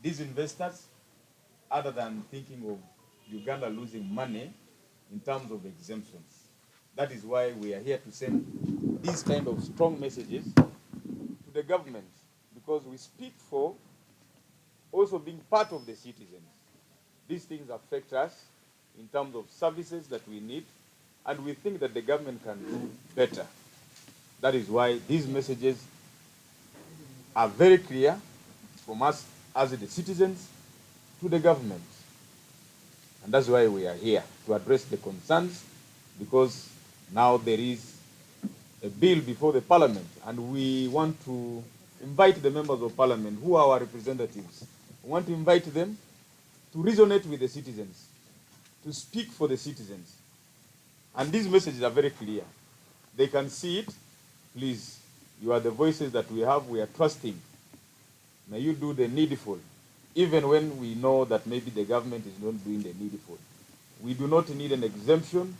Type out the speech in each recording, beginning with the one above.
these investors, other than thinking of Uganda losing money in terms of exemptions. That is why we are here to send these kind of strong messages to the government, because we speak for also being part of the citizens. These things affect us in terms of services that we need, and we think that the government can do better. That is why these messages are very clear from us as the citizens to the government. And that's why we are here, to address the concerns, because now there is a bill before the parliament, and we want to invite the members of parliament who are our representatives. We want to invite them to resonate with the citizens, to speak for the citizens. And these messages are very clear. They can see it. Please, you are the voices that we have. We are trusting. May you do the needful, even when we know that maybe the government is not doing the needful. We do not need an exemption.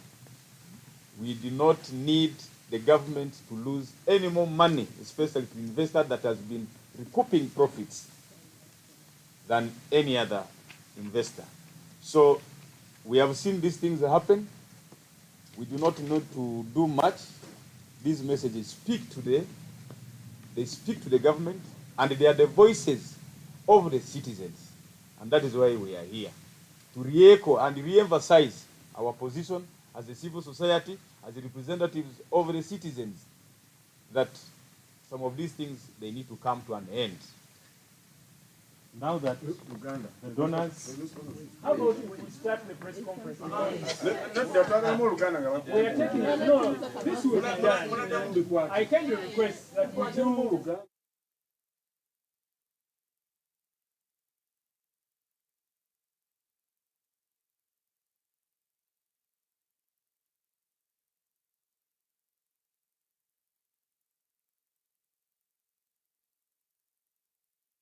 We do not need the government to lose any more money, especially to investors that has been recouping profits than any other investor. So we have seen these things happen. We do not need to do much. These messages speak to the government, and they are the voices of the citizens. And that is why we are here, to re-echo and re-emphasize our position as a civil society, as the representatives of the citizens, that some of these things, they need to come to an end. Now that Uganda, the donors... How about if we start the press conference? We are taking... No, this will be done. I kindly request that we do...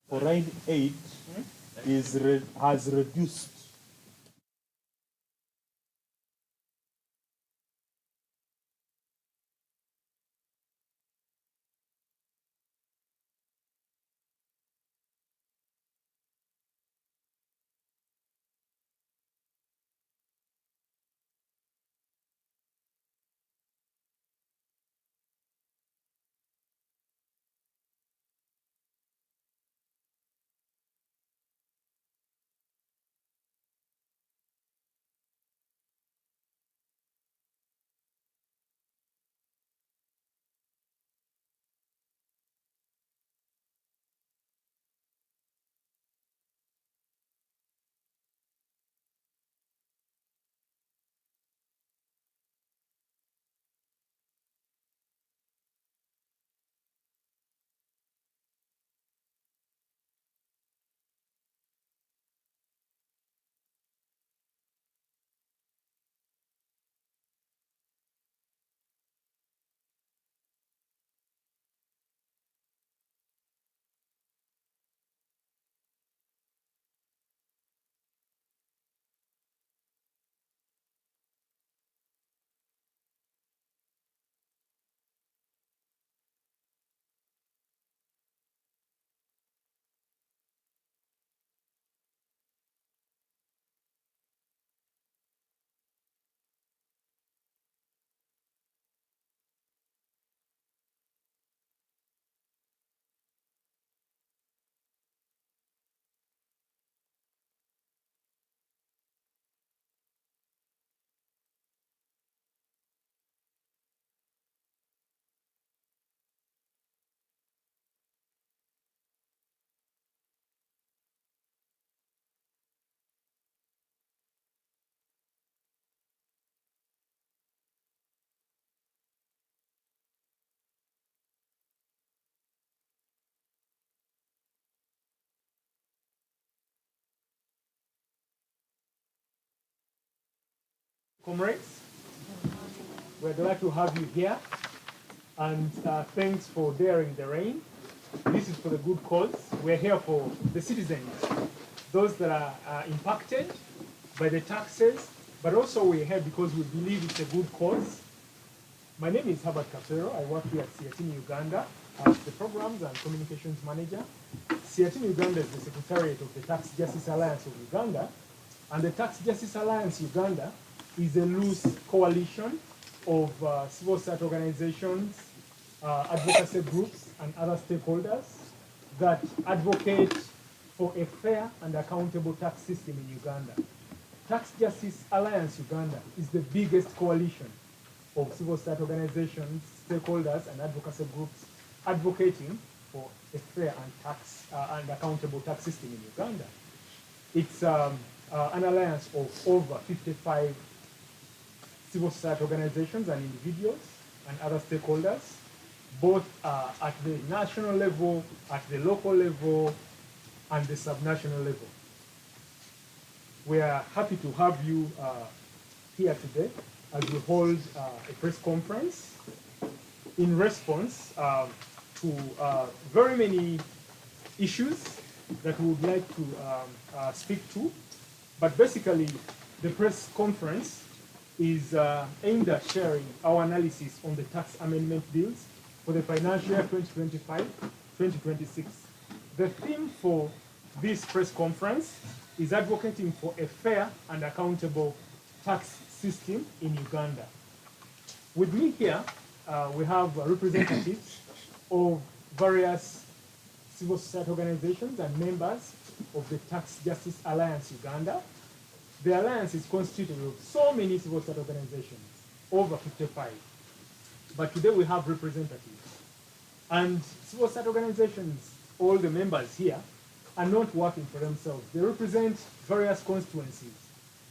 Foreign aid has reduced. Comrades, we're glad to have you here, and thanks for daring the rain. This is for the good cause. We're here for the citizens, those that are impacted by the taxes, but also we're here because we believe it's a good cause. My name is Herbert Kapero. I work here at CIT in Uganda. as the Programs and Communications Manager. CIT Uganda is the Secretariat of the Tax Justice Alliance of Uganda, and the Tax Justice Alliance Uganda is a loose coalition of civil society organizations, advocacy groups, and other stakeholders that advocate for a fair and accountable tax system in Uganda. Tax Justice Alliance Uganda is the biggest coalition of civil society organizations, stakeholders, and advocacy groups advocating for a fair and accountable tax system in Uganda. It's an alliance of over 55 civil society organizations and individuals and other stakeholders, both at the national level, at the local level, and the subnational level. We are happy to have you here today as we hold a press conference in response to very many issues that we would like to speak to. But basically, the press conference is aimed at sharing our analysis on the tax amendment bills for the financial year 2025-2026. The theme for this press conference is advocating for a fair and accountable tax system in Uganda. With me here, we have representatives of various civil society organizations and members of the Tax Justice Alliance Uganda. The alliance is constituted of so many civil society organizations, over 55. But today we have representatives. And civil society organizations, all the members here, are not working for themselves. They represent various constituencies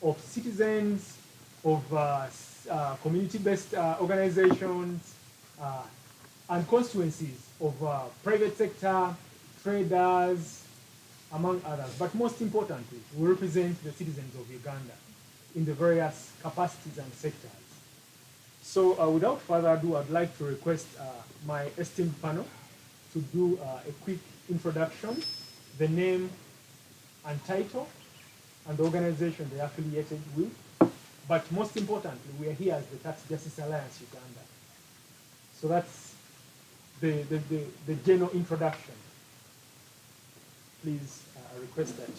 of citizens, of community-based organizations, and constituencies of private sector, traders, among others. But most importantly, we represent the citizens of Uganda in the various capacities and sectors. So without further ado, I'd like to request my esteemed panel to do a quick introduction, the name and title, and the organization they're affiliated with. But most importantly, we are here as the Tax Justice Alliance Uganda. So that's the general introduction. Please request that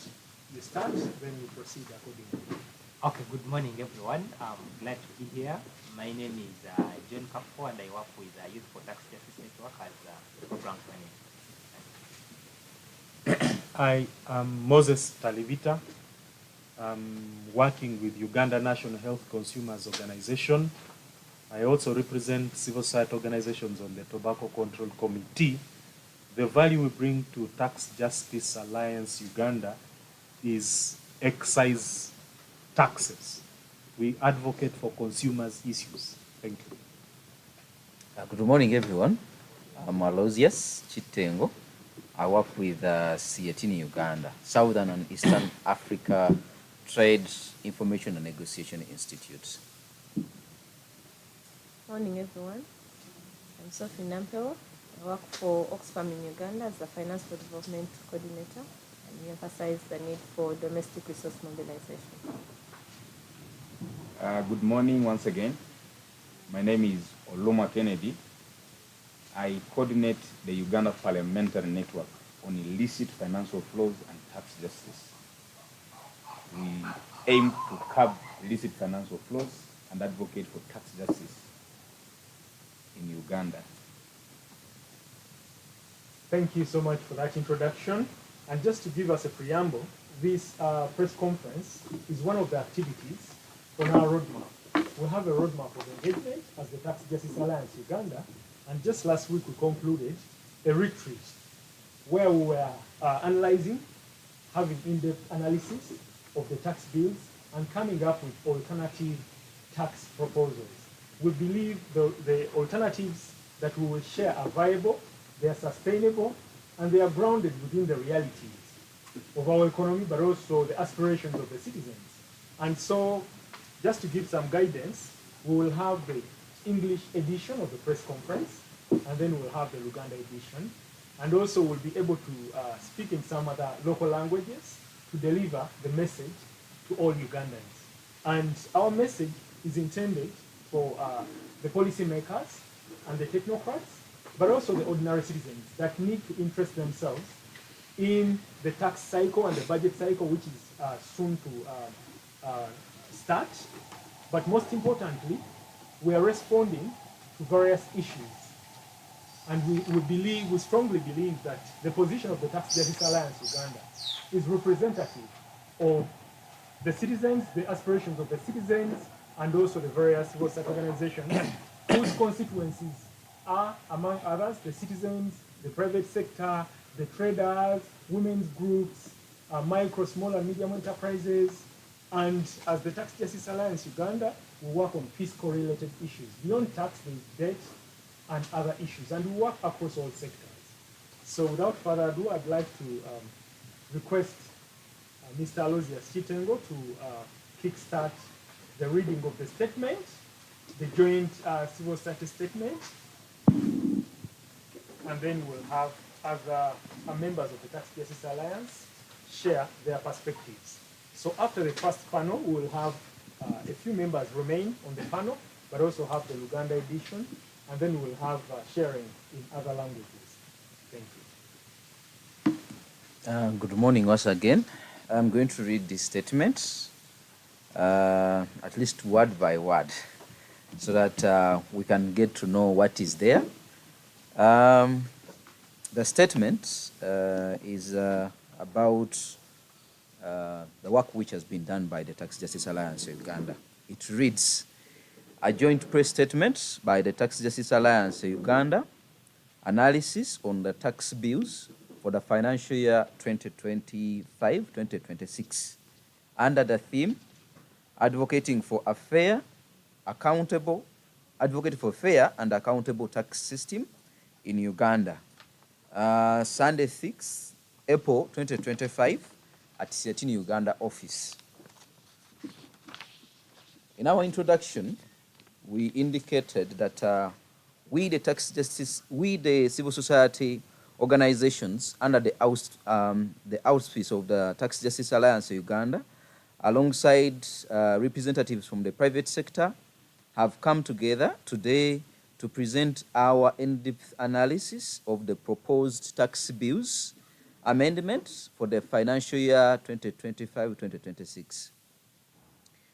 you start, then you proceed accordingly. Okay, good morning everyone. I'm glad to be here. My name is John Kapo and I work with Youth for Tax Justice Network as a program manager. I am Moses Talivita. I'm working with Uganda National Health Consumers Organization. I also represent civil society organizations on the Tobacco Control Committee. The value we bring to Tax Justice Alliance Uganda is excise taxes. We advocate for consumers' issues. Thank you. Good morning, everyone. I'm Aloysius Chitengo. I work with CIT Uganda, Southern and Eastern Africa Trade Information and Negotiation Institute. Morning, everyone. I'm Sophie Nampel. I work for Oxfam in Uganda as the Finance for Development Coordinator, and we emphasize the need for domestic resource mobilization. Good morning once again. My name is Oluma Kennedy. I coordinate the Uganda Parliamentary Network on illicit financial flows and tax justice. We aim to curb illicit financial flows and advocate for tax justice in Uganda. Thank you so much for that introduction. And just to give us a preamble, this press conference is one of the activities on our roadmap. We have a roadmap of engagement as the Tax Justice Alliance Uganda, and just last week we concluded a retreat where we were analyzing, having in-depth analysis of the tax bills and coming up with alternative tax proposals. We believe the alternatives that we will share are viable, they are sustainable, and they are grounded within the realities of our economy, but also the aspirations of the citizens. And so, just to give some guidance, we will have the English edition of the press conference, and then we'll have the Uganda edition. And also we'll be able to speak in some other local languages to deliver the message to all Ugandans. And our message is intended for the policymakers and the technocrats, but also the ordinary citizens that need to interest themselves in the tax cycle and the budget cycle, which is soon to start. But most importantly, we are responding to various issues. And we strongly believe that the position of the Tax Justice Alliance Uganda is representative of the citizens, the aspirations of the citizens, and also the various civil society organizations whose constituencies are, among others, the citizens, the private sector, the traders, women's groups, micro, small, and medium enterprises. And as the Tax Justice Alliance Uganda, we work on fiscal-related issues. Beyond tax, there is debt and other issues, and we work across all sectors. So without further ado, I'd like to request Mr. Aloysius Chitengo to kickstart the reading of the statement, the joint civil society statement, and then we'll have other members of the Tax Justice Alliance share their perspectives. So after the first panel, we'll have a few members remain on the panel, but also have the Luganda edition, and then we'll have sharing in other languages. Thank you. Good morning once again. I'm going to read this statement, at least word by word, so that we can get to know what is there. The statement is about the work which has been done by the Tax Justice Alliance Uganda. It reads, a joint press statement by the Tax Justice Alliance Uganda, analysis on the tax bills for the financial year 2025-2026, under the theme, advocating for a fair, advocating for fair and accountable tax system in Uganda. Sunday 6 April 2025 at Siatini Uganda office. In our introduction, we indicated that we the civil society organizations under the auspice of the Tax Justice Alliance Uganda, alongside representatives from the private sector, have come together today to present our in-depth analysis of the proposed tax bills amendments for the financial year 2025-2026.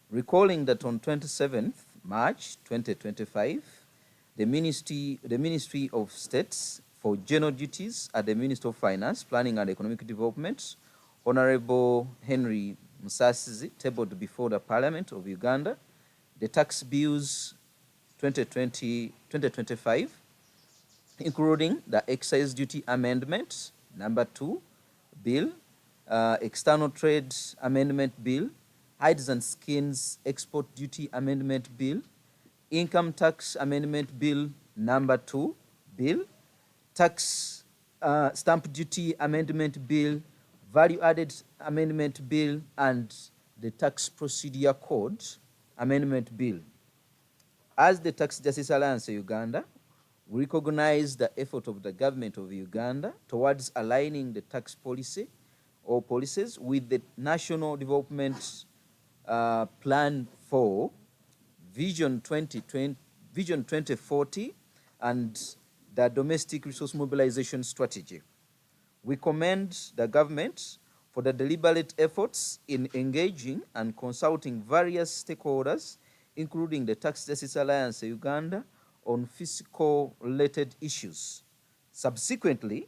Recalling that on 27th March 2025, the Ministry of States for General Duties at the Ministry of Finance, Planning and Economic Development, Honorable Henry Musasizi, tabled before the Parliament of Uganda the tax bills 2025, including the Excise Duty Amendment number 2 Bill, External Trade Amendment Bill, Hides and Skins Export Duty Amendment Bill, Income Tax Amendment Bill number 2 Bill, Tax Stamp Duty Amendment Bill, Value Added Amendment Bill, and the Tax Procedure Code Amendment Bill. As the Tax Justice Alliance Uganda, we recognize the effort of the government of Uganda towards aligning the tax policy or policies with the National Development Plan for Vision 2040 and the Domestic Resource Mobilization Strategy. We commend the government for the deliberate efforts in engaging and consulting various stakeholders, including the Tax Justice Alliance Uganda, on fiscal-related issues. Subsequently,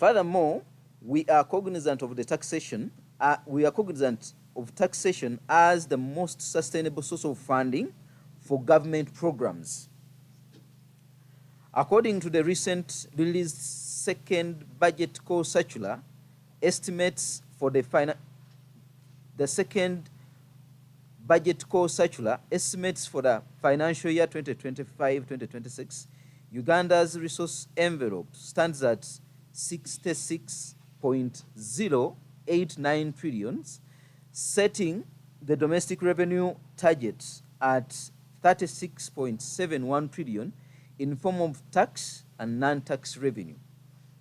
Furthermore, we are cognizant of taxation as the most sustainable source of funding for government programs. According to the recent released second budget core circular, estimates for the second budget core circular estimates for the financial year 2025-2026, Uganda's resource envelope stands at 66.089 trillion, setting the domestic revenue target at 36.71 trillion in form of tax and non-tax revenue.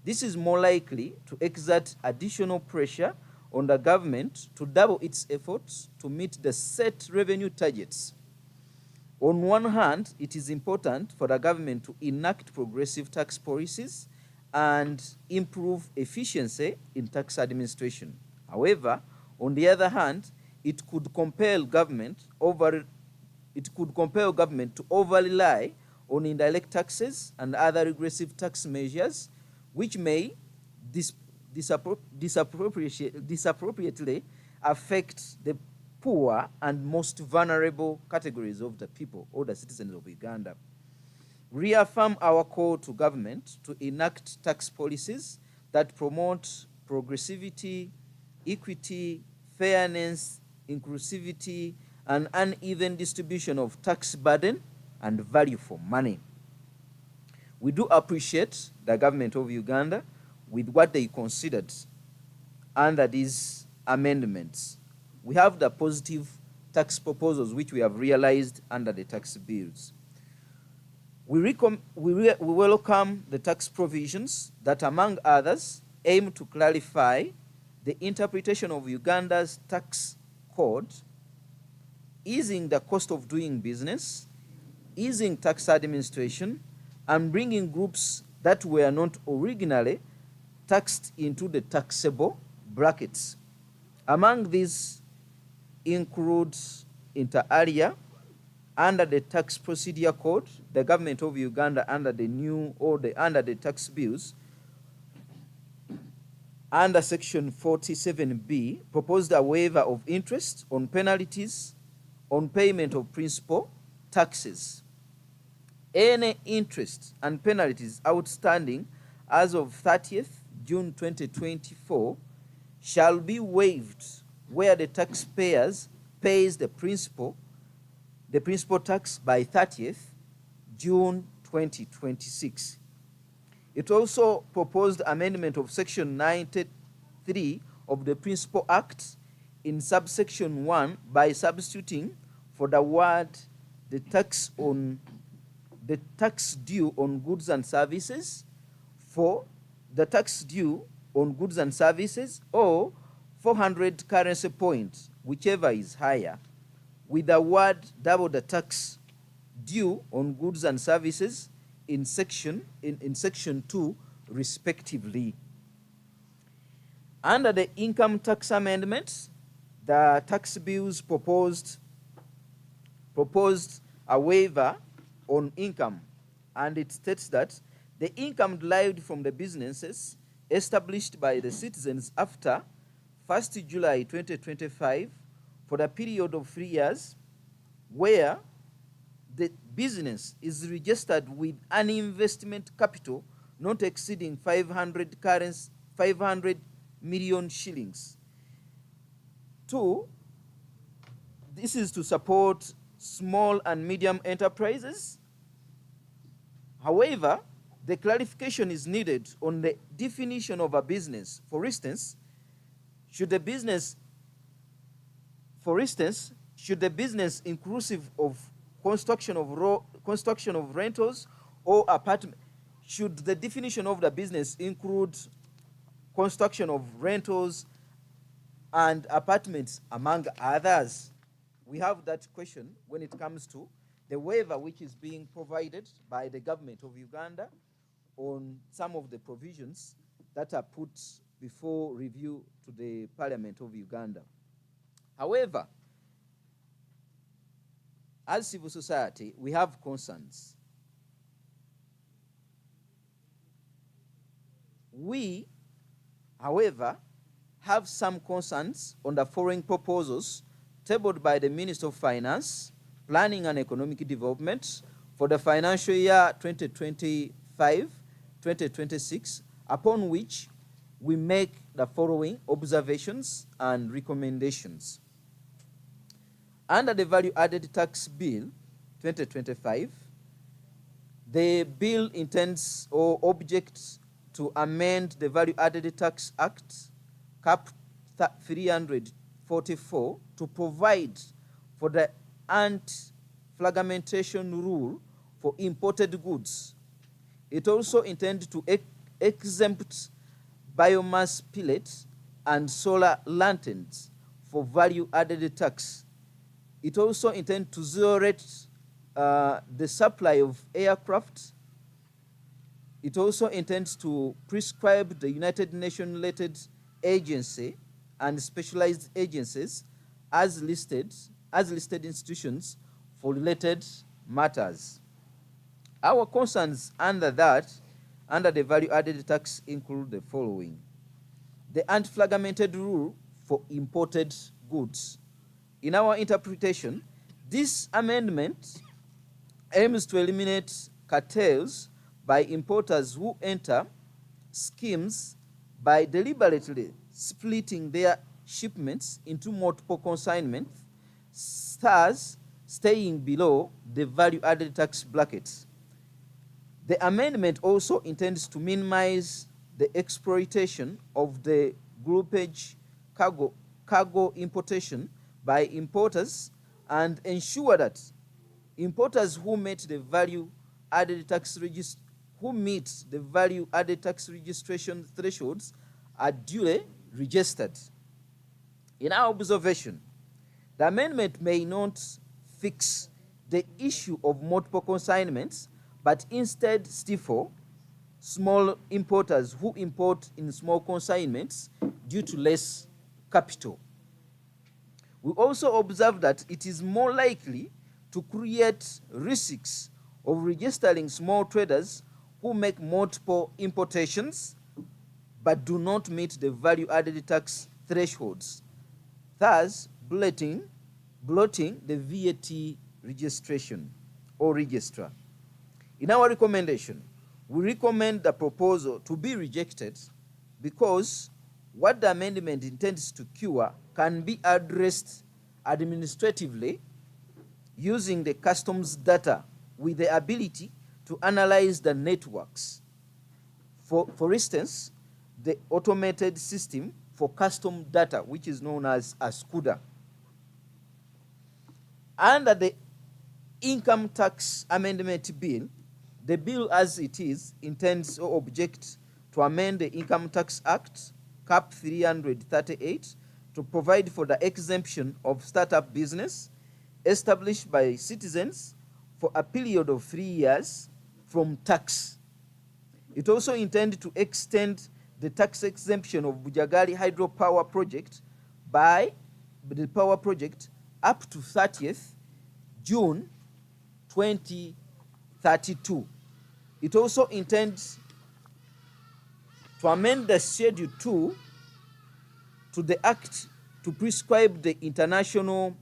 This is more likely to exert additional pressure on the government to double its efforts to meet the set revenue targets. On one hand, it is important for the government to enact progressive tax policies and improve efficiency in tax administration. However, on the other hand, it could compel government to over-rely on indirect taxes and other regressive tax measures, which may disappropriately affect the poor and most vulnerable categories of the people or the citizens of Uganda. Reaffirm our call to government to enact tax policies that promote progressivity, equity, fairness, inclusivity, and uneven distribution of tax burden and value for money. We do appreciate the government of Uganda with what they considered under these amendments. We have the positive tax proposals which we have realized under the tax bills. We welcome the tax provisions that, among others, aim to clarify the interpretation of Uganda's tax code, easing the cost of doing business, easing tax administration, and bringing groups that were not originally taxed into the taxable brackets. Among these include, inter alia, under the tax procedure code, the government of Uganda under the tax bills, under section 47B, proposed a waiver of interest on penalties on payment of principal taxes. Any interest and penalties outstanding as of 30th June 2024 shall be waived where the taxpayers pays the principal tax by 30th June 2026. It also proposed amendment of section 93 of the Principal Act in subsection 1 by substituting for the word the tax due on goods and services for the tax due on goods and services or 400 currency points, whichever is higher, with the word double the tax due on goods and services in section 2 respectively. Under the income tax amendments, the tax bills proposed a waiver on income, and it states that the income derived from the businesses established by the citizens after 1st July 2025 for the period of 3 years, where the business is registered with an investment capital not exceeding 500 million shillings. 2, this is to support small and medium enterprises. However, the clarification is needed on the definition of a business. For instance, should the business inclusive of construction of rentals or apartment, should the definition of the business include construction of rentals and apartments among others? We have that question when it comes to the waiver which is being provided by the government of Uganda on some of the provisions that are put before review to the Parliament of Uganda. However, as civil society, we have concerns. We however, have some concerns on the following proposals tabled by the Minister of Finance, Planning and Economic Development for the financial year 2025-2026, upon which we make the following observations and recommendations. Under the Value Added Tax Bill 2025, the bill intends or objects to amend the Value Added Tax Act, Cap 344, to provide for the anti-fragmentation rule for imported goods. It also intends to exempt biomass pellets and solar lanterns for value-added tax. It also intends to zero rate the supply of aircraft. It also intends to prescribe the United Nations-related agency and specialized agencies as listed institutions for related matters. Our concerns under the value-added tax include the following: the anti-fragmented rule for imported goods. In our interpretation, this amendment aims to eliminate cartels by importers who enter schemes by deliberately splitting their shipments into multiple consignments, thus staying below the value-added tax bracket. The amendment also intends to minimize the exploitation of the groupage cargo importation by importers and ensure that importers who meet the value-added tax registration thresholds are duly registered. In our observation, the amendment may not fix the issue of multiple consignments, but instead stifle small importers who import in small consignments due to less capital. We also observe that it is more likely to create risks of registering small traders who make multiple importations but do not meet the value-added tax thresholds, thus blotting the VAT registration or register. In our recommendation, we recommend the proposal to be rejected because what the amendment intends to cure can be addressed administratively using the customs data with the ability to analyze the networks. For instance, the automated system for custom data, which is known as SCUDA. Under the Income Tax Amendment Bill, the bill as it is intends or objects to amend the Income Tax Act, Cap 338, to provide for the exemption of startup business established by citizens for a period of 3 years from tax. It also intends to extend the tax exemption of Bujagali hydropower project by the power project up to 30th June 2032. It also intends to amend the Schedule 2 to the Act to prescribe the International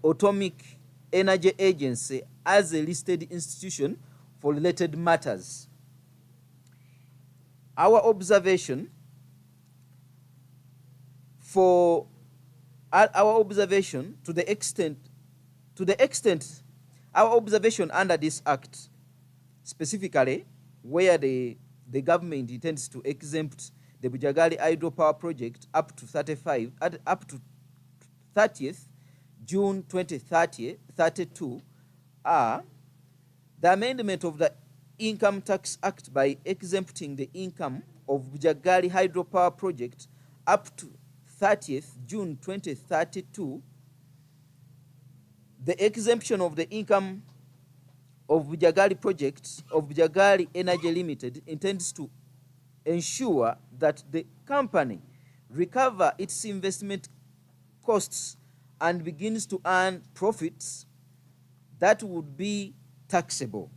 Atomic Energy Agency as a listed institution for related matters. Our observation to the extent our observation under this act, specifically where the government intends to exempt the Bujagali hydropower project up to 30th June 2032, are the amendment of the Income Tax Act by exempting the income of Bujagali hydropower project up to 30th June 2032. The exemption of the income of Bujagali projects of Bujagali Energy Limited intends to ensure that the company recover its investment costs and begins to earn profits that would be taxable.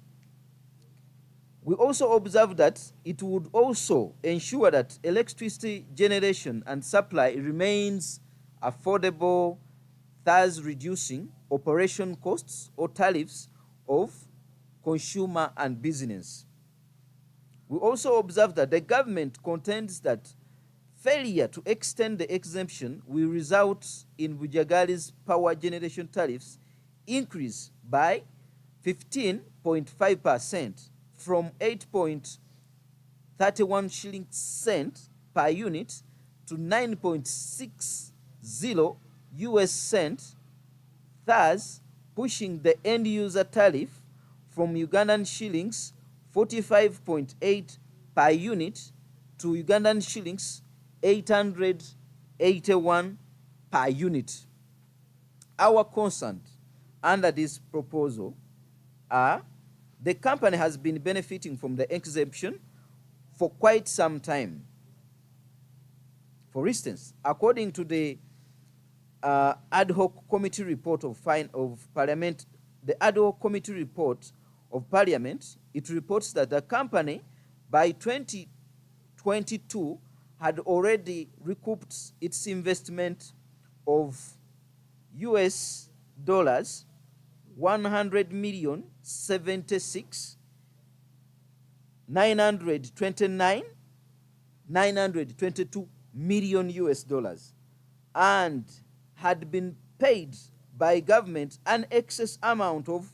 We also observe that it would also ensure that electricity generation and supply remains affordable, thus reducing operation costs or tariffs of consumer and business. We also observe that the government contends that failure to extend the exemption will result in Bujagali's power generation tariffs increase by 15.5% from 8.31 shilling cent per unit to 9.60 US cent, thus pushing the end user tariff from Ugandan shillings 45.8 per unit to Ugandan shillings 881 per unit. Our concern under this proposal are the company has been benefiting from the exemption for quite some time. For instance, according to the ad hoc committee report of Parliament, the ad hoc committee report of Parliament, it reports that the company by 2022 had already recouped its investment of US dollars 100 million 76 929 922 million US dollars and had been paid by government an excess amount of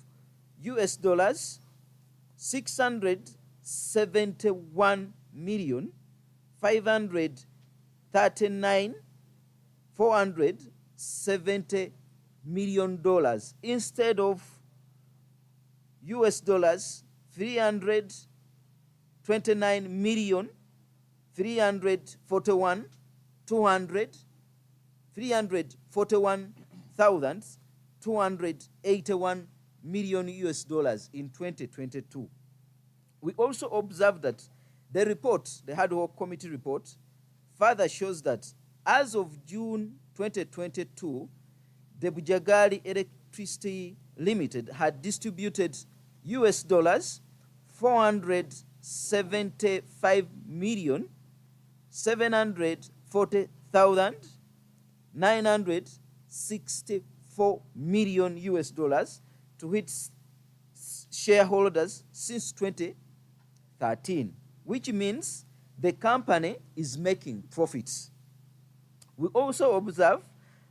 US dollars 671 million 539 470 million dollars instead of US dollars 329 million 341 200 341,281 million US dollars in 2022. We also observe that the report, the ad hoc committee report, further shows that as of June 2022, the Bujagali Electricity Limited had distributed US dollars 475 million 740,964 million US dollars to its shareholders since 2013, which means the company is making profits. We also observe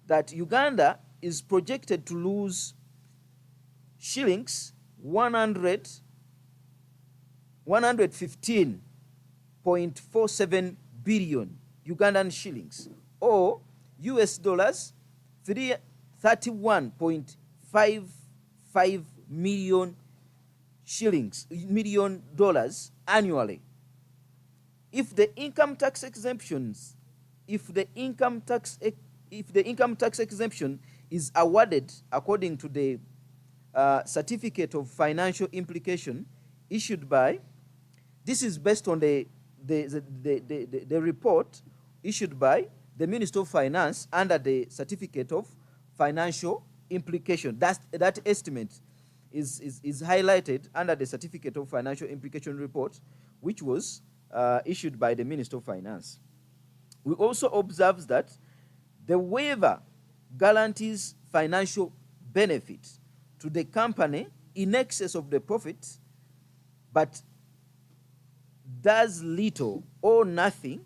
that Uganda is projected to lose shillings 115.47 billion Ugandan shillings, or US dollars 31.55 million dollars annually. If the income tax exemption is awarded according to the certificate of financial implication issued by, this is based on the report issued by the Minister of Finance under the certificate of financial implication. That estimate is highlighted under the certificate of financial implication report, which was issued by the Minister of Finance. We also observe that the waiver guarantees financial benefit to the company in excess of the profit, but does little or nothing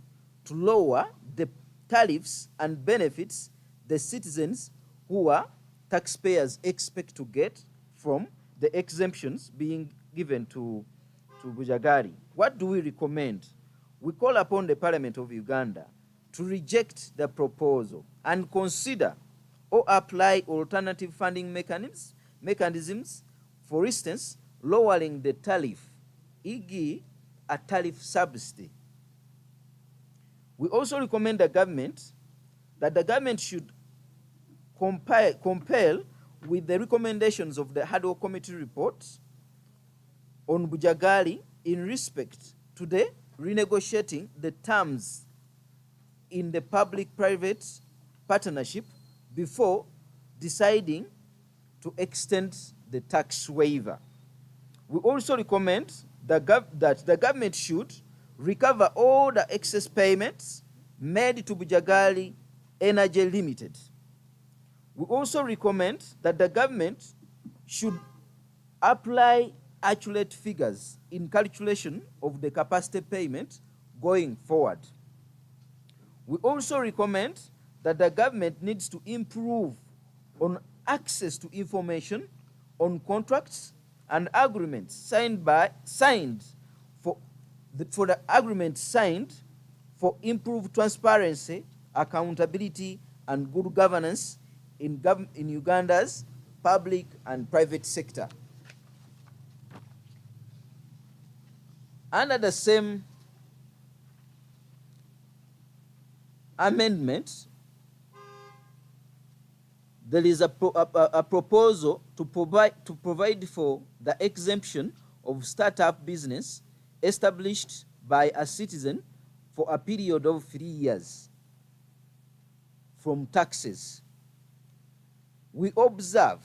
to lower the tariffs and benefits the citizens who are taxpayers expect to get from the exemptions being given to Bujagali. What do we recommend? We call upon the Parliament of Uganda to reject the proposal and consider or apply alternative funding mechanisms, for instance, lowering the tariff, e.g. a tariff subsidy. We also recommend that the government should compel with the recommendations of the ad hoc committee report on Bujagali in respect to the renegotiating the terms in the public-private partnership before deciding to extend the tax waiver. We also recommend that the government should recover all the excess payments made to Bujagali Energy Limited. We also recommend that the government should apply accurate figures in calculation of the capacity payment going forward. We also recommend that the government needs to improve on access to information on contracts and agreements signed for improved transparency, accountability, and good governance in Uganda's public and private sector. Under the same amendment, there is a proposal to provide for the exemption of startup business established by a citizen for a period of 3 years from taxes. We observe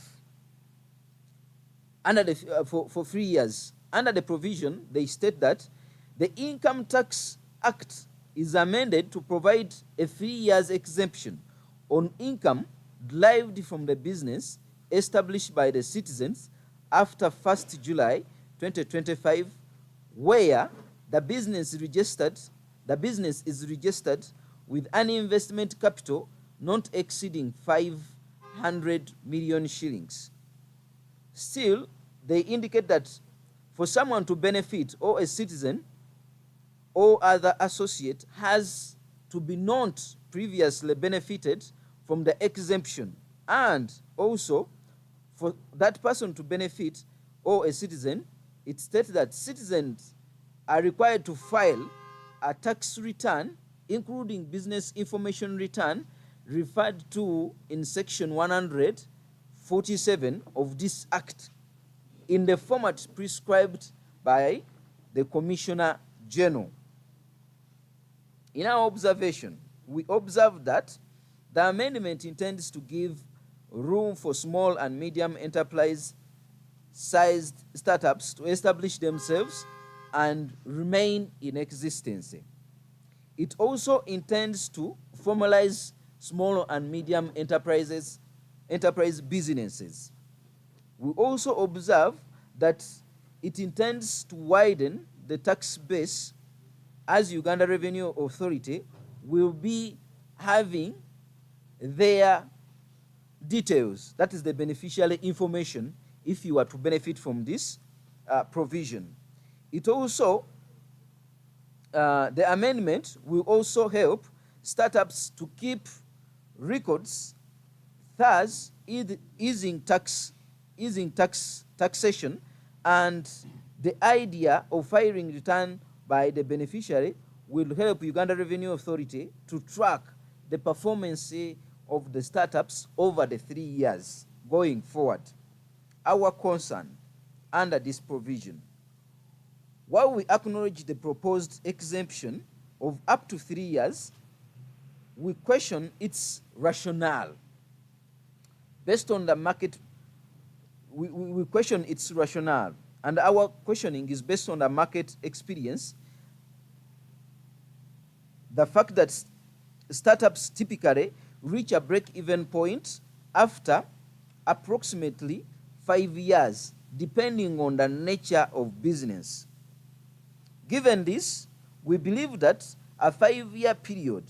for 3 years. Under the provision, they state that the Income Tax Act is amended to provide a 3 years exemption on income derived from the business established by the citizens after 1st July 2025, where the business is registered with an investment capital not exceeding 500 million shillings. Still, they indicate that for someone to benefit, or a citizen or other associate has to be not previously benefited from the exemption, and also for that person to benefit, or a citizen, it states that citizens are required to file a tax return, including business information return, referred to in section 147 of this act, in the format prescribed by the Commissioner General. In our observation, we observe that the amendment intends to give room for small and medium enterprise-sized startups to establish themselves and remain in existence. It also intends to formalize small and medium enterprise businesses. We also observe that it intends to widen the tax base, as Uganda Revenue Authority will be having their details, that is the beneficiary information, if you are to benefit from this provision. It also, the amendment will also help startups to keep records, thus easing taxation, and the idea of filing return by the beneficiary will help Uganda Revenue Authority to track the performance of the startups over the 3 years going forward. Our concern under this provision, while we acknowledge the proposed exemption of up to 3 years, we question its rationale. Based on the market, we question its rationale, and our questioning is based on the market experience. The fact that startups typically reach a break-even point after approximately 5 years, depending on the nature of business. Given this, we believe that a 5-year period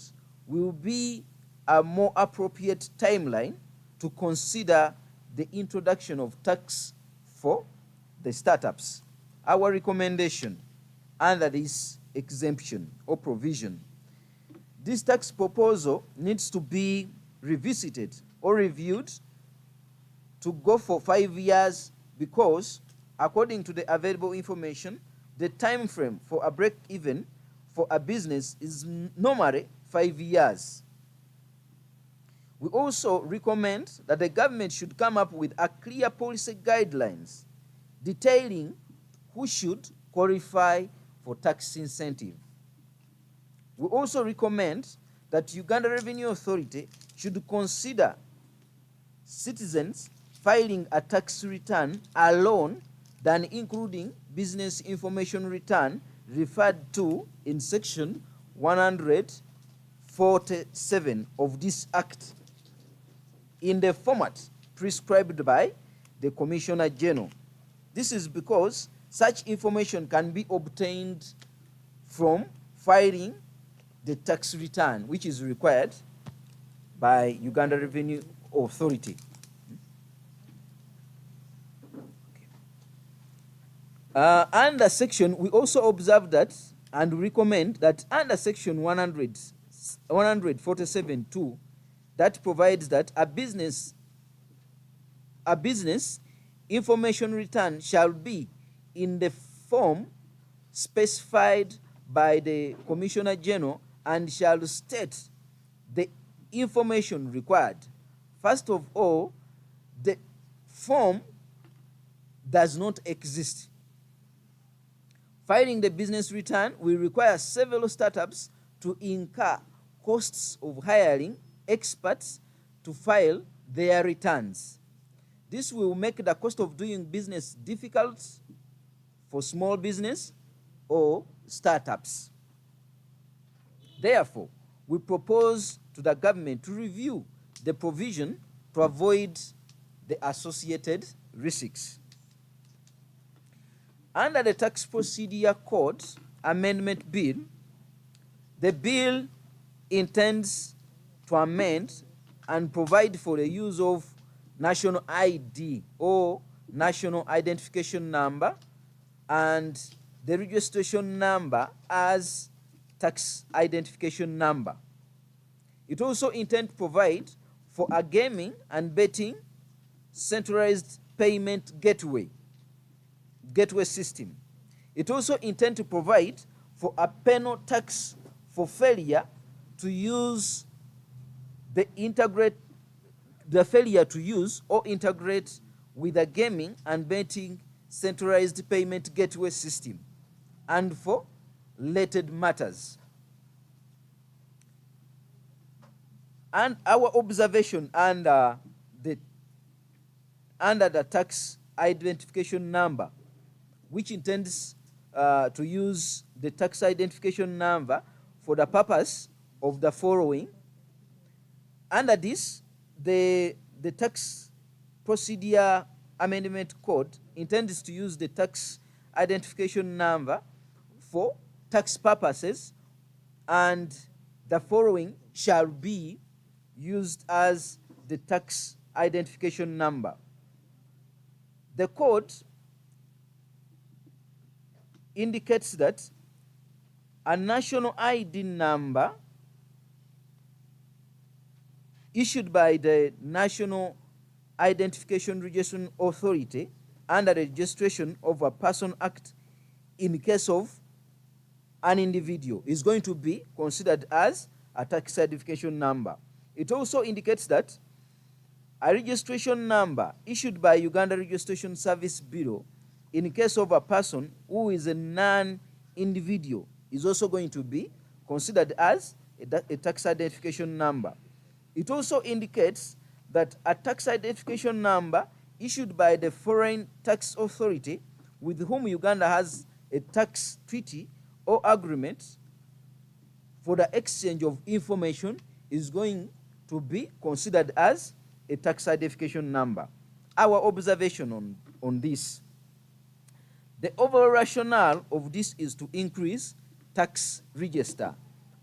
will be a more appropriate timeline to consider the introduction of tax for the startups. Our recommendation under this exemption or provision, this tax proposal needs to be revisited or reviewed to go for 5 years, because according to the available information, the time frame for a break-even for a business is normally 5 years. We also recommend that the government should come up with a clear policy guidelines detailing who should qualify for tax incentive. We also recommend that Uganda Revenue Authority should consider citizens filing a tax return alone than including business information return referred to in section 147 of this Act in the format prescribed by the Commissioner General. This is because such information can be obtained from filing the tax return, which is required by Uganda Revenue Authority. Under section, we also observe that and recommend that under section 147.2, that provides that a business information return shall be in the form specified by the Commissioner General and shall state the information required. First of all, the form does not exist. Filing the business return will require several startups to incur costs of hiring experts to file their returns. This will make the cost of doing business difficult for small business or startups. Therefore, we propose to the government to review the provision to avoid the associated risks. Under the Tax Procedure Code Amendment Bill, the bill intends to amend and provide for the use of national ID or national identification number and the registration number as tax identification number. It also intends to provide for a gaming and betting centralized payment gateway system. It also intends to provide for a penal tax for failure to use failure to use or integrate with a gaming and betting centralized payment gateway system, and for related matters. And our observation under the tax identification number, which intends to use the tax identification number for the purpose of the following. Under this, the Tax Procedure Amendment Code intends to use the tax identification number for tax purposes, and the following shall be used as the tax identification number. The code indicates that a national ID number issued by the National Identification Registration Authority under the Registration of a Person Act in case of an individual is going to be considered as a tax identification number. It also indicates that a registration number issued by Uganda Registration Service Bureau in case of a person who is a non-individual is also going to be considered as a tax identification number. It also indicates that a tax identification number issued by the Foreign Tax Authority with whom Uganda has a tax treaty or agreement for the exchange of information is going to be considered as a tax identification number. Our observation on this: the overall rationale of this is to increase tax register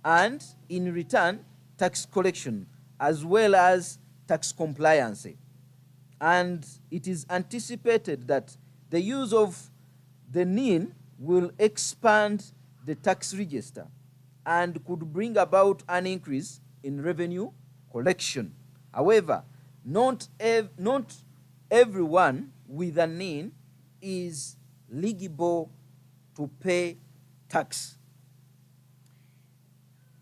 and, in return, tax collection as well as tax compliance. And it is anticipated that the use of the NIN will expand the tax register and could bring about an increase in revenue collection. However, not everyone with a NIN is eligible to pay tax.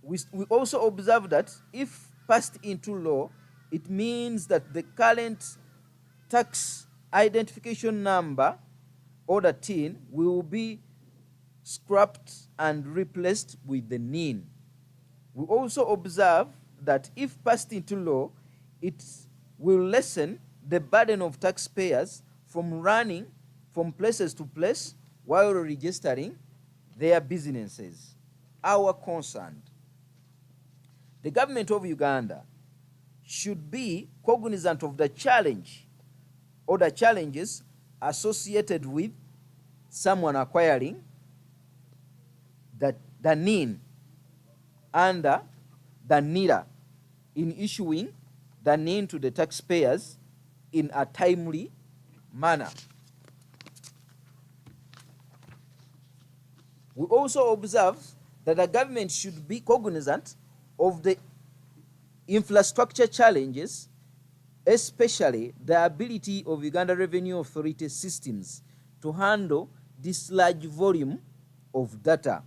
We also observe that if passed into law, it means that the current tax identification number or the TIN will be scrapped and replaced with the NIN. We also observe that if passed into law, it will lessen the burden of taxpayers from running from places to place while registering their businesses. Our concern: the government of Uganda should be cognizant of the challenge or the challenges associated with someone acquiring the NIN under the NIRA in issuing the NIN to the taxpayers in a timely manner. We also observe that the government should be cognizant of the infrastructure challenges, especially the ability of Uganda Revenue Authority systems to handle this large volume of data.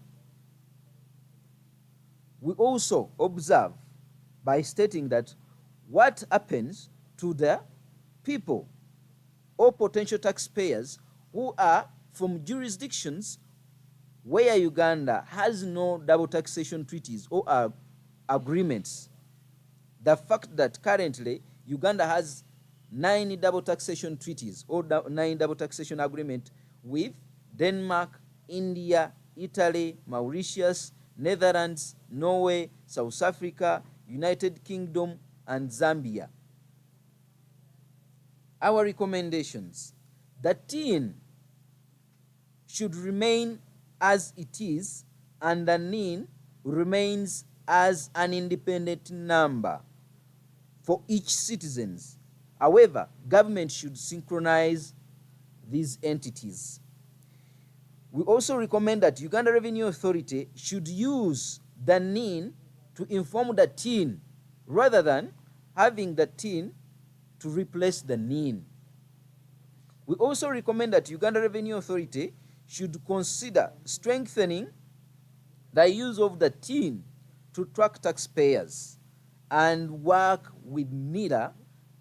We also observe by stating that what happens to the people or potential taxpayers who are from jurisdictions where Uganda has no double taxation treaties or agreements. The fact that currently Uganda has 9 double taxation treaties or 9 double taxation agreements with Denmark, India, Italy, Mauritius, Netherlands, Norway, South Africa, United Kingdom, and Zambia. Our recommendations: the TIN should remain as it is, and the NIN remains as an independent number for each citizen. However, government should synchronize these entities. We also recommend that Uganda Revenue Authority should use the NIN to inform the TIN rather than having the TIN to replace the NIN. We also recommend that Uganda Revenue Authority should consider strengthening the use of the TIN to track taxpayers and work with NIRA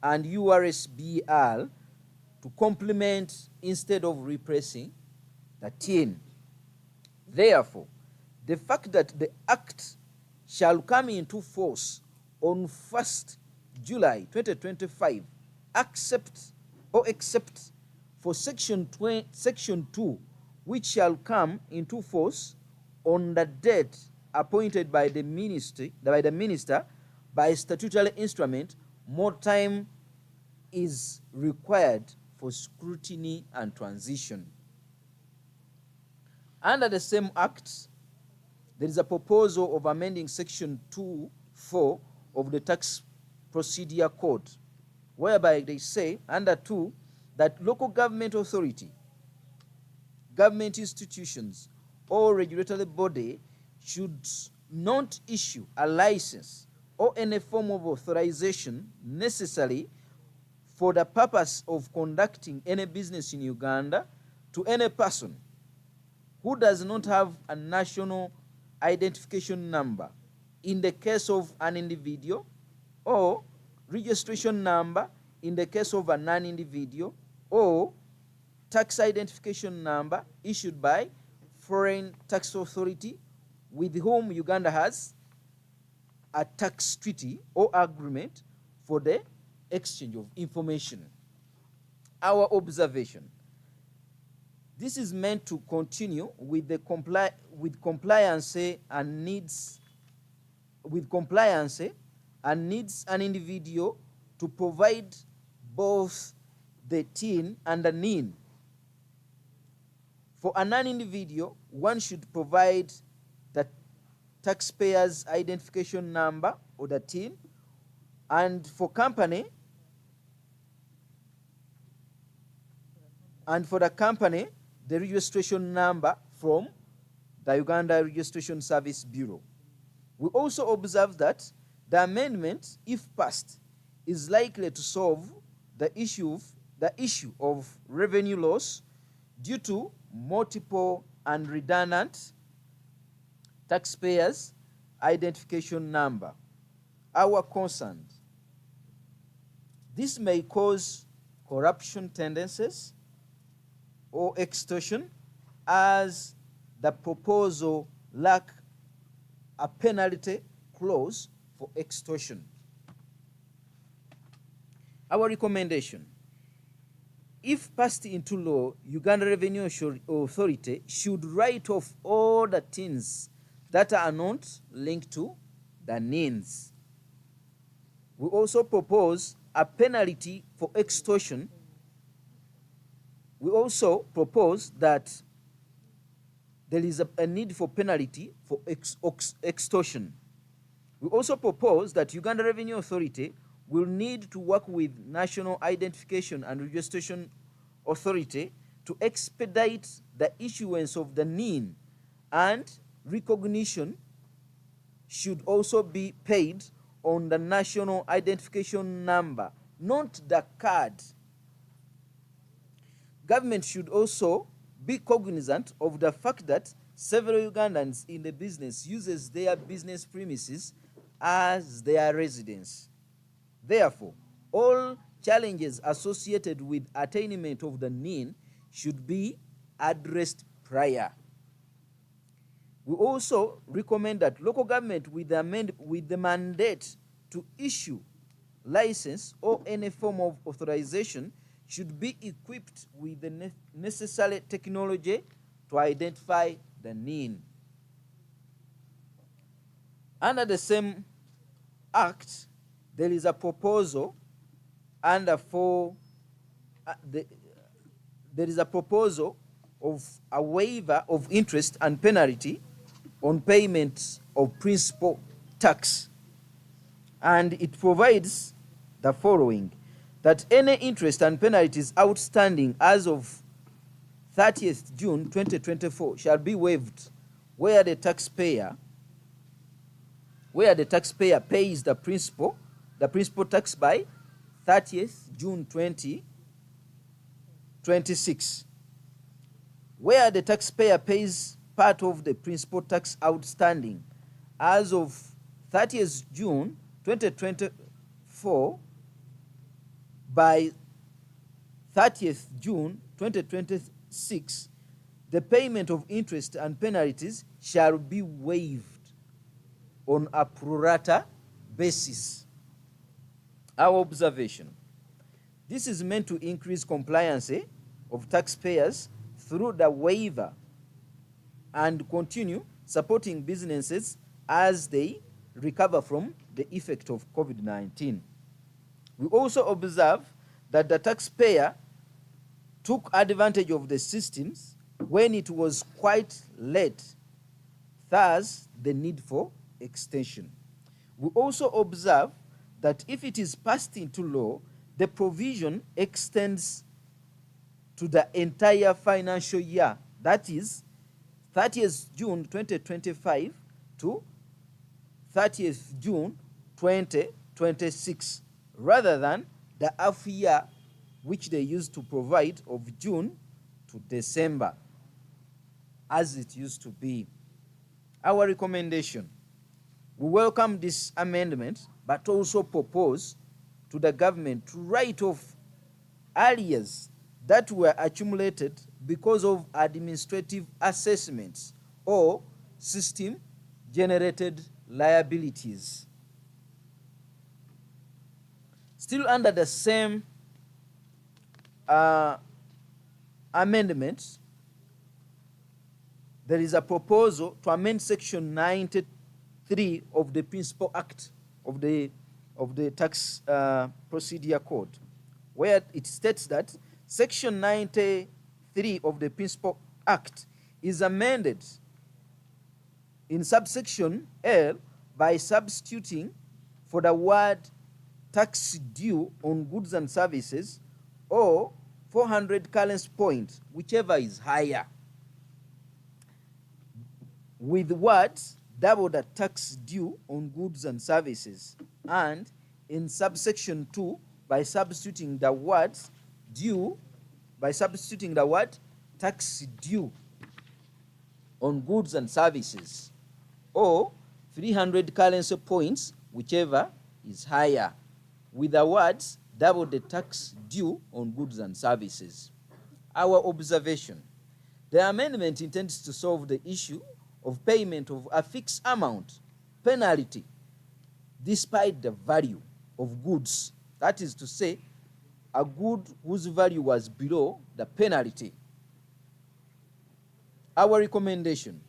and URSBR to complement instead of repressing the TIN. Therefore, the fact that the Act shall come into force on 1st July 2025, except for Section 2, which shall come into force on the date appointed by the minister by statutory instrument, more time is required for scrutiny and transition. Under the same Act, there is a proposal of amending Section 2(4) of the Tax Procedure Code, whereby they say, under 2, that local government authority, government institutions, or regulatory body should not issue a license or any form of authorization necessary for the purpose of conducting any business in Uganda to any person who does not have a national identification number in the case of an individual, or registration number in the case of a non-individual, or tax identification number issued by foreign tax authority with whom Uganda has a tax treaty or agreement for the exchange of information. Our observation: this is meant to continue with the compliance and needs an individual to provide both the TIN and the NIN. For a non-individual, one should provide the taxpayer's identification number or the TIN, and for the company, the registration number from the Uganda Registration Service Bureau. We also observe that the amendment, if passed, is likely to solve the issue of revenue loss due to multiple and redundant taxpayers' identification number. Our concern: this may cause corruption tendencies or extortion, as the proposal lacks a penalty clause for extortion. Our recommendation: if passed into law, Uganda Revenue Authority should write off all the tins that are not linked to the NINs. We also propose a penalty for extortion. We also propose that there is a need for penalty for extortion. We also propose that Uganda Revenue Authority will need to work with National Identification and Registration Authority to expedite the issuance of the NIN, and recognition should also be paid on the national identification number, not the card. Government should also be cognizant of the fact that several Ugandans in the business uses their business premises as their residence. Therefore, all challenges associated with attainment of the NIN should be addressed prior. We also recommend that local government with the mandate to issue license or any form of authorization should be equipped with the necessary technology to identify the NIN. Under the same act, there is a proposal under there is a proposal of a waiver of interest and penalty on payment of principal tax, and it provides the following: that any interest and penalties outstanding as of 30th June 2024 shall be waived where the taxpayer pays the principal tax by 30th June 2026. Where the taxpayer pays part of the principal tax outstanding as of 30th June 2024 by 30th June 2026, the payment of interest and penalties shall be waived on a pro rata basis. Our observation: this is meant to increase compliance of taxpayers through the waiver and continue supporting businesses as they recover from the effect of COVID-19. We also observe that the taxpayer took advantage of the systems when it was quite late, thus the need for extension. We also observe that if it is passed into law, the provision extends to the entire financial year, that is 30th June 2025 to 30th June 2026, rather than the half year which they used to provide of June to December, as it used to be. Our recommendation: we welcome this amendment, but also propose to the government to write off arrears that were accumulated because of administrative assessments or system-generated liabilities. Still under the same amendment, there is a proposal to amend Section 93 of the Principal Act of the Tax Procedure Code, where it states that Section 93 of the Principal Act is amended in subsection L by substituting for the word tax due on goods and services or 400 currency points, whichever is higher, with words double the tax due on goods and services, and in subsection 2 by substituting the word tax due on goods and services or 300 currency points, whichever is higher, with the words double the tax due on goods and services. Our observation: the amendment intends to solve the issue of payment of a fixed amount penalty despite the value of goods. That is to say, a good whose value was below the penalty. Our recommendation: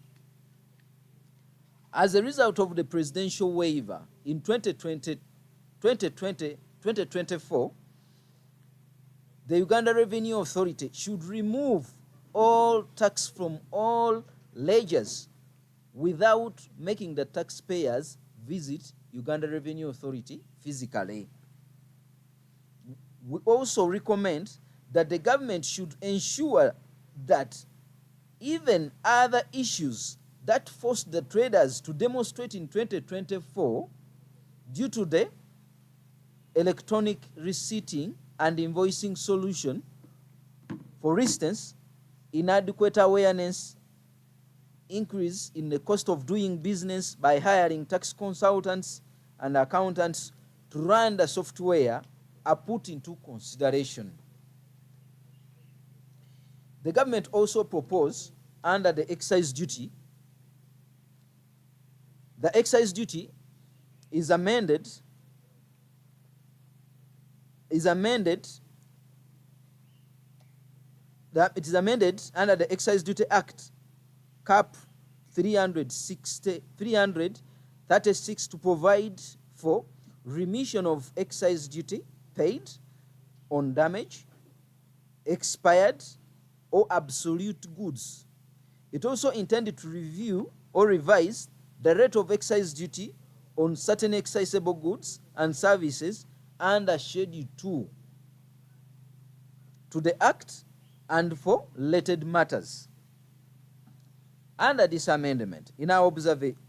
as a result of the presidential waiver in 2024, the Uganda Revenue Authority should remove all tax from all ledgers without making the taxpayers visit Uganda Revenue Authority physically. We also recommend that the government should ensure that even other issues that forced the traders to demonstrate in 2024 due to the electronic receipting and invoicing solution, for instance, inadequate awareness, increase in the cost of doing business by hiring tax consultants and accountants to run the software, are put into consideration. The government also proposed under the excise duty, the excise duty is amended under the Excise Duty Act, Cap 336 to provide for remission of excise duty paid on damage, expired, or obsolete goods. It also intended to review or revise the rate of excise duty on certain excisable goods and services under Schedule 2 to the Act and for related matters. Under this amendment,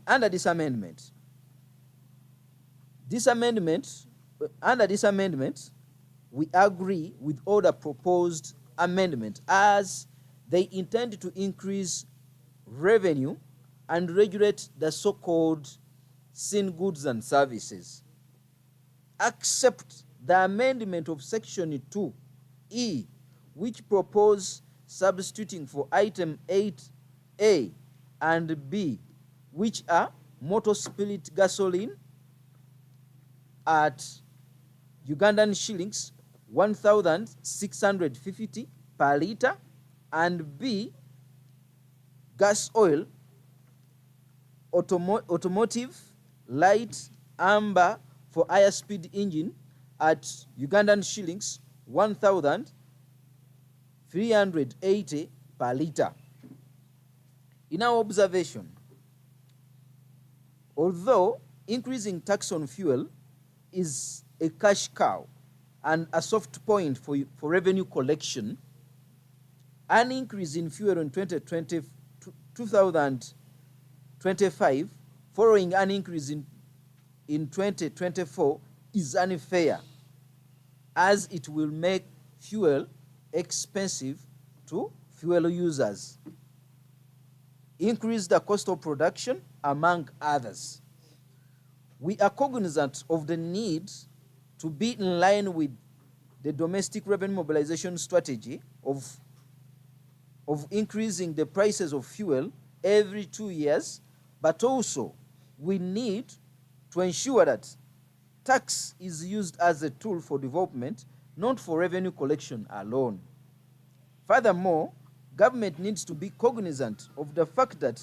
under this amendment, we agree with all the proposed amendment as they intend to increase revenue and regulate the so-called sin goods and services, except the amendment of Section 2E, which propose substituting for item 8A and B, which are motor spirit gasoline at Ugandan shillings 1,650 per litre, and B, gas oil, automotive, light, amber for higher speed engine at Ugandan shillings 1,380 per litre. In our observation, although increasing tax on fuel is a cash cow and a soft point for revenue collection, an increase in fuel in 2025 following an increase in 2024 is unfair, as it will make fuel expensive to fuel users, increase the cost of production, among others. We are cognizant of the need to be in line with the domestic revenue mobilization strategy of increasing the prices of fuel every 2 years, but also we need to ensure that tax is used as a tool for development, not for revenue collection alone. Furthermore, government needs to be cognizant of the fact that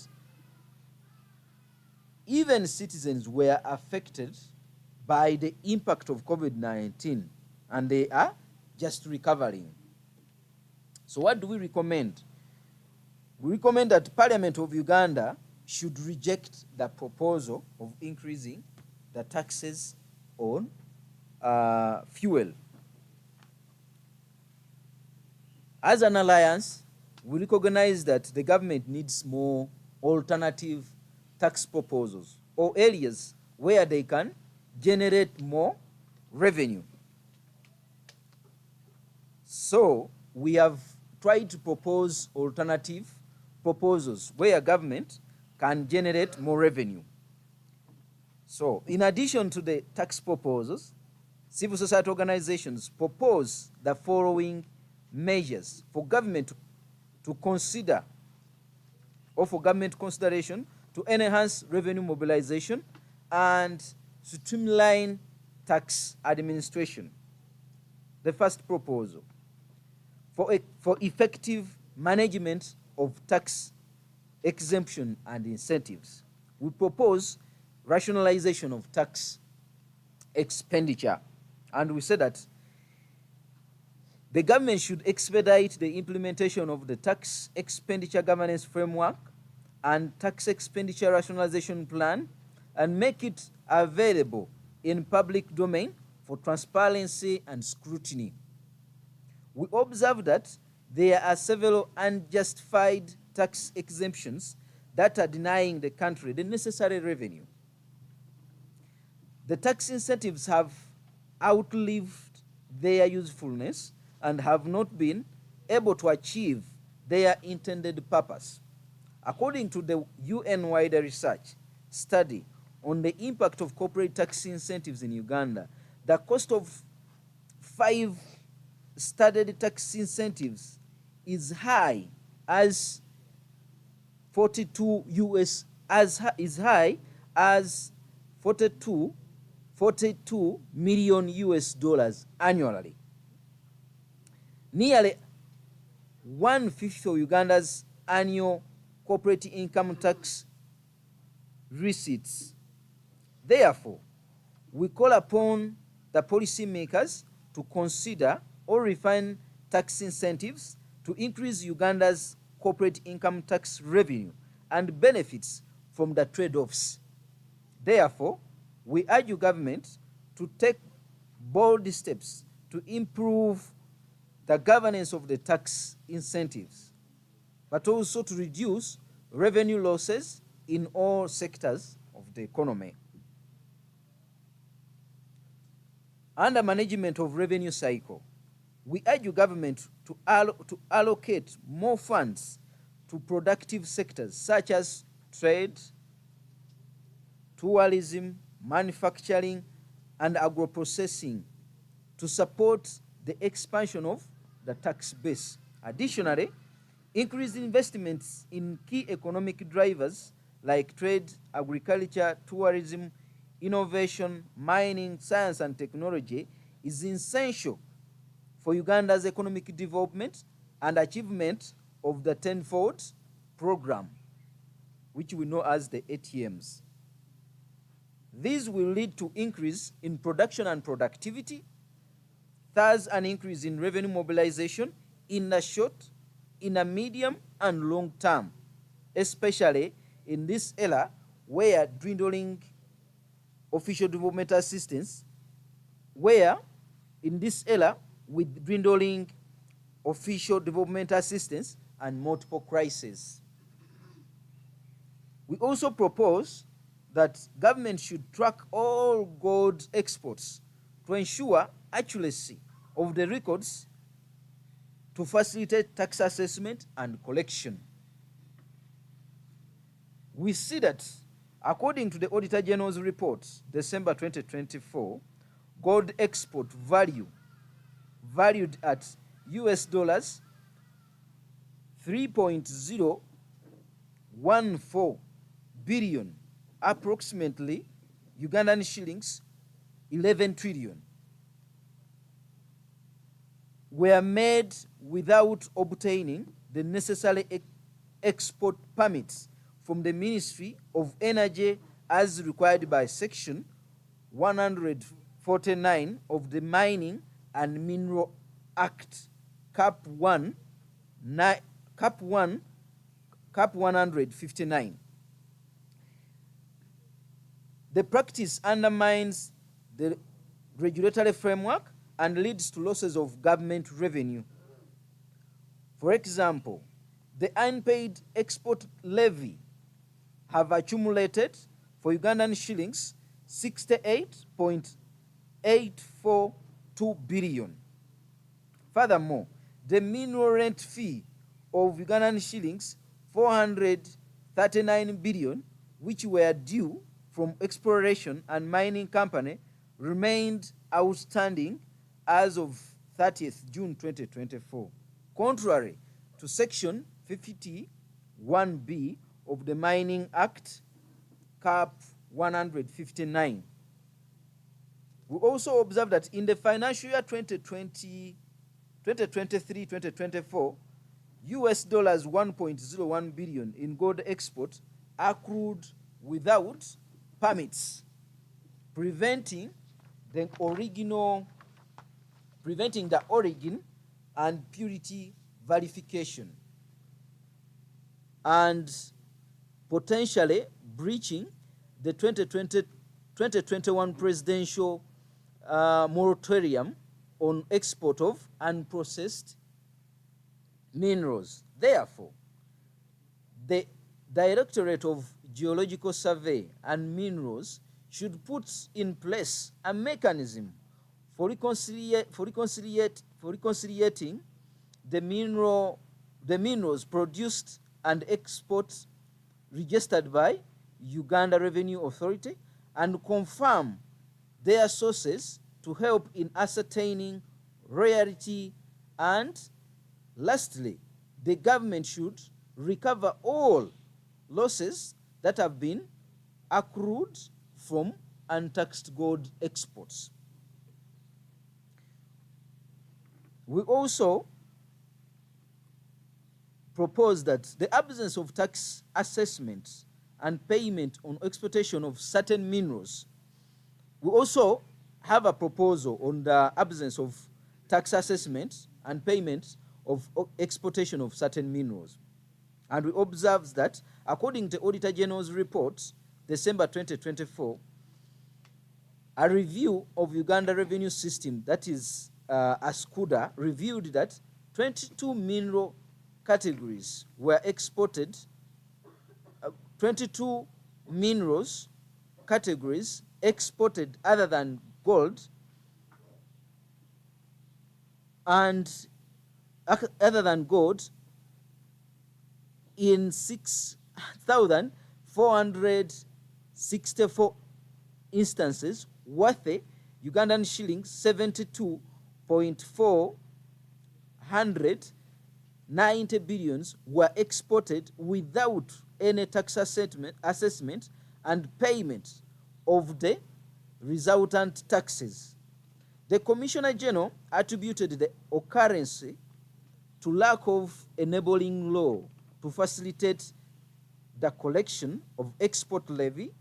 even citizens were affected by the impact of COVID-19 and they are just recovering. So what do we recommend? We recommend that Parliament of Uganda should reject the proposal of increasing the taxes on fuel. As an alliance, we recognize that the government needs more alternative tax proposals or areas where they can generate more revenue. So we have tried to propose alternative proposals where government can generate more revenue. So in addition to the tax proposals, civil society organizations propose the following measures for government to consider, or for government consideration, to enhance revenue mobilization and streamline tax administration. The first proposal, for effective management of tax exemption and incentives, we propose rationalization of tax expenditure. And we say that the government should expedite the implementation of the tax expenditure governance framework and tax expenditure rationalization plan and make it available in public domain for transparency and scrutiny. We observe that there are several unjustified tax exemptions that are denying the country the necessary revenue. The tax incentives have outlived their usefulness and have not been able to achieve their intended purpose. According to the UN-wide research study on the impact of corporate tax incentives in Uganda, the cost of 5 studied tax incentives is high as 42 US is high as 42 million US dollars annually. Nearly 1/5 of Uganda's annual corporate income tax receipts. Therefore, we call upon the policymakers to consider or refine tax incentives to increase Uganda's corporate income tax revenue and benefits from the trade-offs. Therefore, we urge government to take bold steps to improve the governance of the tax incentives, but also to reduce revenue losses in all sectors of the economy. Under management of revenue cycle, we urge government to allocate more funds to productive sectors such as trade, tourism, manufacturing, and agro-processing to support the expansion of the tax base. Additionally, increased investments in key economic drivers like trade, agriculture, tourism, innovation, mining, science, and technology is essential for Uganda's economic development and achievement of the tenfold program, which we know as the ATMs. These will lead to increase in production and productivity, thus an increase in revenue mobilization in the short, in a medium, and long term, especially in this era where dwindling official development assistance, with dwindling official development assistance and multiple crises. We also propose that government should track all gold exports to ensure accuracy of the records to facilitate tax assessment and collection. We see that according to the Auditor General's report, December 2024, gold export value valued at US dollars 3.014 billion, approximately Ugandan shillings 11 trillion, were made without obtaining the necessary export permits from the Ministry of Energy as required by Section 149 of the Mining and Mineral Act, Cap 159. The practice undermines the regulatory framework and leads to losses of government revenue. For example, the unpaid export levy have accumulated for Ugandan shillings 68.842 billion. Furthermore, the mineral rent fee of Ugandan shillings 439 billion, which were due from exploration and mining company, remained outstanding as of 30th June 2024, contrary to Section 51B of the Mining Act, Cap 159. We also observe that in the financial year 2023-2024, US dollars 1.01 billion in gold export accrued without permits, preventing the origin and purity verification, and potentially breaching the 2021 presidential moratorium on export of unprocessed minerals. Therefore, the Directorate of Geological Survey and Minerals should put in place a mechanism for reconciliating the minerals produced and exports registered by Uganda Revenue Authority and confirm their sources to help in ascertaining rarity. And lastly, the government should recover all losses that have been accrued from untaxed gold exports. We also propose that the absence of tax assessment and payment on exportation of certain minerals. We also have a proposal on the absence of tax assessment and payment of exportation of certain minerals. And we observe that according to Auditor General's report, December 2024, a review of Uganda revenue system, that is ASCUDA, reviewed that 22 mineral categories were exported, 22 minerals categories exported other than gold and in 6,464 instances worth Ugandan shillings 72.490 billions were exported without any tax assessment and payment of the resultant taxes. The Commissioner General attributed the occurrence to lack of enabling law to facilitate the collection of export levy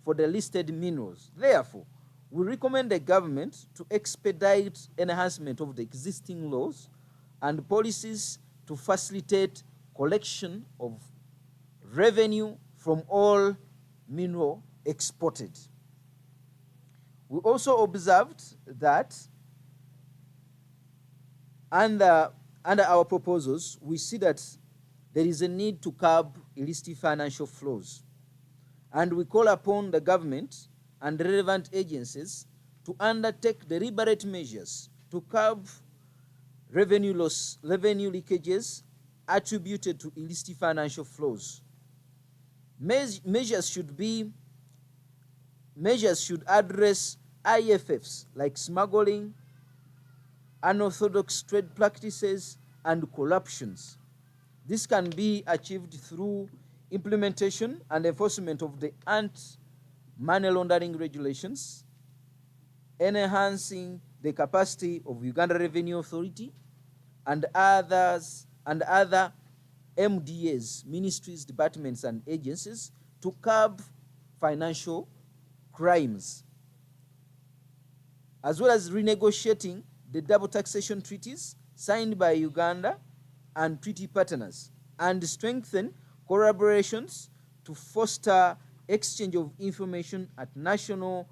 for the listed minerals. Therefore, we recommend the government to expedite enhancement of the existing laws and policies to facilitate collection of revenue from all mineral exported. We also observed that under our proposals, we see that there is a need to curb illicit financial flows. And we call upon the government and relevant agencies to undertake deliberate measures to curb revenue leakages attributed to illicit financial flows. Measures should address IFFs like smuggling, unorthodox trade practices, and corruptions. This can be achieved through implementation and enforcement of the anti-money laundering regulations, enhancing the capacity of Uganda Revenue Authority and other MDAs, ministries, departments, and agencies to curb financial crimes, as well as renegotiating the double taxation treaties signed by Uganda and treaty partners, and strengthen collaborations to foster exchange of information at national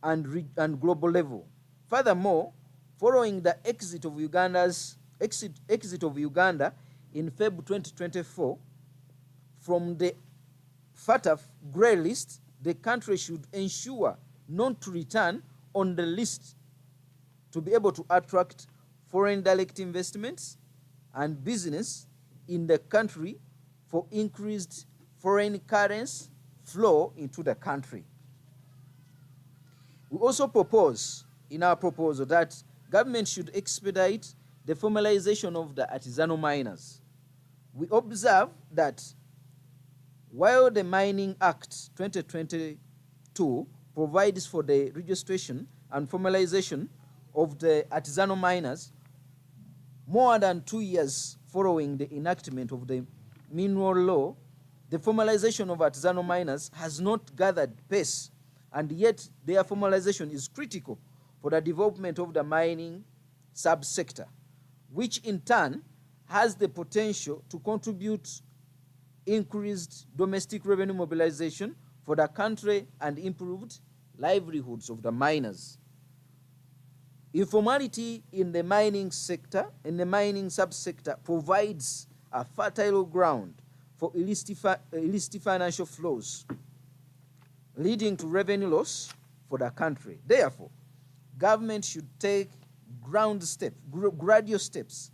and global level. Furthermore, following the exit of Uganda in February 2024 from the FATF grey list, the country should ensure not to return on the list to be able to attract foreign direct investments and business in the country for increased foreign currency flow into the country. We also propose in our proposal that government should expedite the formalization of the artisanal miners. We observe that while the Mining Act 2022 provides for the registration and formalization of the artisanal miners more than 2 years following the enactment of the mineral law, the formalization of artisanal miners has not gathered pace, and yet their formalization is critical for the development of the mining subsector, which in turn has the potential to contribute increased domestic revenue mobilization for the country and improved livelihoods of the miners. Informality in the mining sector, in the mining subsector, provides a fertile ground for illicit financial flows, leading to revenue loss for the country. Therefore, government should take gradual steps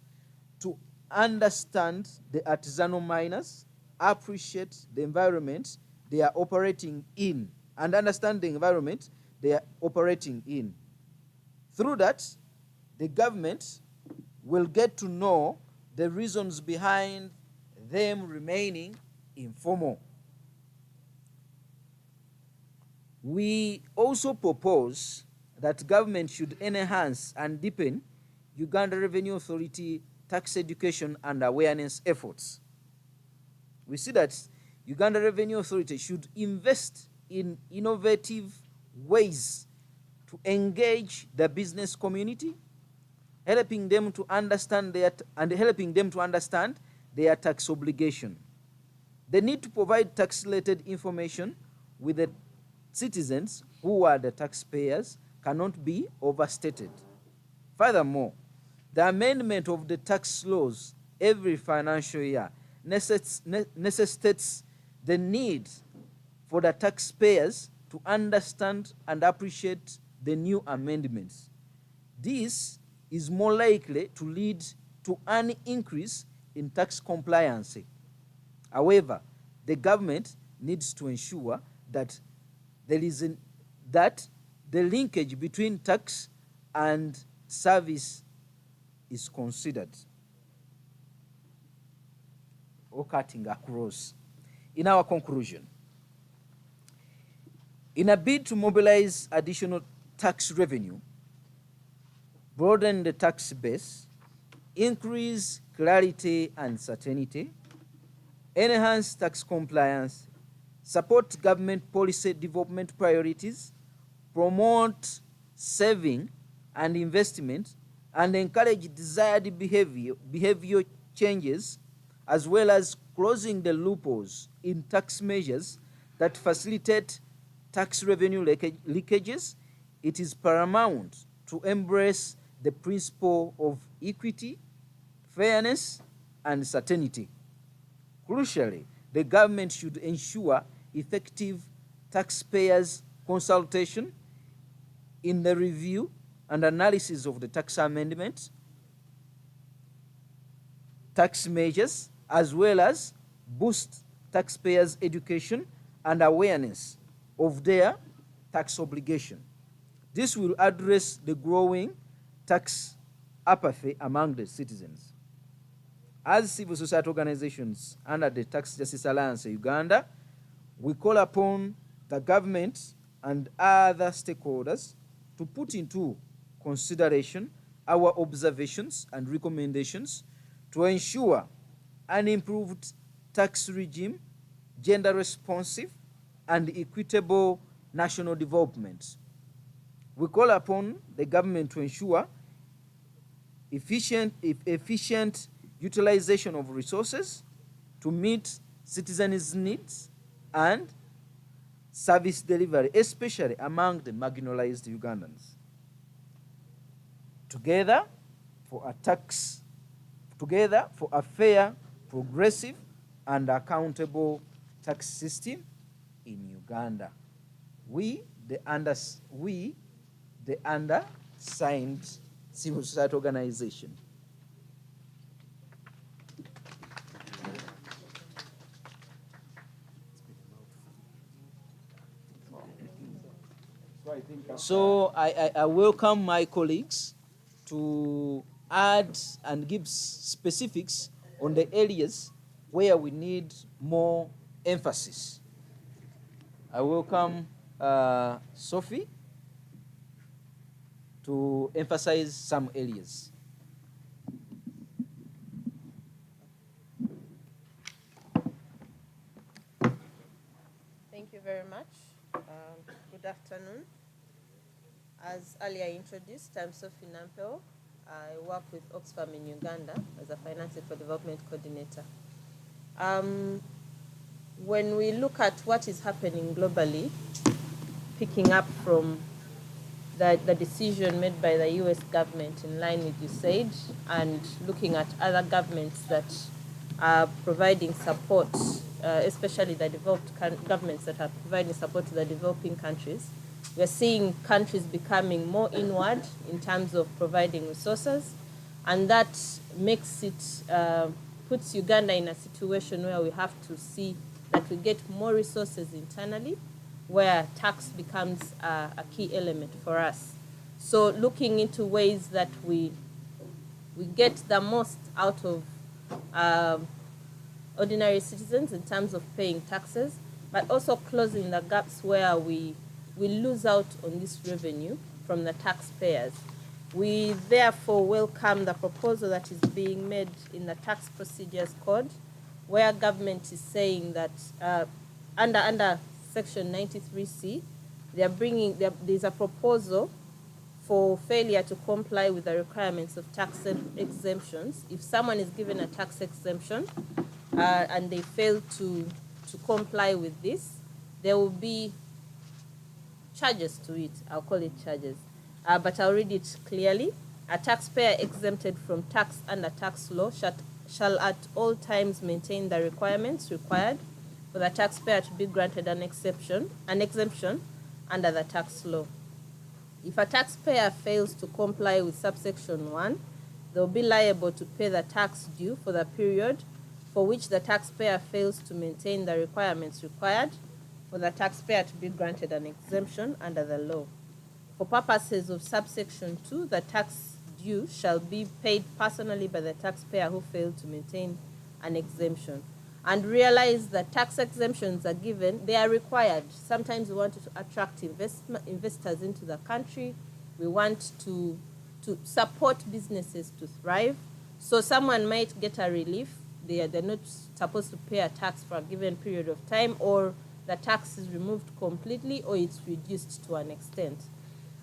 to understand the artisanal miners, appreciate the environment they are operating in, and understand the environment they are operating in. Through that, the government will get to know the reasons behind them remaining informal. We also propose that government should enhance and deepen Uganda Revenue Authority tax education and awareness efforts. We see that Uganda Revenue Authority should invest in innovative ways to engage the business community, helping them to understand their tax obligation. The need to provide tax-related information with the citizens who are the taxpayers cannot be overstated. Furthermore, the amendment of the tax laws every financial year necessitates the need for the taxpayers to understand and appreciate the new amendments. This is more likely to lead to an increase in tax compliance. However, the government needs to ensure that that the linkage between tax and service is considered, or cutting across. In our conclusion, in a bid to mobilize additional tax revenue, broaden the tax base, increase clarity and certainty, enhance tax compliance, support government policy development priorities, promote saving and investment, and encourage desired behavior changes, as well as closing the loopholes in tax measures that facilitate tax revenue leakages, it is paramount to embrace the principle of equity, fairness, and certainty. Crucially, the government should ensure effective taxpayers' consultation in the review and analysis of the tax amendments, tax measures, as well as boost taxpayers' education and awareness of their tax obligation. This will address the growing tax apathy among the citizens. As civil society organizations under the Tax Justice Alliance Uganda, we call upon the government and other stakeholders to put into consideration our observations and recommendations to ensure an improved tax regime, gender responsive, and equitable national development. We call upon the government to ensure efficient utilization of resources to meet citizens' needs and service delivery, especially among the marginalized Ugandans. Together for a fair, progressive, and accountable tax system in Uganda. We, the undersigned civil society organization, so I welcome my colleagues to add and give specifics on the areas where we need more emphasis. I welcome Sophie. to emphasize some areas. Thank you very much. Good afternoon. As earlier introduced, I'm Sophie Nampel. I work with Oxfam in Uganda as a Financing for Development Coordinator. When we look at what is happening globally, picking up from the decision made by the US government in line with USAID, and looking at other governments that are providing support, especially the developed governments that are providing support to the developing countries, we're seeing countries becoming more inward in terms of providing resources, and that makes it, puts Uganda in a situation where we have to see that we get more resources internally, where tax becomes a key element for us. So looking into ways that we get the most out of ordinary citizens in terms of paying taxes, but also closing the gaps where we lose out on this revenue from the taxpayers. We therefore welcome the proposal that is being made in the Tax Procedures Code, where government is saying that under Section 93C, there's a proposal for failure to comply with the requirements of tax exemptions. If someone is given a tax exemption and they fail to comply with this, there will be charges to it. I'll call it charges. But I'll read it clearly. A taxpayer exempted from tax under tax law shall at all times maintain the requirements required for the taxpayer to be granted an exemption under the tax law. If a taxpayer fails to comply with subsection 1, they will be liable to pay the tax due for the period for which the taxpayer fails to maintain the requirements required for the taxpayer to be granted an exemption under the law. For purposes of subsection 2, the tax due shall be paid personally by the taxpayer who failed to maintain an exemption. And realize that tax exemptions are given, they are required. Sometimes we want to attract investors into the country. We want to support businesses to thrive. So someone might get a relief. They're not supposed to pay a tax for a given period of time, or the tax is removed completely, or it's reduced to an extent.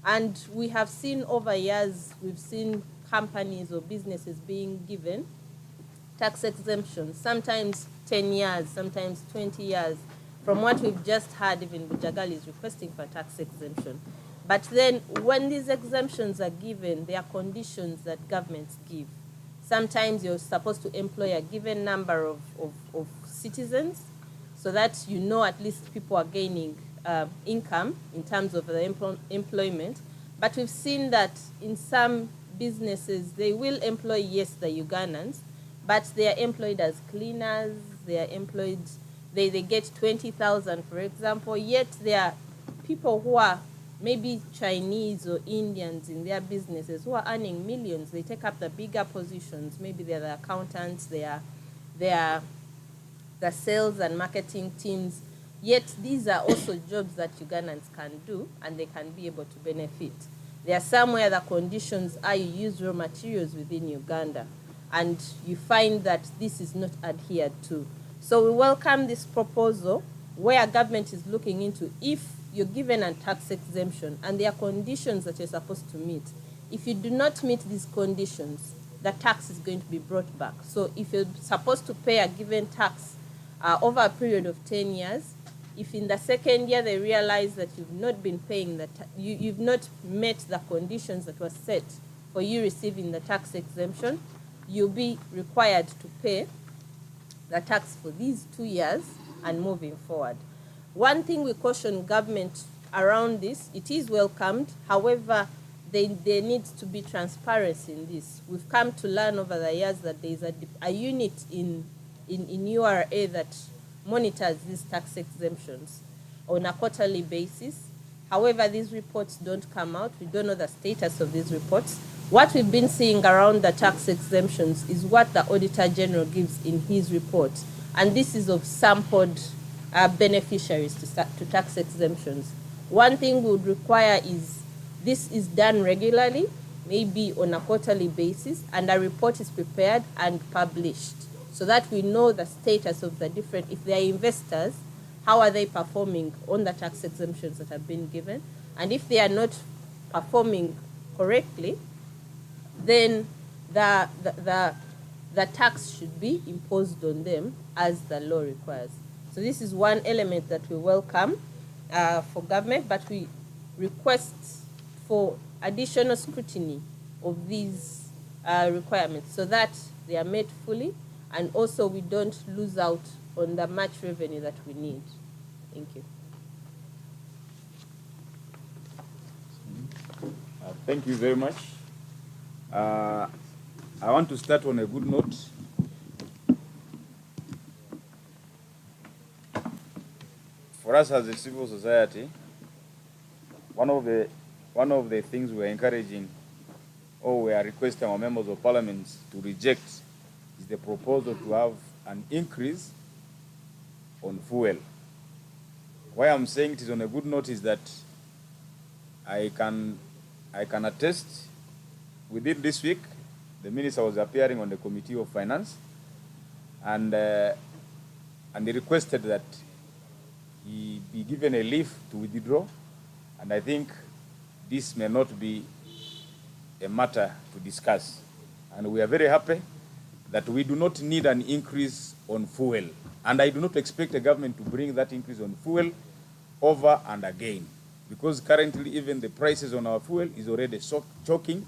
And we have seen over years, we've seen companies or businesses being given tax exemptions, sometimes 10 years, sometimes 20 years. From what we've just heard, even Bujagali is requesting for tax exemption. But then when these exemptions are given, there are conditions that governments give. Sometimes you're supposed to employ a given number of citizens so that you know at least people are gaining income in terms of the employment. But we've seen that in some businesses, they will employ, yes, the Ugandans, but they are employed as cleaners, they are employed, they get 20,000, for example, yet there are people who are maybe Chinese or Indians in their businesses who are earning millions. They take up the bigger positions. Maybe they're the accountants, they are the sales and marketing teams. Yet these are also jobs that Ugandans can do and they can be able to benefit. There are some where the conditions are you use raw materials within Uganda, and you find that this is not adhered to. So we welcome this proposal where government is looking into, if you're given a tax exemption and there are conditions that you're supposed to meet, if you do not meet these conditions, the tax is going to be brought back. So if you're supposed to pay a given tax over a period of 10 years, if in the second year they realize that you've not been paying you've not met the conditions that were set for you receiving the tax exemption, you'll be required to pay the tax for these 2 years and moving forward. One thing we caution government around this, it is welcomed, however, there needs to be transparency in this. We've come to learn over the years that there is a unit in URA that monitors these tax exemptions on a quarterly basis. However, these reports don't come out. We don't know the status of these reports. What we've been seeing around the tax exemptions is what the Auditor General gives in his report. And this is of sampled beneficiaries to tax exemptions. One thing we would require is This is done regularly, maybe on a quarterly basis, and a report is prepared and published so that we know the status of the different, if they are investors, how are they performing on the tax exemptions that have been given, and if they are not performing correctly, then the tax should be imposed on them as the law requires. So this is one element that we welcome for government, but we request for additional scrutiny of these requirements so that they are met fully, and also we don't lose out on the much revenue that we need. Thank you. Thank you very much. I want to start on a good note. For us as a civil society, one of the things we are encouraging, or we are requesting our members of parliament to reject, is the proposal to have an increase on fuel. Why I'm saying it is on a good note is that I can attest, within this week, the minister was appearing on the Committee of Finance, and he requested that he be given a leave to withdraw, and I think this may not be a matter to discuss. And we are very happy that we do not need an increase on fuel, and I do not expect the government to bring that increase on fuel over and again, because currently even the prices on our fuel is already choking,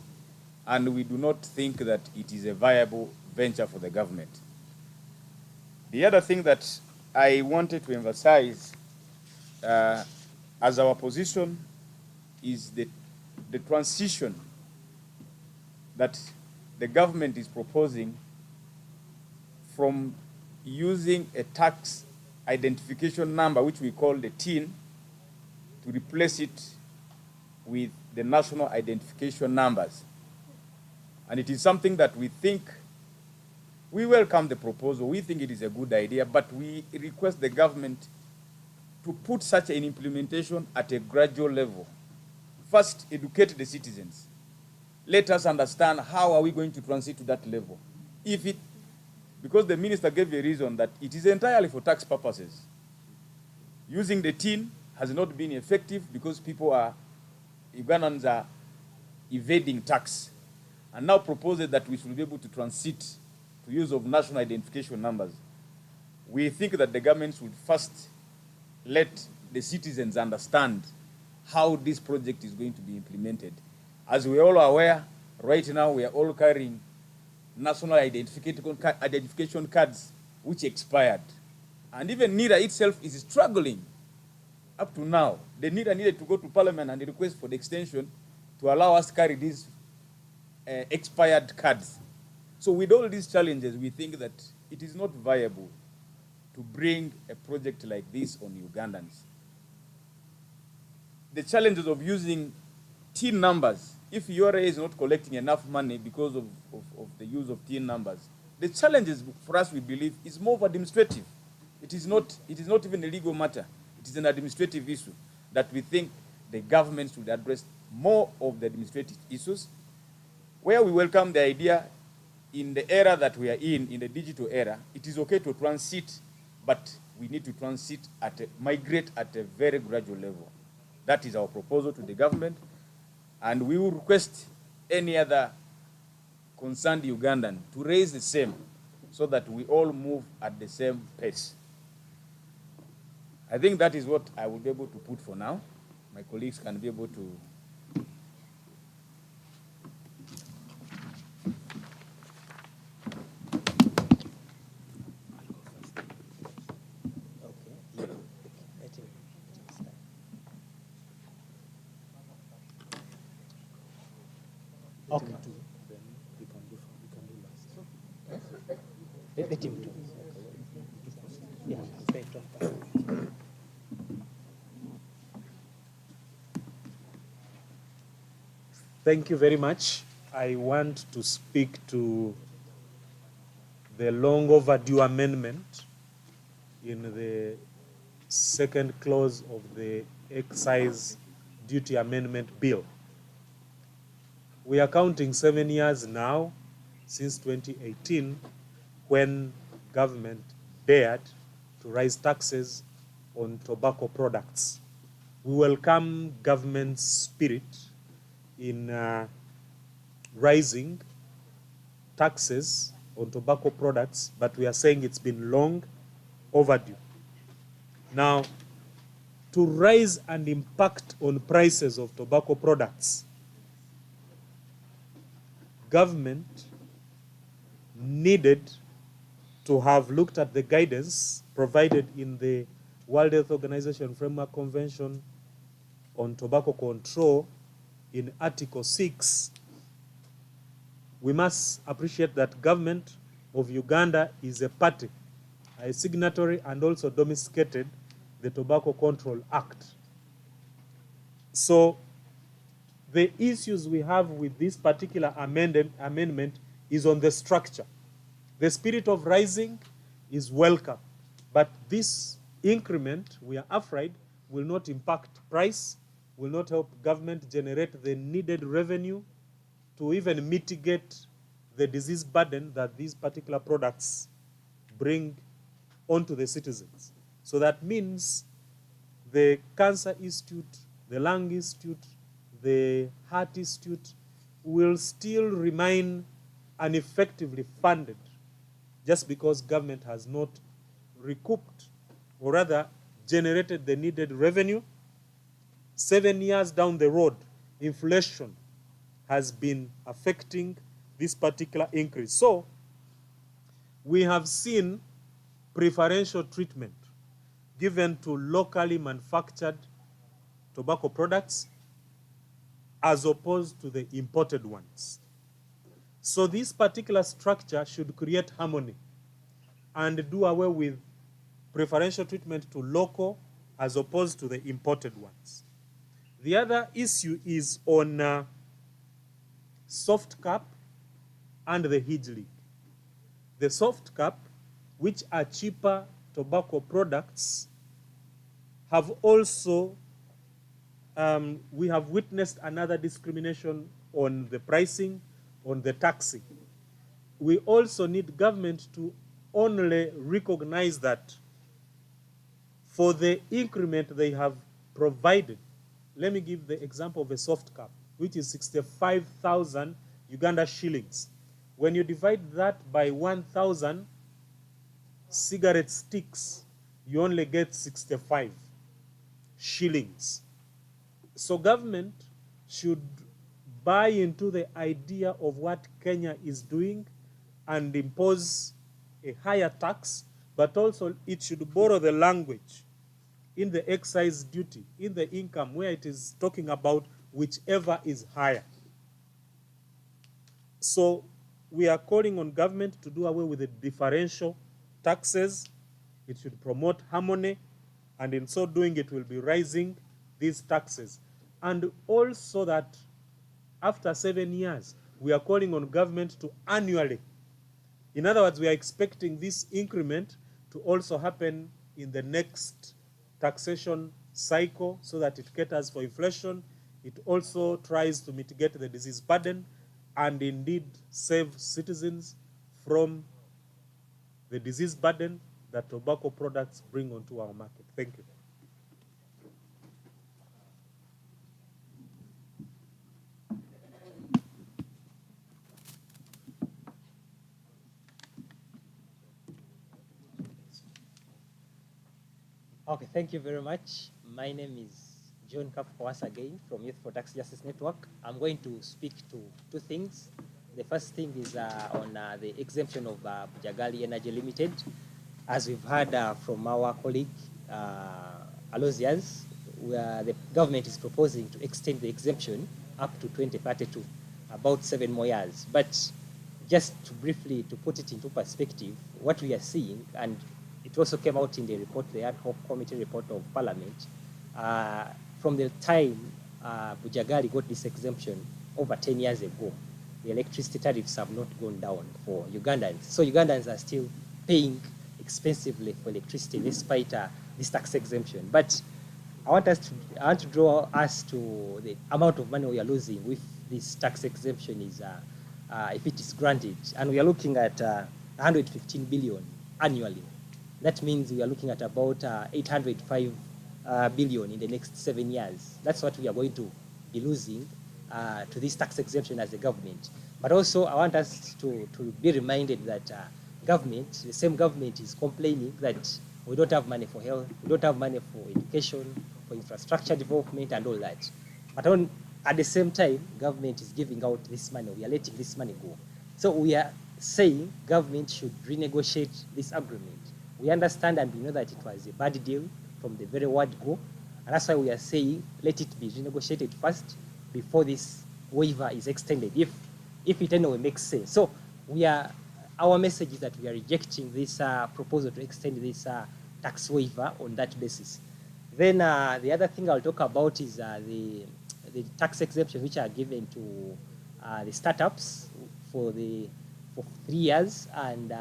and we do not think that it is a viable venture for the government. The other thing that I wanted to emphasize as our position is the transition that the government is proposing from using a tax identification number, which we call the TIN, to replace it with the national identification numbers. And it is something that we think, we welcome the proposal, we think it is a good idea, but we request the government to put such an implementation at a gradual level. First, educate the citizens. Let us understand how are we going to transit to that level. Because the minister gave a reason that it is entirely for tax purposes. Using the TIN has not been effective because Ugandans are evading tax. And now proposes that we should be able to transit to use of national identification numbers. We think that the government should first let the citizens understand how this project is going to be implemented. As we all are aware, right now we are all carrying national identification cards which expired. And even NIRA itself is struggling up to now. The NIRA needed to go to Parliament and request for the extension to allow us to carry these expired cards. So with all these challenges, we think that it is not viable to bring a project like this on Ugandans. The challenges of using TIN numbers, if URA is not collecting enough money because of the use of TIN numbers, the challenges for us, we believe, is more of administrative. It is not even a legal matter. It is an administrative issue that we think the government should address more of the administrative issues, where we welcome the idea in the era that we are in the digital era. It is okay to transit, but we need to migrate at a very gradual level. That is our proposal to the government, and we will request any other concerned Ugandan to raise the same so that we all move at the same pace. I think that is what I will be able to put for now. My colleagues can be able to. Okay. Let him do. Yeah, better. Thank you very much. I want to speak to the long overdue amendment in the second clause of the excise duty amendment bill. We are counting 7 years now since 2018 when government dared to raise taxes on tobacco products. We welcome government's spirit in raising taxes on tobacco products, but we are saying it's been long overdue. Now, to rise and impact on prices of tobacco products, government needed to have looked at the guidance provided in the World Health Organization Framework Convention on Tobacco Control in Article 6. We must appreciate that government of Uganda is a party, a signatory, and also domesticated the Tobacco Control Act. So the issues we have with this particular amendment is on the structure. The spirit of rising is welcome, but this increment, we are afraid, will not impact price, will not help government generate the needed revenue to even mitigate the disease burden that these particular products bring onto the citizens. So that means the Cancer Institute, the Lung Institute, the Heart Institute will still remain ineffectively funded just because government has not recouped or rather generated the needed revenue. 7 years down the road, inflation has been affecting this particular increase. So we have seen preferential treatment given to locally manufactured tobacco products as opposed to the imported ones. So this particular structure should create harmony and do away with preferential treatment to local as opposed to the imported ones. The other issue is on soft cap and the hedge league. The soft cap, which are cheaper tobacco products, have also, we have witnessed another discrimination on the pricing, on the taxing. We also need government to only recognize that for the increment they have provided. Let me give the example of a soft cap, which is 65,000 Uganda shillings. When you divide that by 1,000 cigarette sticks, you only get 65 shillings. So government should buy into the idea of what Kenya is doing and impose a higher tax, but also it should borrow the language in the excise duty, in the income, where it is talking about whichever is higher. So we are calling on government to do away with the differential taxes. It should promote harmony, and in so doing, it will be raising these taxes. And also that after 7 years, we are calling on government to annually. In other words, we are expecting this increment to also happen in the next taxation cycle so that it caters for inflation. It also tries to mitigate the disease burden and indeed save citizens from the disease burden that tobacco products bring onto our market. Thank you. Okay, thank you very much. My name is John Kapko once again from Youth for Tax Justice Network. I'm going to speak to two things. The first thing is on the exemption of Bujagali Energy Limited. As we've heard from our colleague, Aloysius, where the government is proposing to extend the exemption up to 2032, about 7 more years. But just to briefly, to put it into perspective, what we are seeing, and it also came out in the report, the ad hoc committee report of Parliament, from the time Bujagali got this exemption over 10 years ago, the electricity tariffs have not gone down for Ugandans. So Ugandans are still paying expensively for electricity despite this tax exemption. But I want to draw us to the amount of money we are losing. this tax exemption is, if it is granted, and we are looking at 115 billion annually. That means we are looking at about 805 billion in the next 7 years. That's what we are going to be losing to this tax exemption as a government. But also, I want us to be reminded that the same government is complaining that we don't have money for health, we don't have money for education, for infrastructure development and all that. But at the same time, government is giving out this money, we are letting this money go. So we are saying government should renegotiate this agreement. We understand and we know that it was a bad deal from the very word go, and that's why we are saying let it be renegotiated first before this waiver is extended, if it anyway makes sense. So our message is that we are rejecting this proposal to extend this tax waiver on that basis. Then the other thing I'll talk about is the tax exemptions which are given to the startups for 3 years, and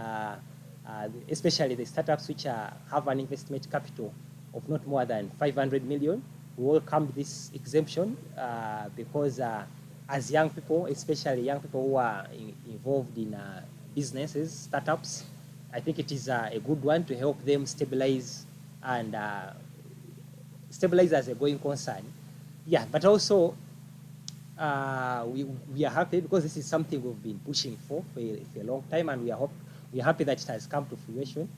especially the startups which have an investment capital of not more than 500 million. We welcome this exemption because as young people, especially young people who are involved in businesses, startups, I think it is a good one to help them stabilize and stabilize as a going concern. Yeah, but also we are happy because this is something we've been pushing for a long time, and we are happy that it has come to fruition.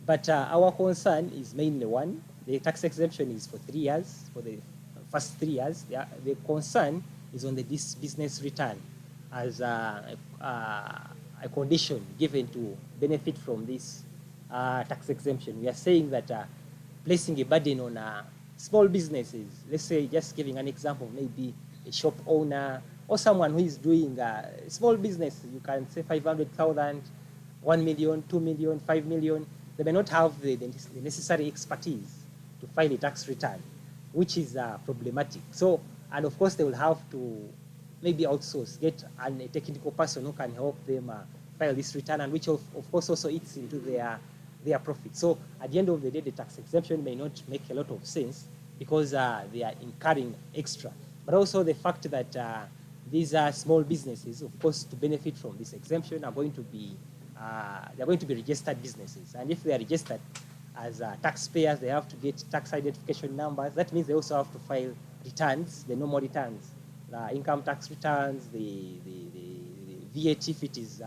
But our concern is mainly one: the tax exemption is for 3 years, for the first 3 years. The concern is on this business return as a condition given to benefit from this tax exemption. We are saying that placing a burden on small businesses, let's say, just giving an example, maybe a shop owner or someone who is doing a small business, you can say 500,000, 1 million, 2 million, 5 million, they may not have the necessary expertise to file a tax return, which is problematic. So, and of course, they will have to maybe outsource, get a technical person who can help them file this return, and which of course also eats into their profit. So at the end of the day, the tax exemption may not make a lot of sense because they are incurring extra. But also the fact that these are small businesses, of course, to benefit from this exemption are going to be they're going to be registered businesses, and if they are registered as taxpayers, they have to get tax identification numbers. That means they also have to file returns, the normal returns, the income tax returns, the VAT if it is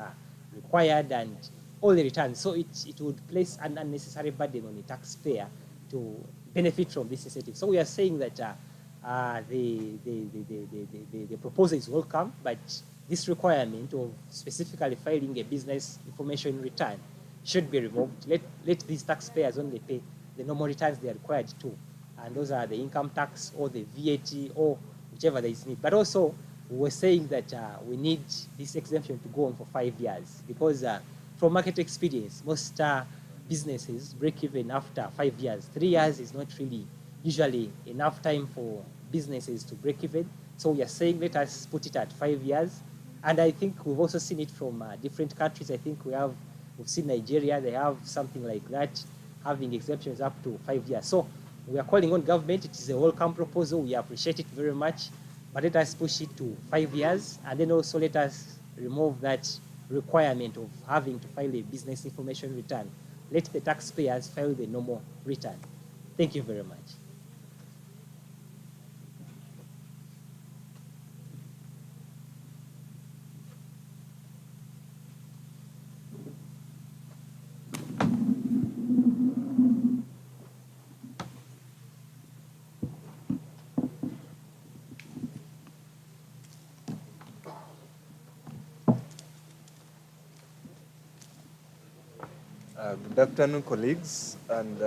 required, and all the returns. So it would place an unnecessary burden on the taxpayer to benefit from this incentive. So we are saying that the proposal is welcome, but this requirement of specifically filing a business information return should be removed. Let these taxpayers only pay the normal returns they are required to, and those are the income tax or the VAT or whichever there is need. But also, we were saying that we need this exemption to go on for 5 years because from market experience, most businesses break even after 5 years. 3 years is not really usually enough time for businesses to break even. So we are saying let us put it at 5 years. And I think we've also seen it from different countries. I think we've seen Nigeria, they have something like that, having exemptions up to 5 years. So we are calling on government. It is a welcome proposal. We appreciate it very much. But let us push it to 5 years. And then also let us remove that requirement of having to file a business information return. Let the taxpayers file the normal return. Thank you very much. Good afternoon, colleagues, and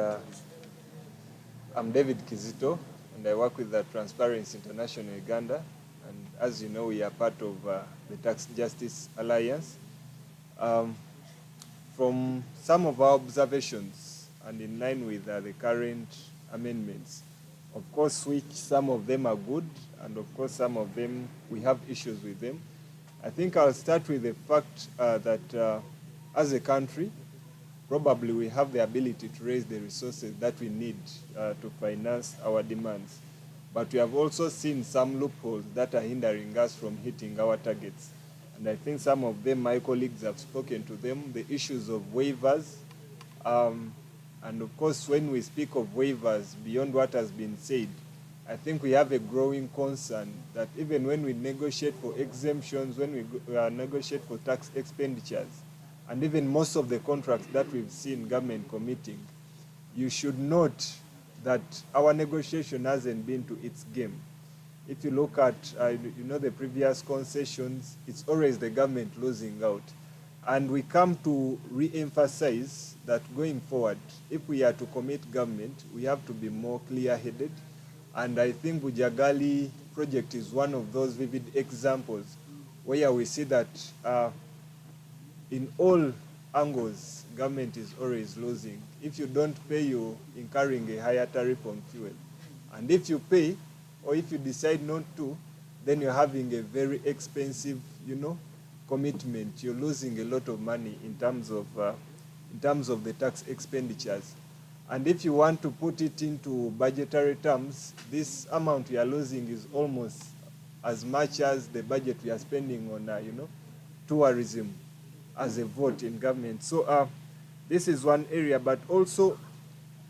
I'm David Kizito, and I work with Transparency International Uganda, and as you know, we are part of the Tax Justice Alliance. From some of our observations, and in line with the current amendments, of course, which some of them are good, and of course, some of them, we have issues with them. I think I'll start with the fact that as a country, probably we have the ability to raise the resources that we need to finance our demands. but we have also seen some loopholes that are hindering us from hitting our targets. And I think some of them, my colleagues have spoken to them, the issues of waivers. And of course, when we speak of waivers, beyond what has been said, I think we have a growing concern that even when we negotiate for exemptions, when we negotiate for tax expenditures, and even most of the contracts that we've seen government committing, you should note that our negotiation hasn't been to its game. If you look at the previous concessions, it's always the government losing out. And we come to re-emphasize that going forward, if we are to commit government, we have to be more clear-headed. And I think Bujagali project is one of those vivid examples where we see that in all angles, government is always losing. If you don't pay, you're incurring a higher tariff on fuel. And if you pay, or if you decide not to, then you're having a very expensive, commitment. You're losing a lot of money in terms of the tax expenditures. And if you want to put it into budgetary terms, this amount we are losing is almost as much as the budget we are spending on, tourism as a vote in government. So this is one area, but also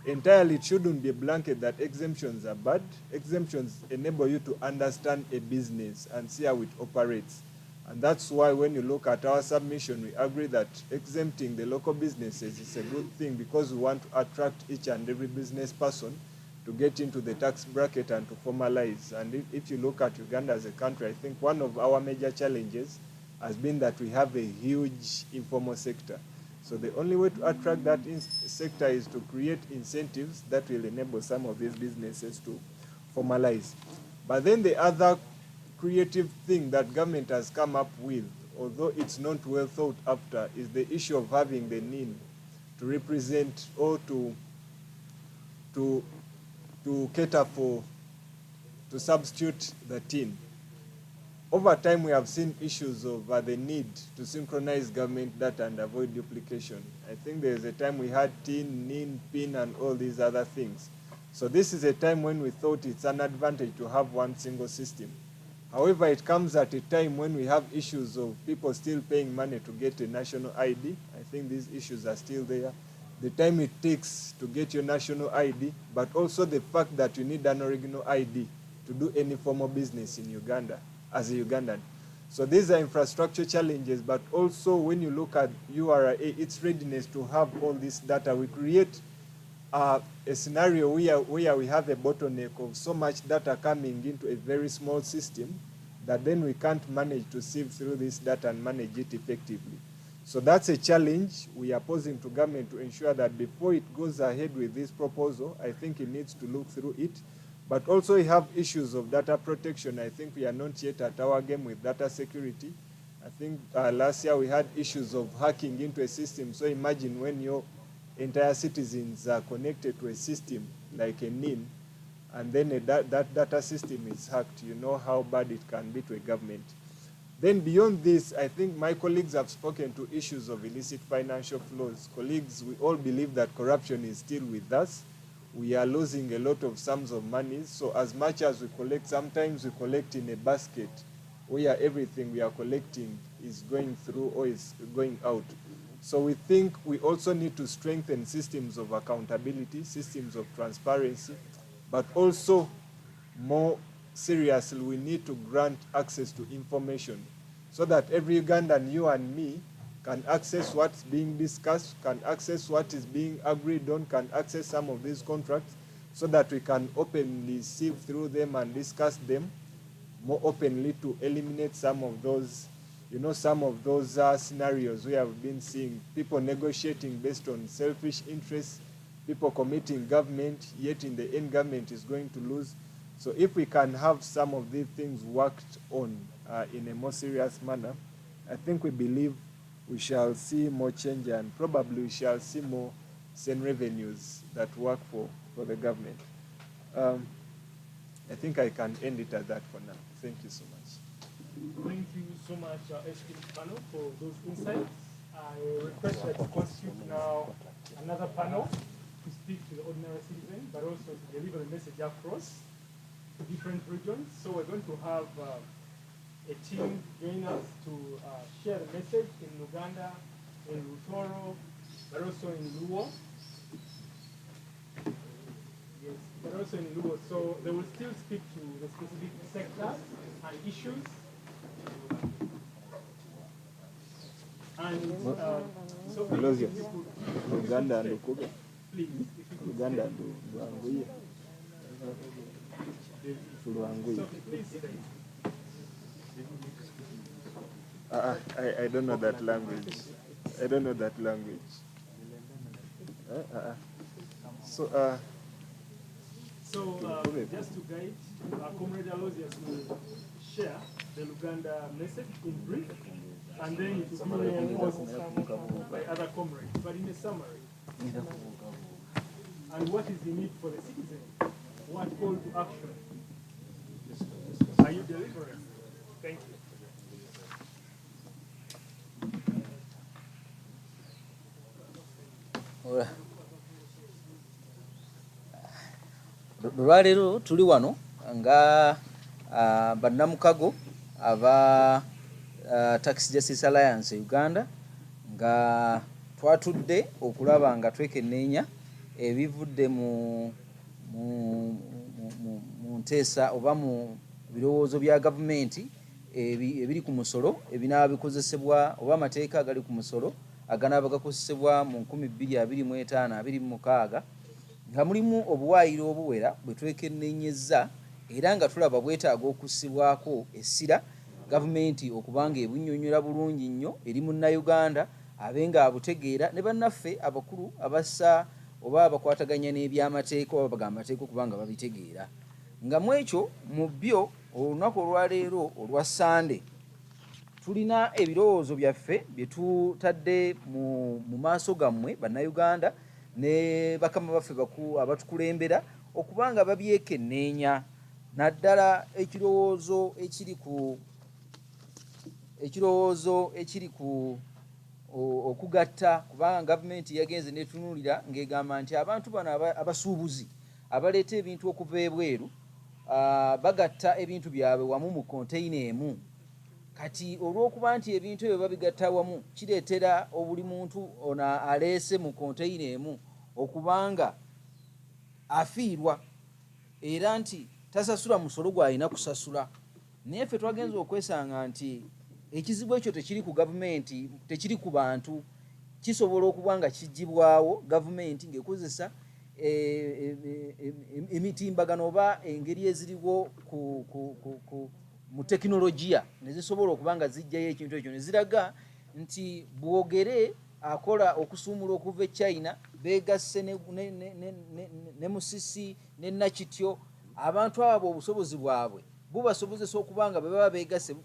entirely it shouldn't be a blanket that exemptions are bad. Exemptions enable you to understand a business and see how it operates. And that's why when you look at our submission, we agree that exempting the local businesses is a good thing because we want to attract each and every business person to get into the tax bracket and to formalize. And if you look at Uganda as a country, I think one of our major challenges has been that we have a huge informal sector. So the only way to attract that sector is to create incentives that will enable some of these businesses to formalize. But then the other creative thing that government has come up with, although it's not well thought after, is the issue of having the need to represent or to cater for, to substitute the tin. Over time, we have seen issues of the need to synchronize government data and avoid duplication. I think there's a time we had tin, NIN, PIN, and all these other things. So this is a time when we thought it's an advantage to have one single system. However, it comes at a time when we have issues of people still paying money to get a national ID. I think these issues are still there. The time it takes to get your national ID, but also the fact that you need an original ID to do any form of business in Uganda as a Ugandan. So these are infrastructure challenges, but also when you look at URA, its readiness to have all this data, we create a scenario where we have a bottleneck of so much data coming into a very small system that then we can't manage to sieve through this data and manage it effectively. So that's a challenge we are posing to government to ensure that before it goes ahead with this proposal, I think it needs to look through it. But also we have issues of data protection. I think we are not yet at our game with data security. I think last year we had issues of hacking into a system. So imagine when your entire citizens are connected to a system like a NIN, and then that data system is hacked. You know how bad it can be to a government. Then beyond this, I think my colleagues have spoken to issues of illicit financial flows. Colleagues, we all believe that corruption is still with us. We are losing a lot of sums of money. So as much as we collect, sometimes we collect in a basket where everything we are collecting is going through or is going out. So we think we also need to strengthen systems of accountability, systems of transparency, but also more seriously, we need to grant access to information so that every Ugandan, you and me, can access what's being discussed, can access what is being agreed on, can access some of these contracts so that we can openly sieve through them and discuss them more openly to eliminate some of those, scenarios we have been seeing, people negotiating based on selfish interests, people committing government, yet in the end government is going to lose. So if we can have some of these things worked on in a more serious manner, I think we believe we shall see more change and probably we shall see more sane revenues that work for the government. I think I can end it at that for now. Thank you so much. Thank you so much, esteemed panel, for those insights. I request that you constitute now another panel to speak to the ordinary citizen, but also to deliver the message across different regions. So we're going to have a team join us to share the message in Uganda, in Rutoro, but also in Luo. Yes, but also in Luo. So they will still speak to the specific sectors and issues. And so Hello, if you yes. could- Uganda and Ukuga. please, if you could Uganda and Luanguye. so Luanguye. please stay. I don't know that language. I don't know that language. So, Just to guide, Comrade Aloysius will share the Uganda message in brief, and then it will be reinforced by other comrades, but in a summary. And what is the need for the citizen? What call to action? Are you delivering? Thank you. Lwaleero tuli wano nga bannamukago aba Tax Justice Alliance Uganda nga twatudde okulaba nga twekenneenya ebivudde mu nteesa oba mu birowoozo bya gavumenti ebiri ku musolo ebinaaba bikozesebwa oba amateeka agali ku musolo aganaaba gakozesebwa mu 2025-26 nga mulimu obuwaayiro obuwera bwe twekenneenyezza era nga tulaba bwetaaga okussibwako essira gavumenti okuba nga ebunnyonnyola bulungi nnyo eri munnayuganda abe nga abutegeera ne bannaffe abakulu abassa oba abakwataganya n'ebyamateeka oba bagamba amateeka okuba nga babitegeera nga mu ekyo mu byo olunaku olwaleero olwa Sande tulina ebirowoozo byaffe bye tutadde mu maaso gammwe bannayuganda ne bakama baffe bakulu abatukulembera okuba nga babyekenneenya naddala ekirowoozo ekiri ku okugatta kubanga gavumenti yagenze netunuulira ng'egamba nti abantu bano abasuubuzi abaleeta ebintu okuva ebweru bagatta ebintu byabwe wamu mu konteyina emu kati olw'okuba nti ebintu ebyo babigatta wamu kireetera buli muntu ono aleese mu konteyina emu okubanga afiirwa era nti tasasula musolo gw'alina kusasula naye ffe twagenza okwesanga nti ekizibu ekyo tekiri ku gavumenti tekiri ku bantu kisobola okuba nga kigibwawo gavumenti ng'ekozesa emitimbagano oba engeri eziriwo mu tekinologiya ne zisobola okuba nga zijjayo ekintu ekyo ne ziraga nti bwogere akola okusuumula okuva e China beegasse ne Musisi ne Nakityo abantu abo obusobozi bwabwe bubasobozesa okuba nga bwe baba beegasse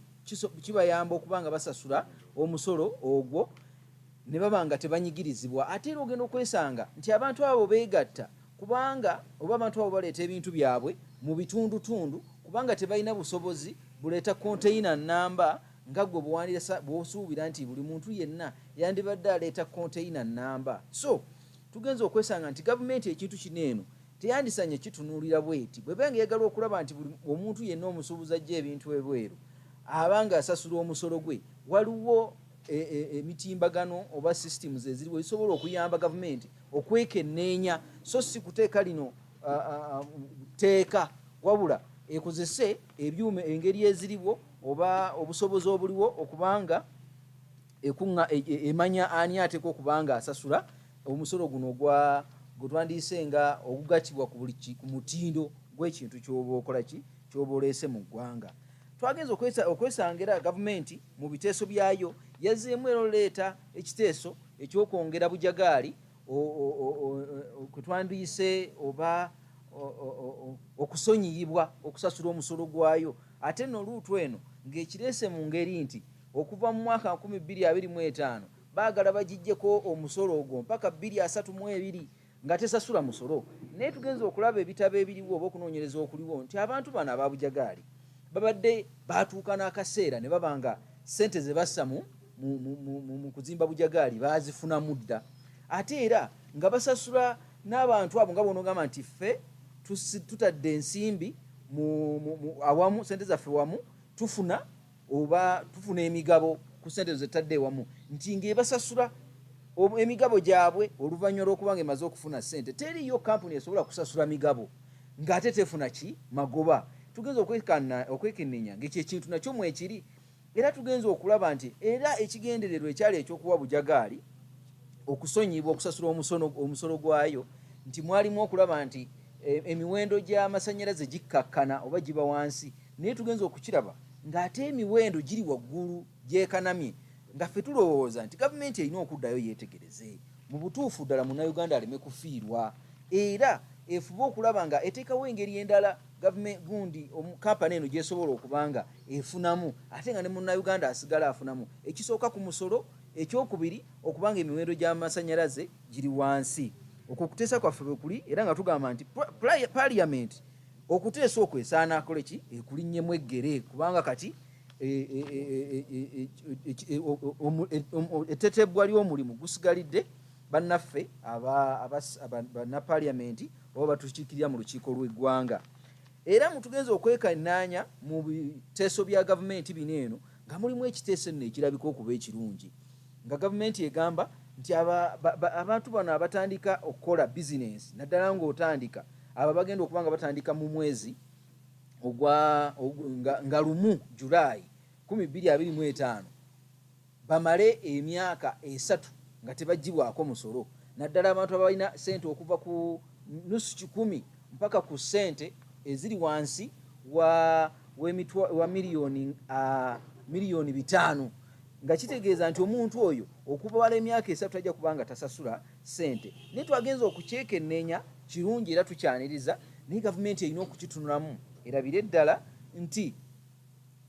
kibayamba okuba nga basasula omusolo ogwo ne baba nga tebanyigirizibwa ate era ogenda okwesanga nti abantu abo beegatta kubanga oba abantu abo baleeta ebintu byabwe mu bitundutundu kubanga tebalina busobozi buleeta konteyina nnamba nga gwe bw'osuubira nti buli muntu yenna yandibadde aleeta konteyina nnamba so tugenza okwesanga nti gavumenti ekintu kino eno teyandisanye kitunuulira bweti bwebanga eyagala okulaba nti buli omuntu yenna omusuubuzi ajja ebintu ebweru abanga asasula omusolo gwe waliwo emitimbagano oba systems eziriwo ezisobola okuyamba gavumenti okwekenneenya so si kuteeka lino teeka wabula ekozese ebyuma engeri eziriwo oba obusobozi obuliwo okubanga emanya ani ateeka okubanga asasula omusolo guno gwe twandiyise nga ogugattibwa ku mutindo gw'ekintu ky'oba okola ki ky'oba oleese mu ggwanga twagenza okwesanga era gavumenti mu biteeso byayo yazzeemu era oleeta ekiteeso ekyokwongera bujagaali kwe twandiyise oba okusonyiyibwa okusasula omusolo gwayo ate nno luutu eno ng'ekireese mu ngeri nti okuva mu mwaka 2025 baagala bagijjeko omusolo ogwo mpaka 2032 nga tesasula musolo naye tugenza okulaba ebitabo ebiriwo oba okunoonyereza okuliwo nti abantu bano ababujagaali babadde batuuka n'akaseera ne baba nga ssente ze bassa mu kuzimba bujagaali baazifunamu dda ate era nga basasula n'abantu abo nga bonogamba nti ffe tutadde ensimbi awamu sente zaffe wamu tufuna emigabo ku sente zetadde wamu nti ng'ebasasula emigabo gyabwe oluvannyuma lw'okuba nga emaze okufuna sente teriyo kampuni esobola kusasula migabo ng'ate tefuna ki magoba. Tugenza okwekenneenya ng'ekyo ekintu nakyo mwekiri era tugenza okulaba nti era ekigendererwa ekyali ekyokuwa bujagaali okusonyibwa okusasula omusolo gwayo nti mwalimu okulaba nti emiwendo gy'amasannyalaze gikkakkana oba giba wansi, naye tugenza okukiraba ng'ate emiwendo giri waggulu gyekanamye nga ffe tulowooza nti gavumenti erina okuddayo yeetegereze mu butuufu ddala munnayuganda aleme kufiirwa era efube okulaba nga eteekawo engeri endala gundi kampani eno gyesobola okuba nga efunamu ate nga ne munnayuganda asigala afunamu. Ekisooka ku musolo, ekyokubiri okuba nga emiwendo gy'amasannyalaze giri wansi. Okwo okuteesa kwaffe bwe kuli era nga tugamba nti parliament okuteesa okwo esaana akole ki ekulinnyemu eggere kubanga kati ettetebbwa ly'omulimu gusigalidde bannaffe banna parliament oba batukiikirira mu lukiiko lw'eggwanga. Era mutugenza okwekannaanya mu biteeso bya gavumenti bino eno nga mulimu ekiteeso nno ekirabika okuba ekirungi nga gavumenti egamba nti abantu bano abatandika okukola bizinensi naddala ng'otandika abo bagenda okuba nga batandika mu mwezi nga 1 Julayi 2025 bamale emyaka 3 nga tebagibwako musolo, naddala abantu abalina sente okuva ku nusu kikumi mpaka ku sente eziri wansi wa miliyoni 5 nga kitegeeza nti omuntu oyo okubala emyaka 3 tajja kubanga tasasula sente. Naye twagenza okukyekenneenya kirungi era tukyaniriza, naye gavumenti erina okukitunulamu erabire ddala nti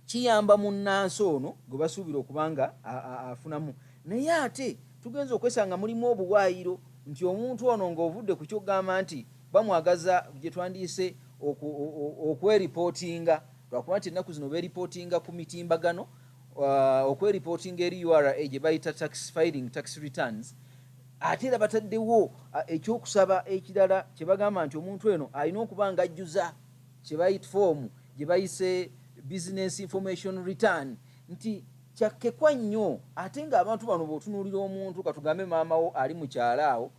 kiyamba munnansi ono gwe basuubira okuba nga afunamu. Naye ate tugenza okwesanga mulimu obuwaayiro nti omuntu ono ng'ovudde ku kyogamba nti bamwagaza gye twandiise okweripootinga, lwakuba nti ennaku zino beeripootinga ku mitimbagano, okweripootinga eri URA gye bayita tax filing, tax returns. Ate era bataddewo ekyokusaba ekirala kye bagamba nti omuntu eno alina okuba nga ajjuza kye bayita foomu gye bayise business information return, nti kyakkekwa nnyo. Ate ng'abantu bano bw'otunuulira omuntu katugambe maamawo ali mu kyalo awo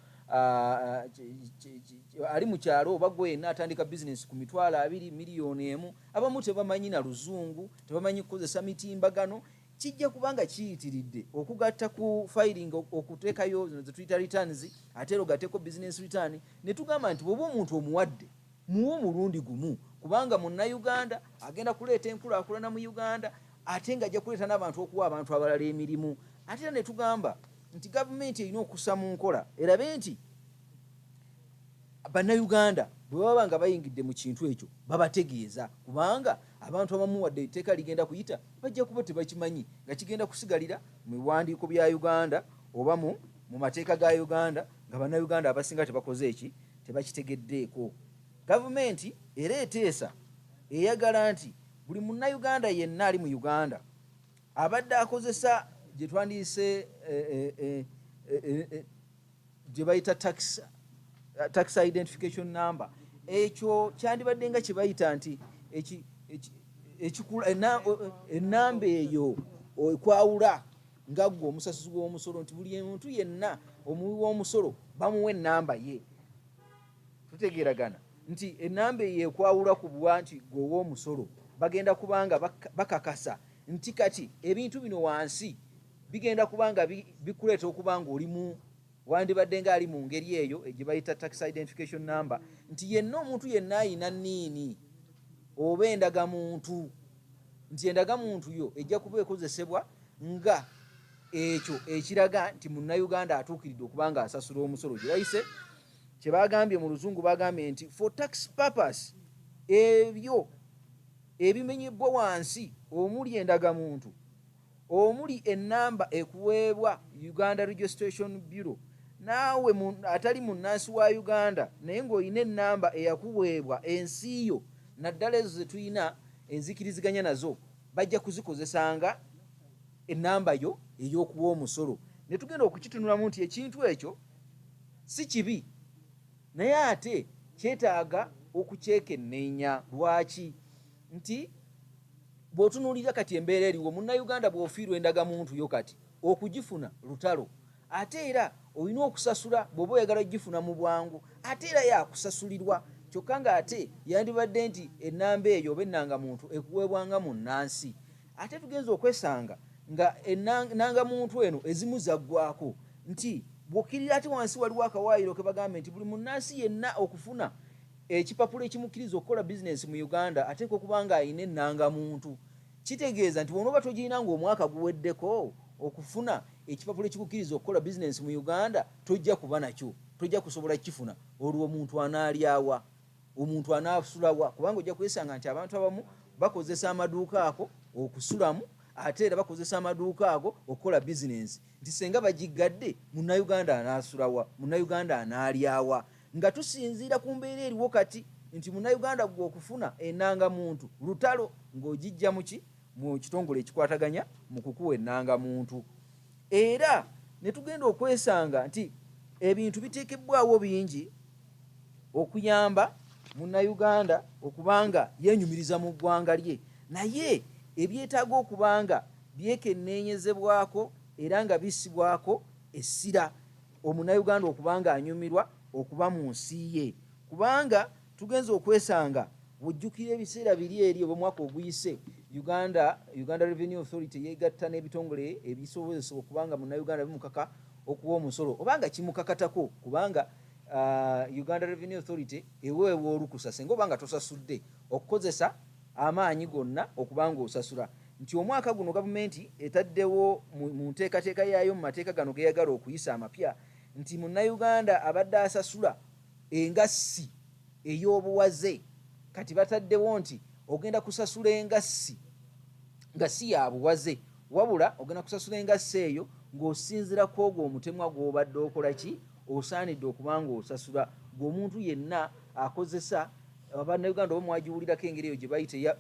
ali mu kyalo oba gwe yenna atandika bizinesi ku $20,000 miliyoni 1, abamu tebamanyi na luzungu, tebamanyi kukozesa mitimbagano, kijja kubanga kiyitiridde okugatta ku filing okuteekayo zino ze tuyita returns ate ogatteko business return. Ne tugamba nti bw'oba omuntu omuwadde muwe omulundi gumu, kubanga munnayuganda agenda kuleeta enkulaakulana mu Uganda ate nga ajja kuleeta n'abantu okuwa abantu abalala emirimu. Ate era ne tugamba nti gavumenti erina okussa mu nkola erabe nti bannayuganda bwe baba nga bayingidde mu kintu ekyo babategeeza, kubanga abantu abamu wadde etteeka ligenda kuyita bajja kuba tebakimanyi nga kigenda kusigalira mu biwandiiko bya Uganda oba mu mateeka ga Uganda nga bannayuganda abasinga tebakoze eki, tebakitegeddeeko. Gavumenti era eteesa eyagala nti buli munnayuganda yenna ali mu Uganda abadde akozesa gye twandiise gye bayita tax identification number, ekyo kyandibadde nga kye bayita nti ennamba eyo ekwawula nga gwe omusasuzi w'omusolo, nti buli muntu yenna omuwi w'omusolo bamuwa ennamba ye. Tutegeeragana nti ennamba eyo ekwawula ku bwa nti gwe ow'omusolo bagenda kubanga bakakasa nti kati ebintu bino wansi bigenda kubanga bikuleeta okuba nga olimu wandibadde nga ali mu ngeri eyo gye bayita tax identification number, nti yenna omuntu yenna ayina nniini oba endagamuntu, nti endagamuntu yo ejja kuba ekozesebwa nga ekyo ekiraga nti munnayuganda atuukiridde okuba nga asasula omusolo gye bayise kye bagambye mu luzungu bagambye nti for tax purpose ebyo ebimenyebwa wansi omuli endagamuntu, omuli ennamba ekuweebwa Uganda Registration Bureau, naawe atali munnansi wa Uganda naye ng'olina ennamba eyakuweebwa ensi yo, naddala ezo ze tulina enzikiriziganya nazo bajja kuzikozesanga ennamba yo ey'okuwa omusolo. Ne tugenda okukitunulamu nti ekintu ekyo si kibi, naye ate kyetaaga okukyekenneenya. Lwaki? Nti bw'otunuulira kati embeera eriwo munnayuganda bw'ofiirwa endagamuntu yo kati okugifuna lutalo, ate era olina okusasula bw'oba oyagala gifuna mu bwangu, ate era yakusasulirwa, kyokka ng'ate yandibadde nti ennamba eyo oba ennangamuntu ekuweebwanga mu nnansi. Ate tugenza okwesanga nga ennangamuntu eno ezimu zaggwako, nti bw'okkirira ate wansi waliwo akawaayiro ke bagambe nti buli munnansi yenna okufuna ekipapula ekimukkiriza okukola bizinensi mu Uganda ateeka okuba nga alina ennangamuntu. Kitegeeza nti bw'onooba togirina ng'omwaka guweddeko okufuna ekipapula ekikukkiriza okukola bizinensi mu Uganda, tojja kuba nakyo, tojja kusobola kukifuna. Olwo omuntu anaalyawa, omuntu anaasulawa, kubanga ojja kwesanga nti abantu abamu bakozesa amaduuka ako okusulamu, ate era bakozesa amaduuka ago okukola bizinensi. Nti senga bagiggadde, munnayuganda anaasulawa, munnayuganda anaalyawa, nga tusinziira ku mbeera eriwo kati nti munnayuganda gwe okufuna ennangamuntu lutalo ng'ogijja mu kitongole ekikwataganya mu kukuwa ennangamuntu. Era ne tugenda okwesanga nti ebintu biteekebbwawo bingi okuyamba munnayuganda okubanga yenyumiriza mu ggwanga lye, naye ebyetaaga okubanga byekenneenyezebwako era nga bissibwako essira omunnayuganda okubanga anyumirwa okuba mu nsi ye. Kubanga tugenza okwesanga bw'ojjukira ebiseera biri eri obw'omwaka oguyise Uganda Revenue Authority yeegatta n'ebitongole ebisobozesa okubanga munnayuganda bimukaka okuwa omusolo obanga kimukakatako, kubanga Uganda Revenue Authority eweebwa olukusa singa obanga tosasudde okukozesa amaanyi gonna okubanga osasula. Nti omwaka guno gavumenti etaddewo mu nteekateeka yaayo mu mateeka gano geyagala okuyisa amapya nti munnayuganda abadde asasula engassi ey'obuwaze, kati bataddewo nti ogenda kusasula engassi nga si ya buwaze, wabula ogenda kusasula engassi eyo ng'osinziira ku ogwo omutemwa gw'obadde okola ki, osaanidde okubanga osasula. Gw'omuntu yenna akozesa abannayuganda oba mwagiwulirako engeri eyo gye bayita eya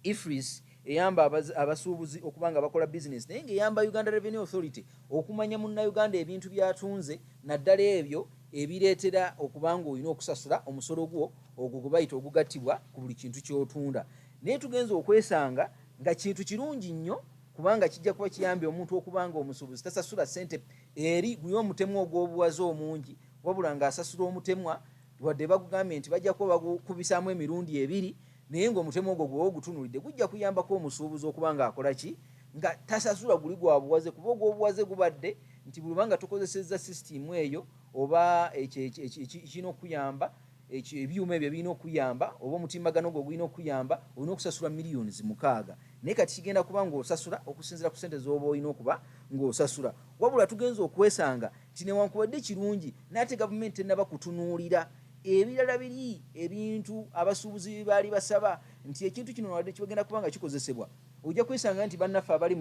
IFRIS eyamba abasuubuzi okubanga bakola bizinesi, naye ng'eyamba Uganda Revenue Authority okumanya munnayuganda ebintu by'atunze naddala ebyo ebireetera okubanga olina okusasula omusolo gwo ogwo gwe bayita ogugattibwa ku buli kintu ky'otunda. Naye tugenza okwesanga nga kintu kirungi nnyo kubanga kijja kuba kiyambye omuntu okubanga omusuubuzi tasasula ssente eri guli omutemwa ogw'obuwaze omungi, wabula ng'asasula omutemwa wadde bagugambye nti bajja kuba bagukubisaamu emirundi ebiri, naye ng'omutemwa ogwo gwe ogutunulidde gujja kuyambako omusuubuzi okuba nga akola ki, nga tasasula guli gwa buwaze, kuba ogw'obuwaze gubadde nti buli lubanga tukozesezza sisitimu eyo oba ekirina okuyamba ebyuma ebyo birina okuyamba oba omutimbagano gwo gulina okuyamba, olina okusasula miliyoni 600, naye kati kigenda kuba ng'osasula okusinziira ku ssente z'oba olina okuba ng'osasula. Wabula tugenza okwesanga nti newankubadde kirungi naate gavumenti tennaba kutunuulira ebirala biri ebintu abasuubuzi bye baali basaba nti ekintu kino wadde kibagenda kuba nga kikozesebwa, ojja kwesanga nti bannaffe abali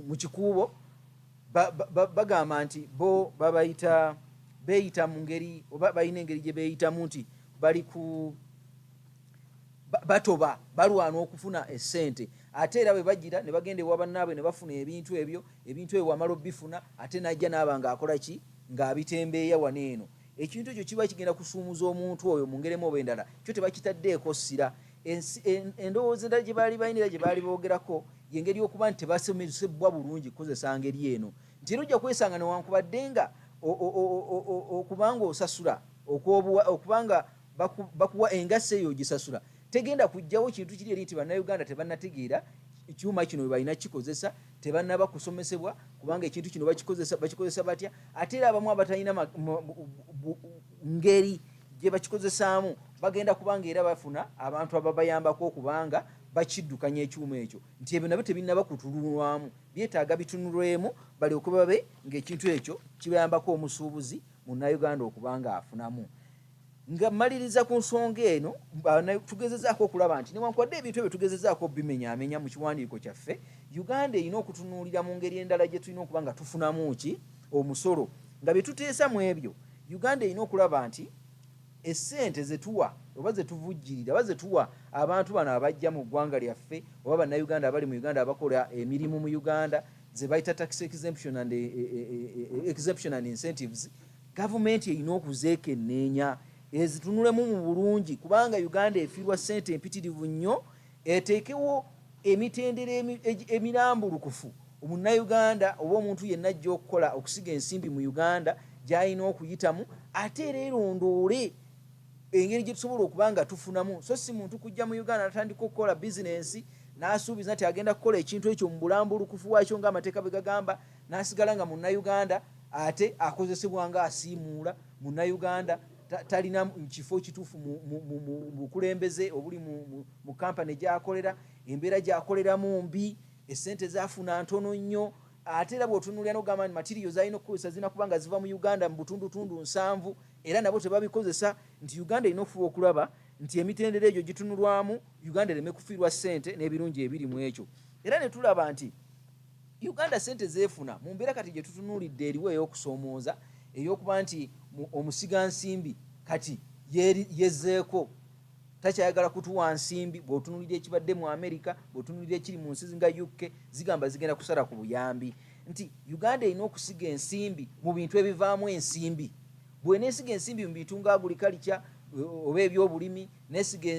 mu kikuubo bagamba nti bo beeyita mu ngeri oba balina engeri gye beeyitamu nti bali ku batoba balwana okufuna essente, ate era bwe bagira ne bagenda ewa bannaabwe ne bafuna ebintu ebyo wamala obbifuna ate najja naaba ng'akola ki, ng'abitembeeya wano eno. Ekintu ekyo kiba kigenda kusuumuza omuntu oyo mu ngeri emu oba endala, kyo tebakitaddeeko ssira. Endowooza endala gye baali bayinira gye baali boogerako y'engeri y'okuba nti tebasomesebwa bulungi kukozesa ngeri eno, nti era ojja kwesanga newankubadde nga okubanga osasula okubanga bakuwa engassi eyo ogisasula, tegenda kujjawo kintu kiri eri nti bannayuganda tebannategeera ekyuma kino bwe balina kikozesa, tebannaba kusomesebwa kubanga ekintu kino bakikozesa batya, ate era abamu abatalina ngeri gye bakikozesaamu bagenda kubanga era bafuna abantu ababayambako okubanga bakiddukanya ekyuma ekyo, nti ebyo nabyo tebinnaba kutunulwamu, byetaaga bitunulwemu balyoke babe ng'ekintu ekyo kibayambako omusuubuzi munnayuganda okubanga afunamu. Nga mmaliriza ku nsonga eno tugezezaako okulaba nti newankubadde ebintu ebyo tugezezaako bimenyaamenya mu kiwandiiko kyaffe, Uganda erina okutunuulira mu ngeri endala gye tulina okuba nga tufunamu ki omusolo, nga bye tuteesa mu ebyo Uganda erina okulaba nti essente zetuwa oba zetuvujjirira oba zetuwa abantu bano abajja mu ggwanga lyaffe oba bannayuganda abali mu Uganda abakola emirimu mu Uganda ze bayita tax exemption and exemption and incentives, gavumenti erina okuzeekenneenya ezitunulemu mu bulungi, kubanga Uganda efiirwa ssente empitirivu nnyo, eteekewo emitendera emirambulukufu omunnayuganda oba omuntu yenna ajja okukola okusiga ensimbi mu Uganda gy'alina okuyitamu, ate era erondoole engeri gye tusobola okuba nga tufunamu. So si muntu kujja mu Uganda natandika okukola bizinensi n'asuubiza nti agenda kukola ekintu ekyo mu bulambulukufu waakyo ng'amateeka bwe gagamba, n'asigala nga munnayuganda ate akozesebwa nga asiimuula munnayuganda, talina kifo kituufu mu bukulembeze obuli mu kampani gy'akolera, embeera gy'akoleramu mbi, essente zafuna ntono nnyo, ate era bw'otunuulira n'ogamba nti materials alina okukozesa zirina kuba nga ziva mu Uganda mu butundutundu 7, era nabo tebabikozesa, nti Uganda erina okufuba okulaba nti emitendera egyo gitunulwamu, Uganda ereme kufiirwa ssente n'ebirungi ebiri mu ekyo. Era ne tulaba nti Uganda ssente zeefuna mu mbeera kati gye tutunuulidde eriwo ey'okusoomooza, ey'okuba nti omusigansimbi kati yezzeeko, takyayagala kutuwa nsimbi. Bw'otunuulira ekibadde mu Amerika, bw'otunuulira ekiri mu nsi nga UK, zigamba zigenda kusala ku buyambi, nti Uganda erina okusiga ensimbi mu bintu ebivaamu ensimbi. Bw'eneesiga ensimbi mu bintu nga agriculture oba ebyobulimi, neesiga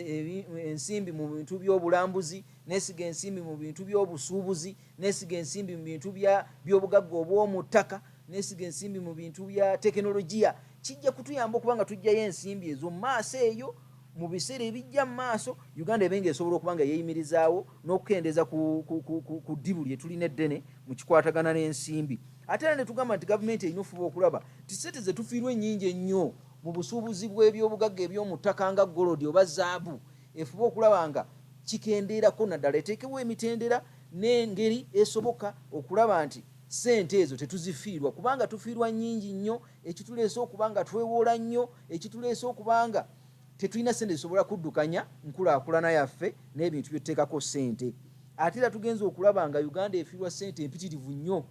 ensimbi mu bintu by'obulambuzi, neesiga ensimbi mu bintu by'obusuubuzi, neesiga ensimbi mu bintu by'obugagga obw'omu ttaka, neesiga ensimbi mu bintu bya tekinologiya, kijja kutuyamba okuba nga tujjayo ensimbi ezo mu maaso eyo. Mu biseera ebijja mu maaso Uganda ebenga esobola okuba nga yeeyimirizaawo n'okukendeeza ku ddibu lye tulina eddene mu kikwatagana n'ensimbi. Ate era ne tugamba nti gavumenti erina ofuba okulaba ti ssente ze tufiirwa ennyingi ennyo mu busuubuzi bw'ebyobugagga eby'omu ttaka nga golodi oba zaabu, efuba okulaba nga kikendeerako naddala, eteekewo emitendera n'engeri esoboka okulaba nti ssente ezo tetuzifiirwa, kubanga tufiirwa nnyingi nnyo, ekituleese okuba nga twewoola nnyo, ekituleese okuba nga tetulina ssente zisobola kuddukanya nkulaakulana yaffe n'ebintu byetuteekako ssente. Ate era tugenza okulaba nga Uganda efiirwa ssente empitirivu nnyo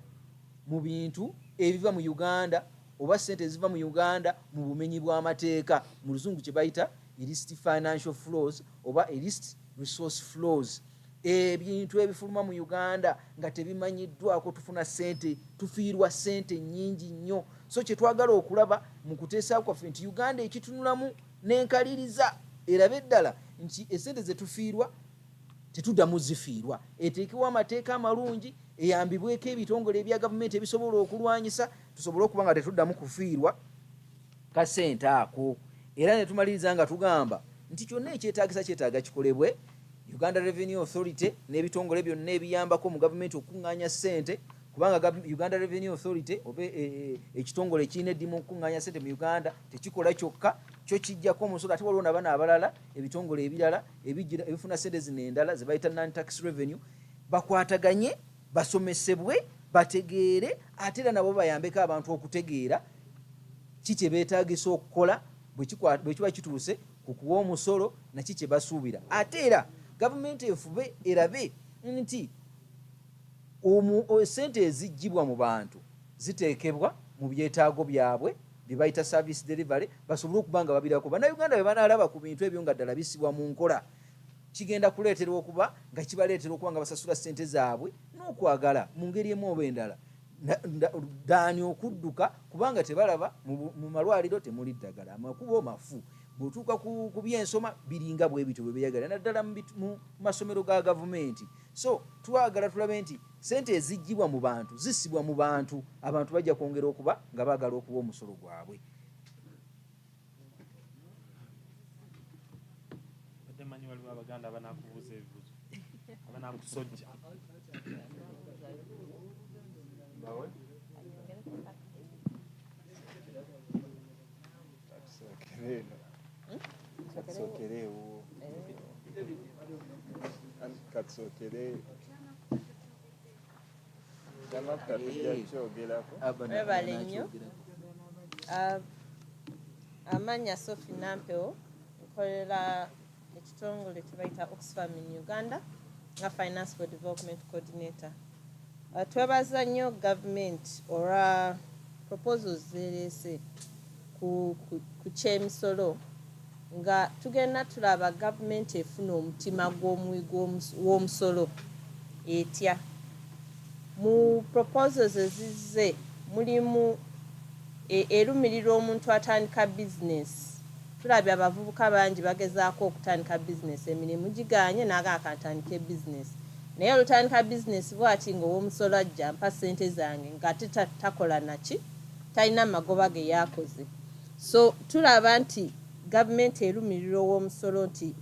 mu bintu ebiva mu Uganda, oba ssente eziva mu Uganda mu bumenyi bw'amateeka, mu luzungu kye bayita illicit financial flows oba illicit resource flows. Ebintu ebifuluma mu Uganda nga tebimanyiddwako, tufuna ssente, tufiirwa ssente nnyingi nnyo. So kye twagala okulaba mu kuteesa kwaffe nti Uganda ekitunulamu n'enkaliriza erabe ddala nti essente ze tufiirwa tetuddamu zifiirwa, eteekewo amateeka amalungi, eyambibweko ebitongole ebya gavumenti ebisobola okulwanyisa, tusobole okuba nga tetuddamu kufiirwa ka ssente ako. Era ne tumaliriza nga tugamba nti kyonna ekyetaagisa kyetaaga kikolebwe. Uganda Revenue Authority n'ebitongole byonna ebiyambako mu gavumenti okukuŋŋaanya ssente, kubanga Uganda Revenue Authority oba ekitongole ekirina eddimu okukuŋŋaanya ssente mu Uganda tekikola kyokka, kyo kijjako omusolo. Ate waliwo nabana abalala ebitongole ebirala ebifuna ssente zino endala ze bayita non-tax revenue, bakwataganye, basomesebwe, bategeere, ate era nabo bayambeko abantu okutegeera ki kye beetaagisa okukola bwe kiba kituuse ku kuwa omusolo na ki kye basuubira. Ate era gavumenti efube erabe nti ssente eziggyibwa mu bantu ziteekebwa mu byetaago byabwe bye bayita service delivery, basobole okuba nga babirako. Bannayuganda bwe banaalaba ku bintu ebyo nga ddala bisibwa mu nkola, kigenda kuleetera okuba nga kibaleetera okuba nga basasula ssente zaabwe n'okwagala mu ngeri emu oba endala daani okudduka, kubanga tebalaba mu malwaliro temuli ddagala, amakubo mafu. Bw'otuuka ku byensoma biringa bwe bityo bwe beeyagala, naddala mu masomero ga gavumenti. So twagala tulabe nti ssente eziggyibwa mu bantu zissibwa mu bantu, abantu bajja kwongera okuba nga baagala okuba omusolo gwabwe. Manyi waliwo Abaganda abanaakubuuza ebibuzo, abanaakusojja. Katsokerewo katsokere kyamaka tujja kyogerako. Webale nnyo. Amannya Sophie Nampewo, nkolera ekitongole kye bayita Oxfam in Uganda nga Finance for Development Coordinator. Twebaza nnyo gavumenti olwa proposals zereese ku kyemisolo, nga tugenda tulaba gavumenti efuna omutima gw'omusolo etya. mu proposals ezizze mulimu erumirira omuntu atandika bizinesi. Tulabye abavubuka bangi bagezaako okutandika bizinesi, emirimu giganye n'agaaka atandike bizinesi. Naye olutandika bizinesi bw'ati ng'ow'omusolo ajja mpa ssente zange ng'ate takola naki, talina magoba ge yakoze. So tulaba nti gavumenti erumirira ow'omusolo nti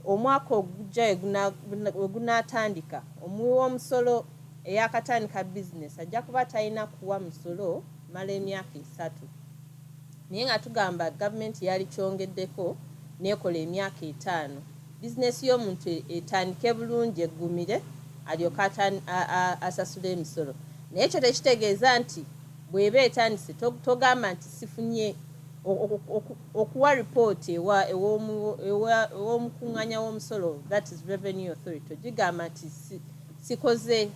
omwaka ogujja we gunaatandika omuwi w'omusolo eyakatandika bizinesi ajja kuba talina kuwa musolo mala emyaka 3. Naye nga tugamba gavumenti yali kyongeddeko n'ekola emyaka 5. Bizinesi y'omuntu etandike bulungi eggumire alyoka asasula emisolo. Naye ekyo tekitegeeza nti bw'eba etandise togamba nti sifunye okuwa ripooti ew'omukuŋŋaanya w'omusolo, that is revenue authority, ogigamba nti sikoze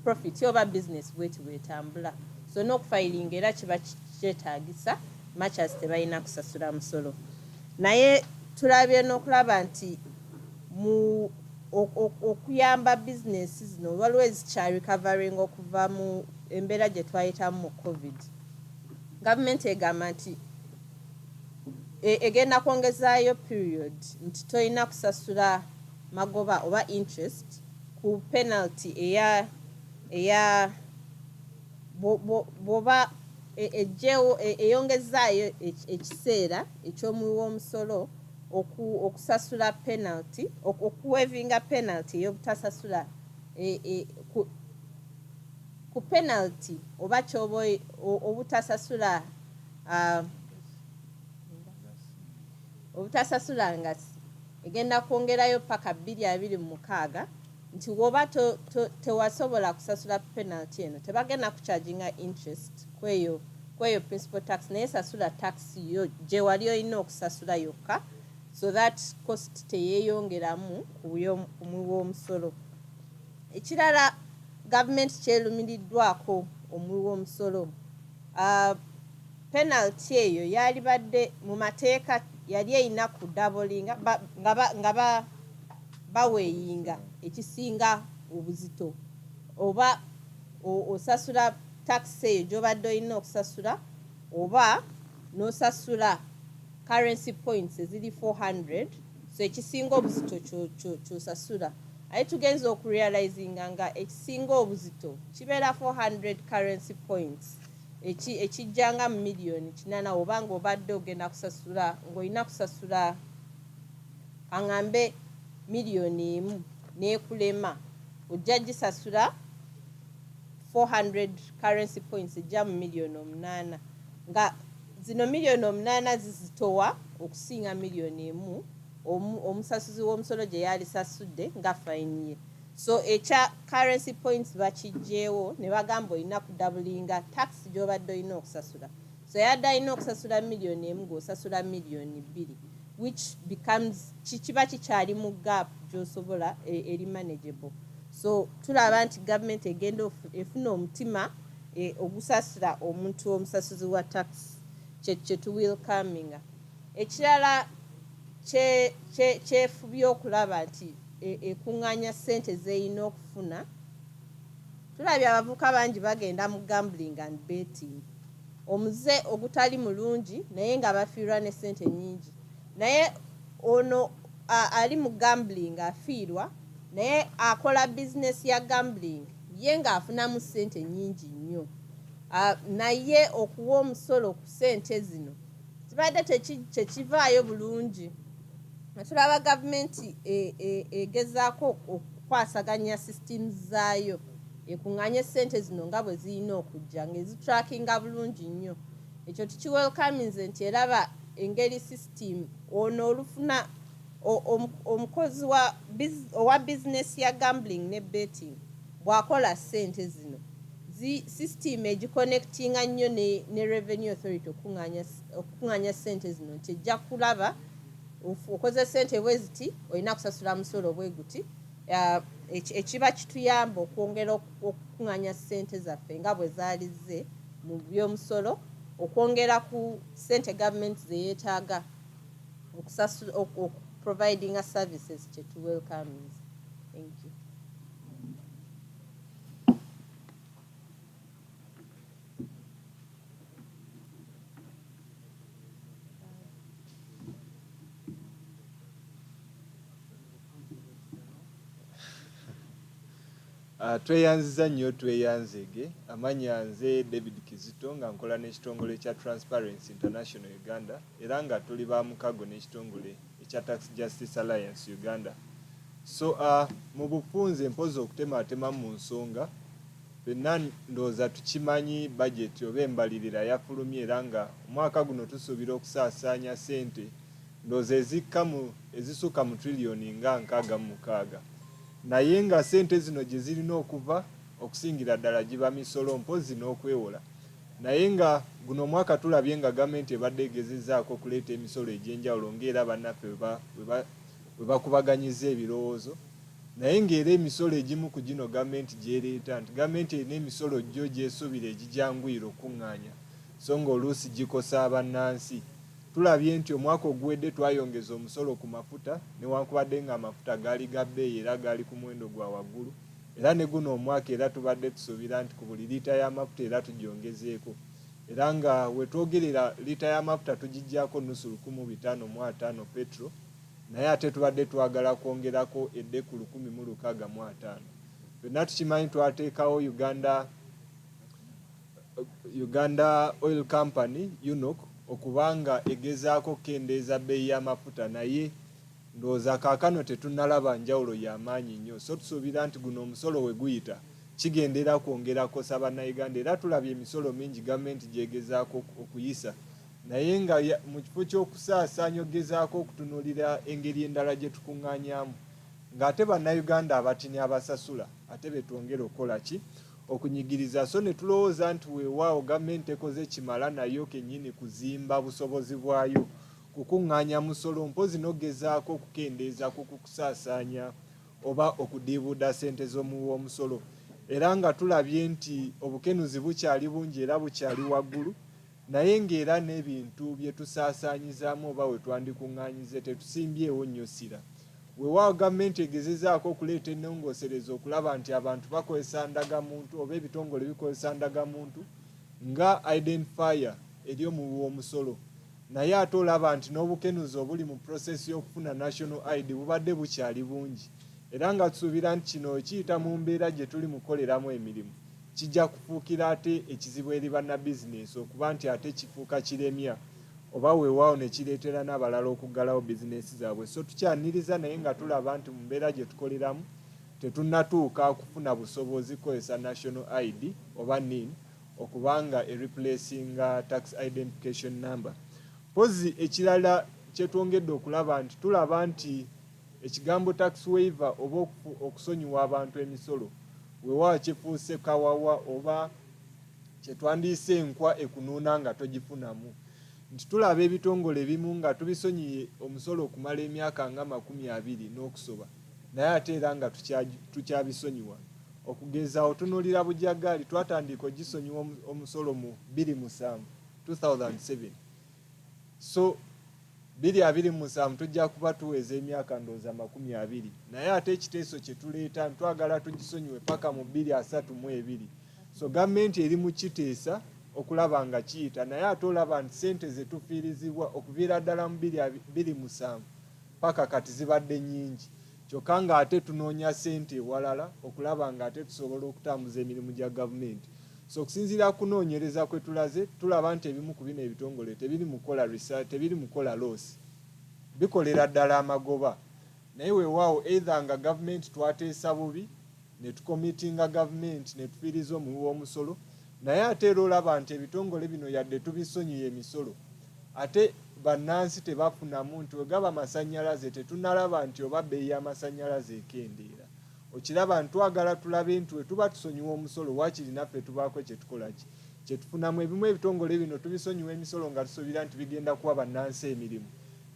profit oba business bweti bwetambula. So n'okufayiringa era kiba kyetaagisa much as tebalina kusasula musolo. Naye tulabye n'okulaba nti mu okuyamba bizinesi zino waliwo ezikya recovering okuva mu embeera gye twayitamu mu COVID. Gavumenti egamba nti egenda kwongezaayo period nti tolina kusasula magoba oba interest ku penalty eya bw'oba ejjewo eyongezaayo ekiseera eky'omuwi w'omusolo okusasula penalty, okuwevinga penalty ey'obutasasula ku penalty oba kyoba obutasasula obutasasula ngasi egenda kwongerayo paka 226 nti woba tewasobola kusasula penalty eno tebagenda kucharginga interest kweyo principal tax naye sasula tax yo gye wali olina okusasula yokka, so that cost teyeeyongeramu ku muwi w'omusolo. Ekirala gavumenti kyerumiriddwako omuwi w'omusolo, penalty eyo yali badde mu mateeka yali erina ku dabolinga nga baweeyinga ekisinga obuzito, oba osasula tax eyo gy'obadde olina okusasula oba n'osasula currency points eziri 400, so ekisinga obuzito ky'osasula. Aye tugenza okurealizinga nga ekisinga obuzito kibeera 400 currency points ekijjanga mu miliyoni 8 oba ng'obadde ogenda kusasula ng'olina kusasula kaŋŋambe miliyoni 1 n'ekulema ojja gisasula 400 currency points ejja mu miliyoni 8 nga zino miliyoni 8 zizitowa okusinga miliyoni 1 omusasuzi w'omusolo gye yali sasudde nga fine ye. So ekya currency points bakijjeewo ne bagamba olina kudabulinga tax gy'obadde olina okusasula. So yadde alina okusasula miliyoni 1 ng'osasula miliyoni 2, which becomes kiba kikyali mu gap gy'osobola eri manageable. So tulaba nti gavumenti egenda efuna omutima ogusasula omuntu omusasuzi wa tax kye tuwelcominga. Ekirala kyefubye okulaba nti ekuŋŋaanya ssente z'erina okufuna. Tulabye abavubuka bangi bagenda mu gambling and betting, omuze ogutali mulungi naye nga bafiirwa ne ssente nnyingi. Naye ono ali mu gambling afiirwa naye akola bizinesi ya gambling ye ng'afunamu ssente nnyingi nnyo. Naye okuwa omusolo ku ssente zino kibadde tekivaayo bulungi. Tulaba gavumenti egezaako okukwasaganya systems zaayo ekuŋŋaanye ssente zino nga bwe zirina okujja ng'ezitrackinga bulungi nnyo. Ekyo tukiwelcominze nti eraba engeri system ono olufuna omukozi owa bizinesi ya gambling ne betting bw'akola ssente zino system egiconnectinga nnyo ne revenue authority okukuŋŋaanya ssente zino nti ejja kulaba okoze ssente bwe ziti olina kusasula musolo bwe guti, ekiba kituyamba okwongera okukuŋŋaanya ssente zaffe nga bwe zaalizze mu by'omusolo, okwongera ku ssente gavumenti ze yeetaaga providing services kye tuwelcominze. Thank you. Tweyanziza nnyo tweyanzege. Amanya nze David Kizito nga nkola n'ekitongole kya Transparency International Uganda era nga tuli ba mukago n'ekitongole ekya Tax Justice Alliance Uganda. So mu bufunze mpozi okutematema mu nsonga fenna ndowooza tukimanyi budget oba embalirira yafulumye era nga omwaka guno tusuubira okusaasaanya ssente ndowooza ezisukka mu triliyoni nga 66. Naye nga ssente zino gye zirina okuva okusingira ddala giba misolo mpozi n'okwewola. Naye nga guno omwaka tulabye nga gavumenti ebadde egezezzaako okuleeta emisolo egy'enjawulo ng'era bannaffe bwe bakubaganyiza ebirowoozo. Naye ng'era emisolo egimu ku gino gavumenti gy'ereeta nti gavumenti erina emisolo gyo gy'esuubira egijanguyira okuŋŋaanya so ng'oluusi gikosa bannansi. Tulabye nti omwaka oguwedde twayongeza omusolo ku mafuta newankubadde nga amafuta gaali ga bbeeyi era gaali ku muwendo gwa waggulu. Era ne guno omwaka era tubadde tusuubira nti ku buli liita y'amafuta era tugyongezeeko. Era nga we twogerera liita y'amafuta tugijjaako nusu 1,550 petro. Naye ate tubadde twagala kwongerako eddeku 1,650. Fenna tukimanyi twateekawo Uganda Oil Company UNOC okubanga egezaako kendeeza bbeeyi y'amafuta naye ndowooza kaakano tetunnalaba njawulo y'amaanyi nnyo. So tusuubira nti guno omusolo we guyita kigendera kwongerako Bannayuganda era tulabye emisolo mingi gavumenti gyegezaako okuyisa. Naye nga mu kifo ky'okusaasaanya ogezaako okutunuulira engeri endala gye tukuŋŋaanyaamu ng'ate Bannayuganda abatini abasasula ate betwongera okukola ki okunyigiriza. So ne tulowooza nti weewaawo gavumenti ekoze kimala nayo kennyini kuzimba busobozi bwayo kukuŋŋaanya musolo mpozi n'ogezaako okukendeeza ku kusaasaanya oba okudiibuuda ssente z'omuwi w'omusolo. Era nga tulabye nti obukenuzi bukyali bungi era bukyali waggulu. Naye ng'era n'ebintu bye tusaasaanyizaamu oba we twandikuŋŋaanyize tetusimbyewo nnyo ssira. Weewaawo gavumenti egezezaako okuleeta ennongoosereza okulaba nti abantu bakozesa ndagamuntu oba ebitongole bikozesa ndagamuntu nga identifier eri omuwi w'omusolo. Naye ate olaba nti n'obukenuzi obuli mu prosesi y'okufuna national ID bubadde bukyali bungi. Era nga tusuubira nti kino kiyita mu mbeera gye tuli mukoleramu emirimu kijja kufuukira ate ekizibu eri bannabizinensi okuba nti ate kifuuka kiremya oba weewaawo ne kireetera n'abalala okuggalawo bizinensi zaabwe. So tukyaniriza naye nga tulaba nti mu mbeera gye tukoleramu tetunnatuuka kufuna busobozi kukozesa national ID oba NIN okubanga replacinga tax identification number. Pozi ekirala kyetwongedde okulaba nti tulaba nti ekigambo tax waiver oba okusonyiwa abantu emisolo weewaawo kifuuse kawawa oba kyetwandiise enkwa ekunuuna nga togifunamu. Nti tulaba ebitongole ebimu nga tubisonyiye omusolo okumala emyaka nga 20 n'okusoba naye ate era nga tukyabisonyiwa. Okugeza otunuulira bujjaggaali twatandika ogisonyiwa omusolo mu 2007. So 2027 tujja kuba tuweza emyaka ndowooza 20. Naye ate ekiteeso kye tuleeta ntwagala tugisonyiwe paka mu 2032. So gavumenti eri mu kiteesa okulaba nga kiyita naye ate olaba nti ssente ze tufiirizibwa okuviira ddala mu 2027 paka kati zibadde nnyingi. Kyokka nga ate tunoonya ssente ewalala okulaba nga ate tusobola okutambuza emirimu gya gavumenti. So okusinziira kunoonyereza kwe tulaze tulaba nti ebimu ku bino ebitongole tebiri mukola research, tebiri mukola loss, bikolera ddala amagoba. Naye weewaawo either nga gavumenti twateesa bubi ne tukomitinga gavumenti ne tufiiriza omuwi w'omusolo. Naye ate era olaba nti ebitongole bino yadde tubisonyiye emisolo ate bannansi tebafunamu nti wegaba amasannyalaze tetunnalaba nti oba bbeeyi y'amasannyalaze ekendeera. Okiraba ntwagala tulabe nti we tuba tusonyiwa omusolo waakiri naffe tubaako kyetukolaki kyetufunamu. Ebimu ebitongole bino tubisonyiwa emisolo nga tusuubira nti bigenda kuwa bannansi emirimu.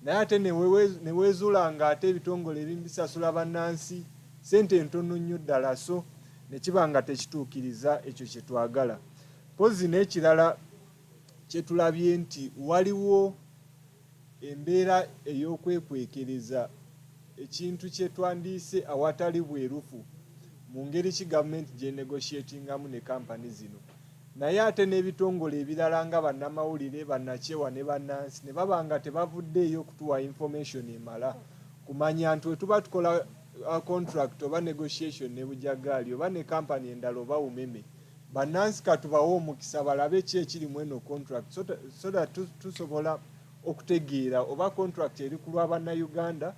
Naye ate ne weezuula nga ate ebitongole ebimu bisasula bannansi ssente ntono nnyo ddala so ne kiba nga tekituukiriza ekyo kye twagala. Pozi n'ekirala kye tulabye nti waliwo embeera ey'okwekwekereza ekintu kye twandiise awatali bwerufu mu ngeri ki gavumenti gye negotiatingamu ne kampani zino. Naye ate n'ebitongole ebirala nga bannamawulire bannakyewa ne bannansi ne baba nga tebavuddeeyo okutuwa information emala kumanya nti we tuba tukola contract oba negotiation ne bujagaali oba ne company endala oba umeme bannansi katubawo omukisa balabe ki ekiri mu eno contract so that tusobola okutegeera oba contract eri ku lw'abannayuganda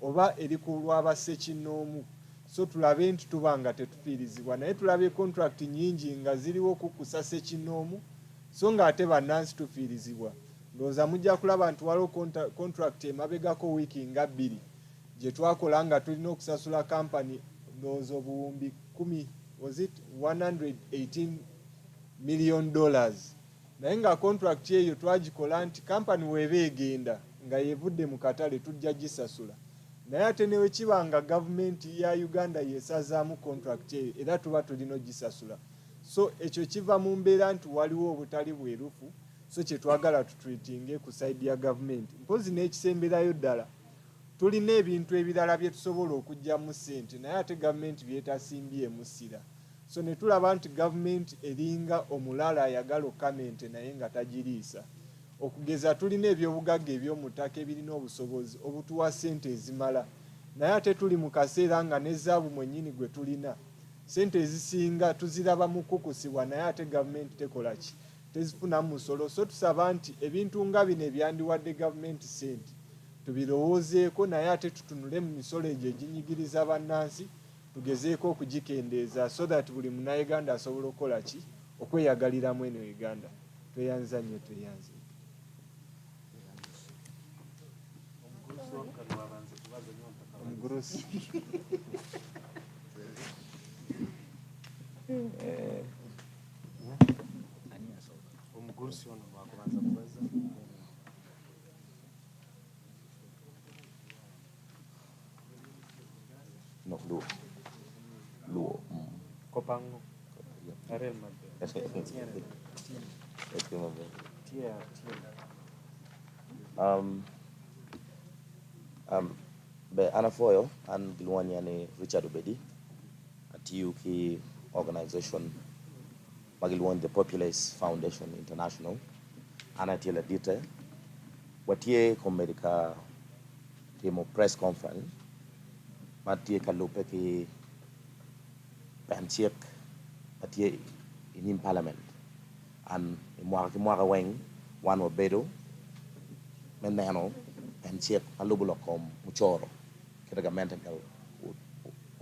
oba eri ku lw'abassekinnoomu so tulabe nti tuba nga tetufiirizibwa naye tulabe contract nyingi nga ziriwo kukusa ssekinnoomu so ng'ate bannansi tufiirizibwa ndowooza mujja kulaba nti waliwo contract emabegako wiiki nga 2 gye twakola nga tulina okusasula kampani ndowooza obuwumbi 10 was it $118 million naye nga contract eyo twagikola nti kampani weeba egenda nga yevudde mu katale tujja gisasula naye ate newe kiba nga gavumenti ya Uganda yesazaamu contract eyo era tuba tulina ogisasula so ekyo kiva mu mbeera nti waliwo obutali bwerufu so kyetwagala tutreatinge ku side ya gavumenti mpozi n'ekisemberayo ddala tulina ebintu ebirala bye tusobola okugyamu ssente naye ate gavumenti byetasimbye emusira so ne tulaba nti gavumenti eringa omulala ayagala okamente naye nga tagiriisa okugeza tulina ebyobugagga eby'omutaka ebirina obusobozi obutuwa ssente ezimala naye ate tuli mu kaseera nga n'ezaabu mwennyini gwe tulina ssente ezisinga tuziraba mu kukusibwa naye ate gavumenti tekola ki tezifunamu musolo so tusaba nti ebintu nga bino ebyandiwadde gavumenti ssente tubirowoozeeko naye ate tutunule mu misolo egyo eginyigiriza bannansi tugezeeko okugikendeeza so that buli munnayuganda asobola okukola ki okweyagaliramu eno Uganda tweyanza nnyo tweyanze omugurusi omugurusi ono lwakubanza kubaza No, Luo. Kopango. Yeah. Arel Mabel. Let's go, Mabel. Tia. Be anafoyo an gilwanya ni Richard Obedi atiyu ki organization magilwan the Populace Foundation International anatiela dite watie komerika timo press conference matie kalupe ki pensiek matie in parliament and mwaka weng wan obedo meneno pensiek alubulo kom muchoro kitaga mental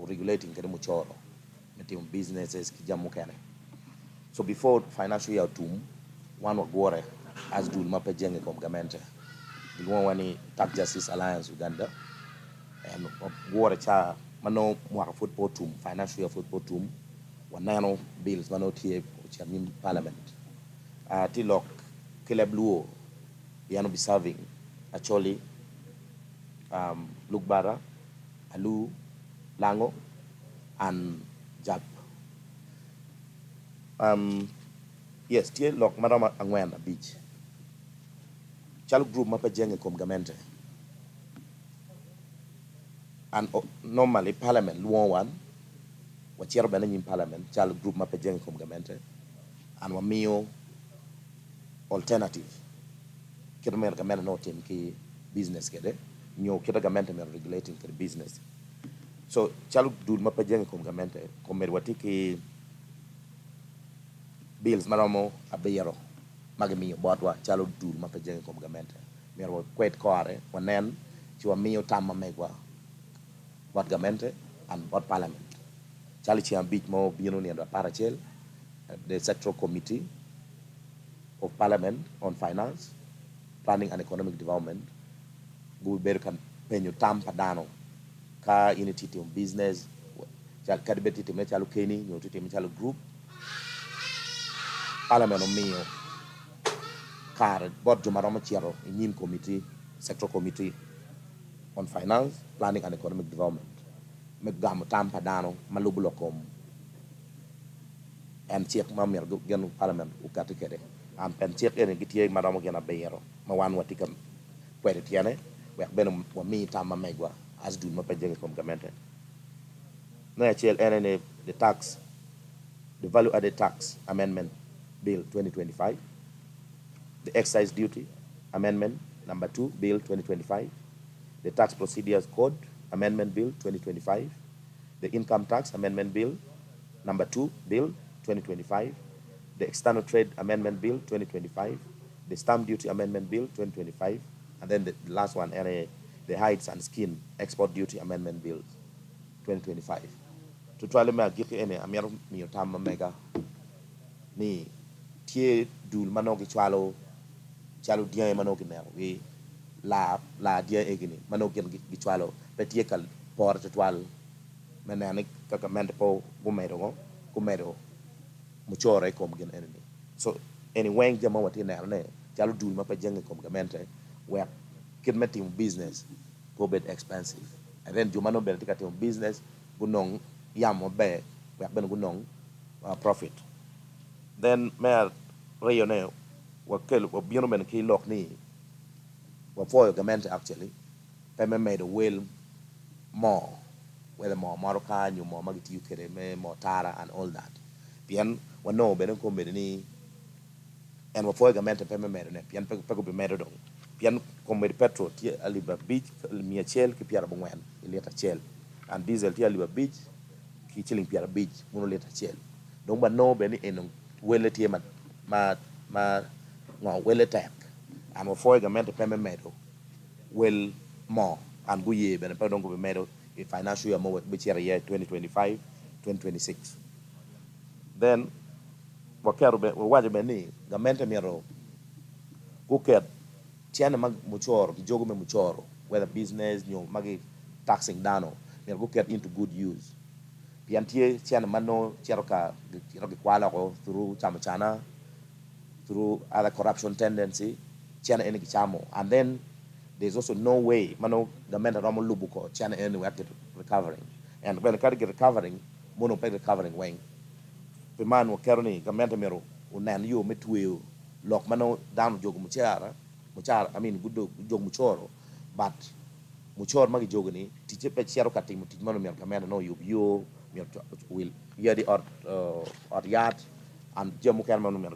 regulating kede muchoro metim businesses kijamu kene so before financial year tum wan wagore as dul mapejenge kom gamente dilwan wani Tax Justice Alliance Uganda and water cha mano mwaka football team financial year football team wanano bills mano tie chamin parliament tilok kile blue yano be serving actually Lukbara Alu Lango and Jab yes tie lok madama angwena beach chalu group mapa jenge kom gamente and normally parliament luon one wachiero bana in parliament chalu group mapa jenge kom gamente and wamio alternative kito mer gamena no team ki business kede nyo kita gamente mer regulating the business so chalu dul mapa jenge kom gamente kommer watiki bills maramo abeyero magamiyo botwa chalo dul mapa jenge kom gamente mer kwet kore wanen chiwa miyo tama megwa what gamente and what parliament chali chiam bit mo bino ni ando parachel the sectoral committee of parliament on finance planning and economic development gu ber kan penyo tampa dano ka unity team business chal kadibeti team chalo keni nyoto team chalo group parliament o miyo kar bot jumaroma chiaro in committee sectoral committee on finance planning and economic development megam tampa dano malubulo kom en check mamer genu parliament ukati kede am pen check ene gitie maramo gena beyero ma wan watika kwede tiene we ben wa mi tama megwa as du mape jenge kom gamente na chel ene the value added tax amendment bill 2025 the excise duty amendment number 2 bill 2025 the tax procedures code Amendment Bill 2025, the Income Tax Amendment Bill number 2 Bill 2025, the External Trade Amendment Bill 2025, the Stamp Duty Amendment Bill 2025, and then the last one, the Hides and Skin Export Duty Amendment Bill 2025. To try to make it Amir Miotam Mega ni tie dul manoki chalo dia manoki nero we la dia egini manoki gi chalo pe tie kal por twal menani kaka mente po gumero muchore kom gen enemy so any wang jama wati nero ne chalo dul ma pe jenge kom gamente we kid meeting business go bit expensive and then jumano bel tikati business gunong yam be we ben gunong profit then mer rayo ne wakel obieno men ki lok ni wa for government actually payment made a well more whether more Maroka you more magiti ukere me more tara and all that pian wa no ben ko me ni and wa for government payment made ne pian pe ko be made dong pian ko me petrol ti aliba beach mi chel ki piara bongwen leta chel and diesel ti aliba beach ki chiling piara beach mono leta chel donc ba no ben en wele tie ma no wele tank and wa for government payment made well more and buye ben pa donc be made in financial year mo which year 2025 2026 then wakero be waje be ni government mero kuket tiana mag muchoro jogo me muchoro whether business nyo magi taxing dano mero kuket into good use piantie tiana mano cheroka kwala ko through chamachana through other corruption tendency tiana eni chamo and then there's also no way mano government ramo lubuko chana any way get recovering and when the get recovering mono pay recovering wing pe man wo kerni government mero unan yo metwe lok mano down jogo muchara I mean good jog muchoro but muchor magi jogo ni tije pe chiaro katim tije mano mer government no yo mer will yadi or yard and jemu kan mano mer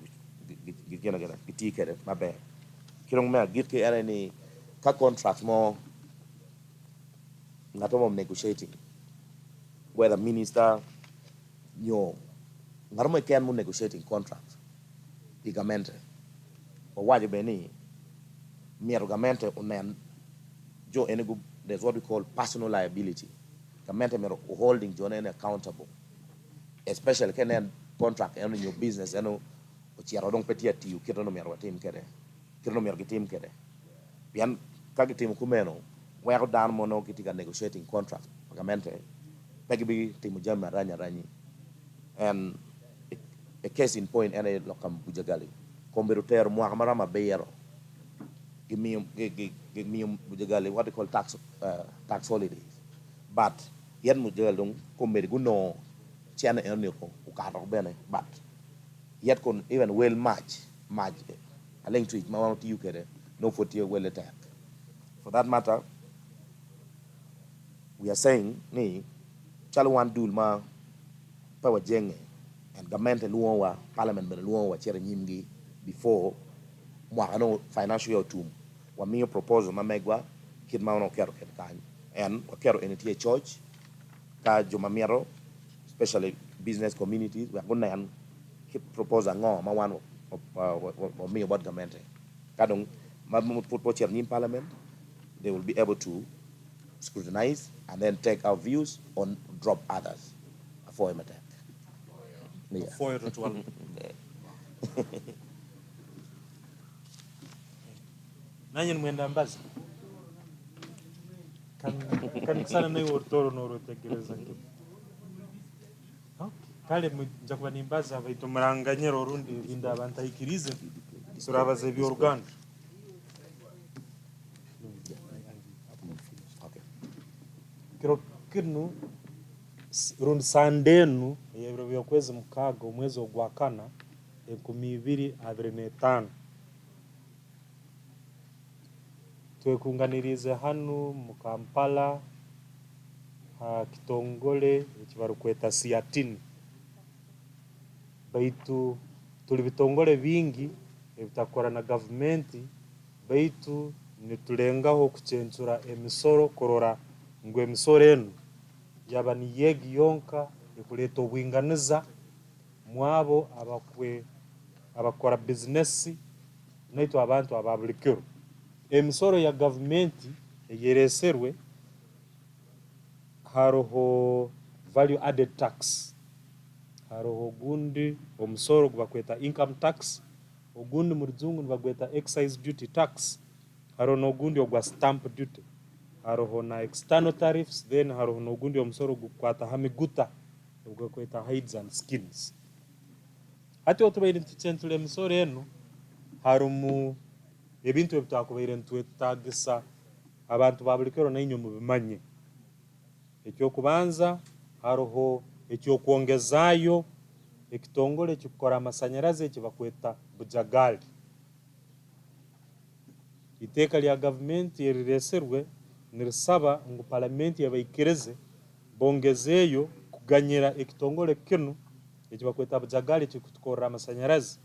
gena giti kere mabe kirong mer git ke era ni ka contract mo ngato mom negotiating whether minister nyo ngarmo ken mo negotiating contract igamente o waje beni miero gamente unen jo enego there's what we call personal liability gamente miero holding jo ene accountable especially ken contract en your business eno o chiaro dong petia tiu kito no miero team kede kito no miero team kede pian kagi tim kumeno wero dan mono kitiga negotiating contract pagamente pegbi timu jama ranyi and a case in point ene lokam bujagali komberuter mo amarama beyero gimi bujagali what they call tax holidays but yen mujagal dong komberi guno chana ene ko ukaro bene but yet kon even well match a link to it ma want you kede no for your well attack. For that matter, we are saying ni chalo wan dul ma power jenge and government luwa parliament ben luwa chere nyimgi before mo ano financial year tum wa mi proposal ma megwa kid ma no kero ken kan and wa kero en tie church ka joma miero especially business communities we gonna an keep proposal ngo ma wan o mi about government kadong ma put chere nyim parliament they will be able to scrutinize and then take our views on drop others for him attack. Yeah. For ritual. Nanyi mwenda mbazi. Kan sana na yortoro no rotegereza ngi. Kale mjakwa nimbaza baito maranganyero rundi inda bantayikirize. Surabaze bi Uganda. Kino rundi sandenu yebro byokwezi mukaga omwezi ogwakana 2025 twekunganirize hanu mu Kampala kitongole ekibarukweta Siatini baitu tuli bitongole bingi ebitakora na government baitu nitulengaho kucensura emisoro korora ngu emisoro enu yaba niyegi yonka ekuleta obwinganiza mwabo abakora business naitu abantu ababulikiro. Emisoro ya gavumenti eyereserwe haroho value added tax, haroho gundi omusoro gubakweta income tax, ogundi mu rujungu nibagweta excise duty tax, haroho nogundi ogwa stamp duty, haroho na external tariffs, then haroho nogundi omusoro gukwata hamiguta ogwakweta hides and skins. Hati otubaire ntucentula emisoro enu harumu ebintu ebitakubaire ntwetagisa abantu babulikiro nainyo mubimanye. Ekyokubanza haroho ekyokwongezayo ekitongole ekikukora amasanyarazi ekibakweta bujagali. Iteka lya gavumenti erireserwe nirisaba ngu palamenti yabaikirize bongezeyo kuganyira ekitongole kinu ekibakweta bujagali ekikutukorera amasanyarazi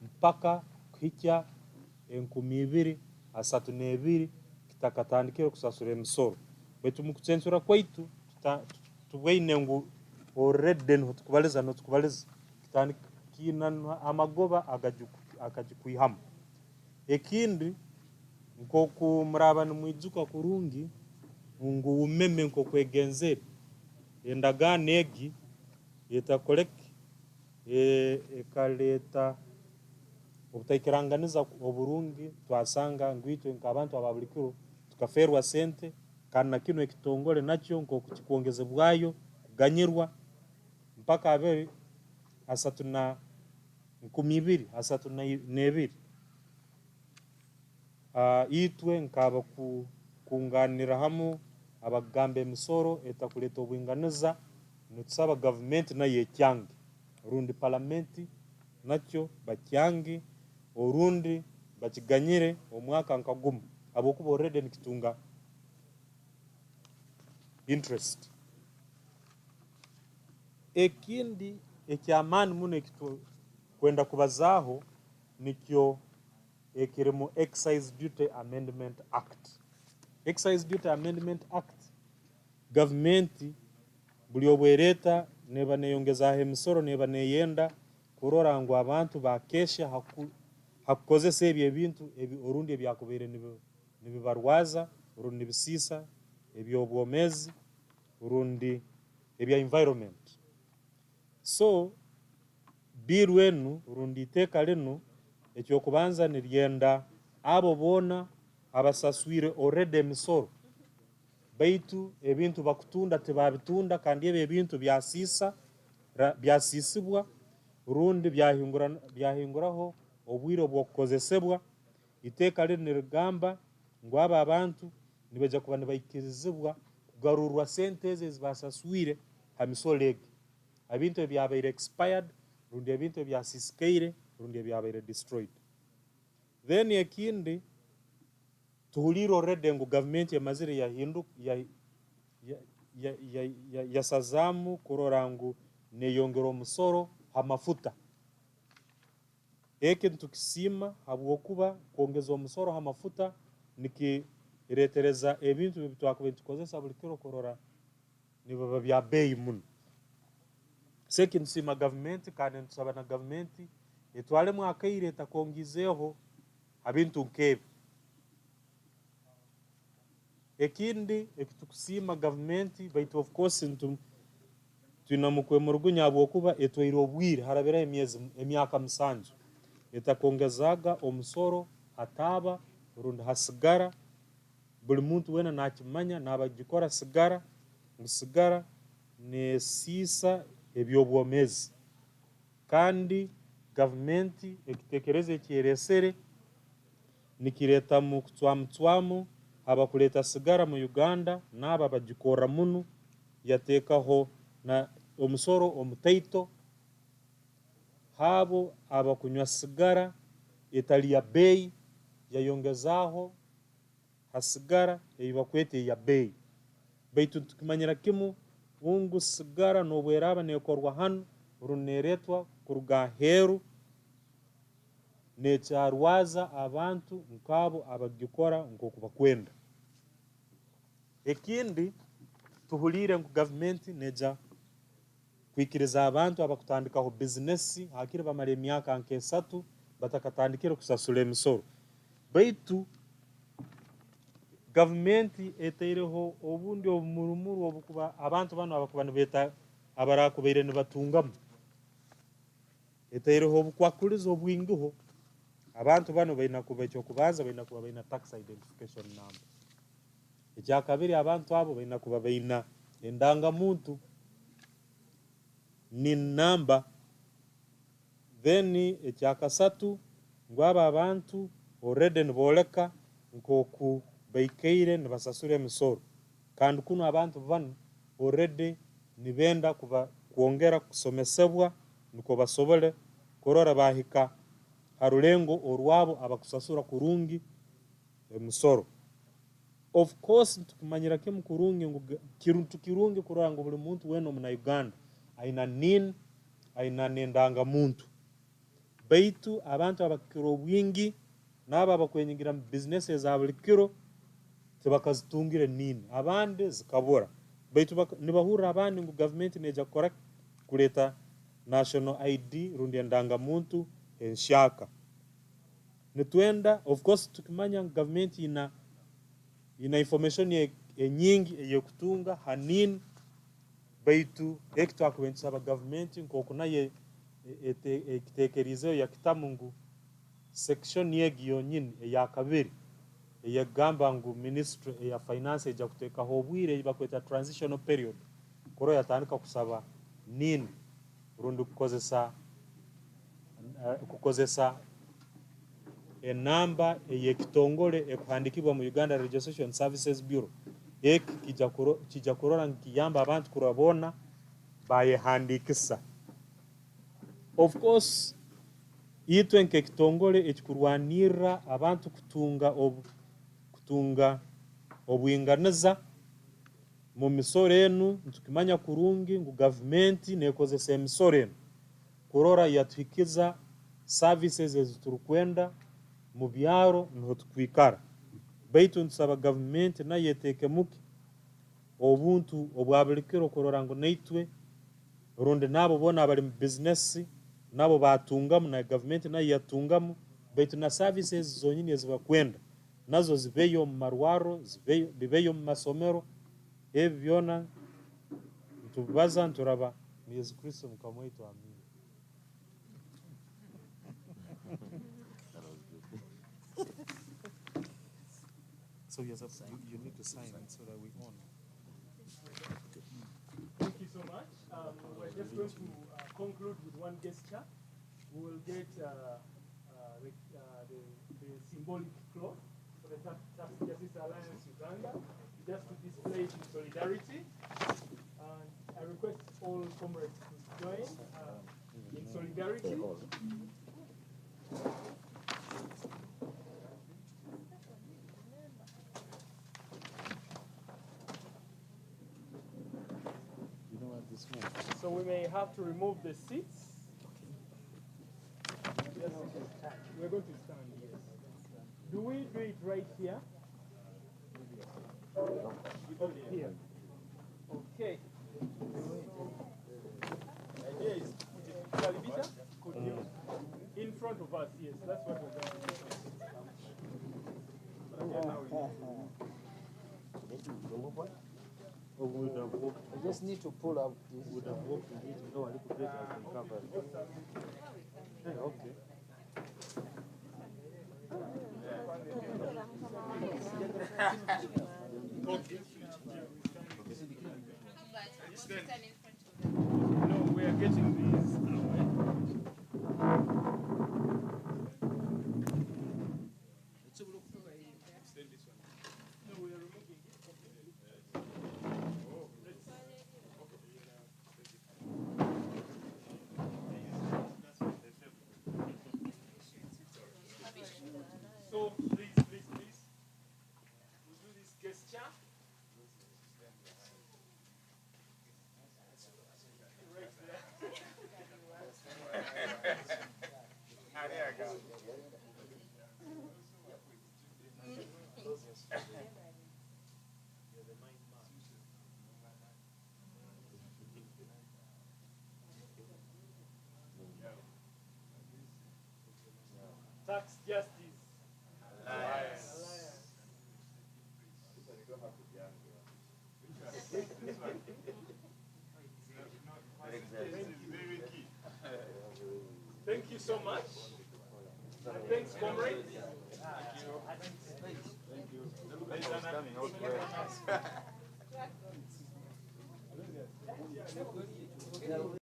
mpaka kuhikya 2032 kitakatandikire kusasura emisoro. Baitu mukucensura kwaitu tubwaine ngu already nitukubaliza kitandikina amagoba agajikwihamu. Ekindi nkoku muraba nimwijuka kurungi ngu umeme nkokwegenzere endagano egi etakoleki ekaleta obutaikiranganiza oburungi twasanga ngwitwe nk'abantu ababulikiro tukaferwa sente kandi na kino ekitongole nakyo nk'okukikuongezebwayo kuganyirwa mpaka 2032. Itwe nkaba kunganira hamu abagamba emisoro etakuleta obwinganiza nitusaba gavumenti nayo ekyange orundi palamenti nakyo bakyange orundi bakiganyire omwaka nkagumu habwokuba already nikitunga interest. Ekindi ekyamaani muno ekikwenda kubazaho nikyo ekirimu Excise Duty Amendment Act. Excise Duty Amendment Act gavumenti buli obwereta neba neyongezaho emisoro neba neyenda kurora ngu abantu bakesha hakukozesa ebyo ebintu orundi ebyakubaire nibibarwaza orundi nibisiisa ebyobwomezi orundi ebya environment. So biru enu orundi iteka linu ekyokubanza niryenda abo bona abasaswire already emisoro baitu ebintu bakutunda tibabitunda kandi ebyo ebintu byasisibwa orundi byahinguraho obwire bw'okukozesebwa. Iteka lino nirigamba ngu aba abantu nibaija kuba nibaikirizibwa kugarurwa sente ezo ezibasaswire ha misoro egi, ebintu ebyabaire expired rundi ebintu ebyasisikaire rundi ebyabaire destroyed. Then ekindi tuhulire already ngu gavumenti emazire yasazamu kurora ngu neyongera omusoro ha mafuta. Eki ntukisiima habwokuba kwongeza omusoro ha mafuta nikiretereza ebintu ebitwakubaire tukozesa buli kiro kurora nibaba bya beeyi muno. Seki ntusiima gavumenti kandi ntusaba na gavumenti etwalemu akaire etakongizeho habintu nkebi. Ekindi ekitukusiima gavumenti baitu of course twina mukwemurugunya habwokuba etwaire obwire harabiraho emyaka 7 etakongezaga omusoro hataba orundi hasigara. Buli muntu wena nakimanya nabagikora sigara ngu sigara nesiisa ebyobwomezi kandi gavumenti ekitekereza ekyeresere nikireta mu kucwamu abakuleta sigara mu Uganda n'aba bagikora muno yateekaho na omusoro omutaito habo abakunywa sigara etali ya beeyi yayongezaho ha sigara eyibakweta ya beeyi. Baitu tukimanyira kimu ungu sigara nobweraba nekorwa hanu orundi neretwa kuruga heru nekyarwaza abantu nkabo abagikora nkoku bakwenda. Ekindi tuhulire ngu gavumenti neja kwikiriza abantu abakutandikaho bizinesi hakiri bamara emyaka nke 3 batakatandikire kusasula emisoro baitu gavumenti eteireho obundi obumurumuru obukuba abantu bano abakuba nibeta abarakubaire nibatungamu eteireho obukwakulizo obwingiho abantu bano baina kuba ekyokubanza baina kuba baina tax identification number ekyakabiri abantu abo baina kuba baina endangamuntu ni namba then ekyakasatu ngu aba abantu already niboleka nkoku baikeire nibasasura emisoro kandi kuno abantu bano already nibenda kuba kwongera kusomesebwa niko basobole kurora bahika harulengo orwabo abakusasura kurungi emisoro. Of course tukimanyira kimu kurungi ngu kirungi kurora ngu buli muntu weno muna Uganda aina nin aina nendanga muntu baitu abantu abakiro bwingi naba bakwenyingira businesses za buli kiro tibakazitungire nini abandi zikabura baitu nibahura abandi ngu government neja correct kuleta national ID rundi endanga muntu enshaka nitwenda of course tukimanya government ina information nyingi eyekutunga hanini baitu ekitwakubensa aba government nkokuna ye ekitekerizo ya kitamungu section yegiyo nyine ya kabiri eyagamba ngu ministry ya finance eja kuteka hobwire bakweta transitional period koro yatandika kusaba nini rundi kukozesa enamba eyekitongole ekuhandikibwa mu Uganda Registration Services Bureau kijja kurora nkiyamba abantu kurabona bayehandikisa. Of course itwe nk'ekitongole ekikurwanirira abantu kutunga obwinganiza mu misoro enu ntukimanya kurungi ngu government nekozesa emisoro enu kurora yatuhikiza services eziturukwenda mu byaro niho tukwikara baitu nsaba government nayo yetekemuke obuntu obwabulikiro kurora ngu naitwe rundi nabo bona abali mu business nabo batungamu na government nayo yatungamu baitu na services zonyine zibakwenda nazo zibeyo mu marwaro zibeyo mu masomero ebi byona tubaza nturaba ni Yesu Kristo mukama wetu amina. So yes, you need to sign it so that we own. Thank you so much. We're just going to conclude with one gesture. We will get the symbolic cloth for the Tax Justice Alliance Uganda, just to display it in solidarity. And I request all comrades to join in solidarity. So we may have to remove the seats. Yes, we're going to stand, yes. Do we do it right here? Here. Okay. Idea is put it in front of us, yes. That's what we're going to do. Or we would have walked. I just need to pull out this. We would have walked in it. No, a little bit has been covered. Yeah, okay. No, we are getting these now, No, we are removing it. So please, we'll do this gesture. Right there. Tax Justice Alliance. Thank you so much. And thanks, comrades. Thank you.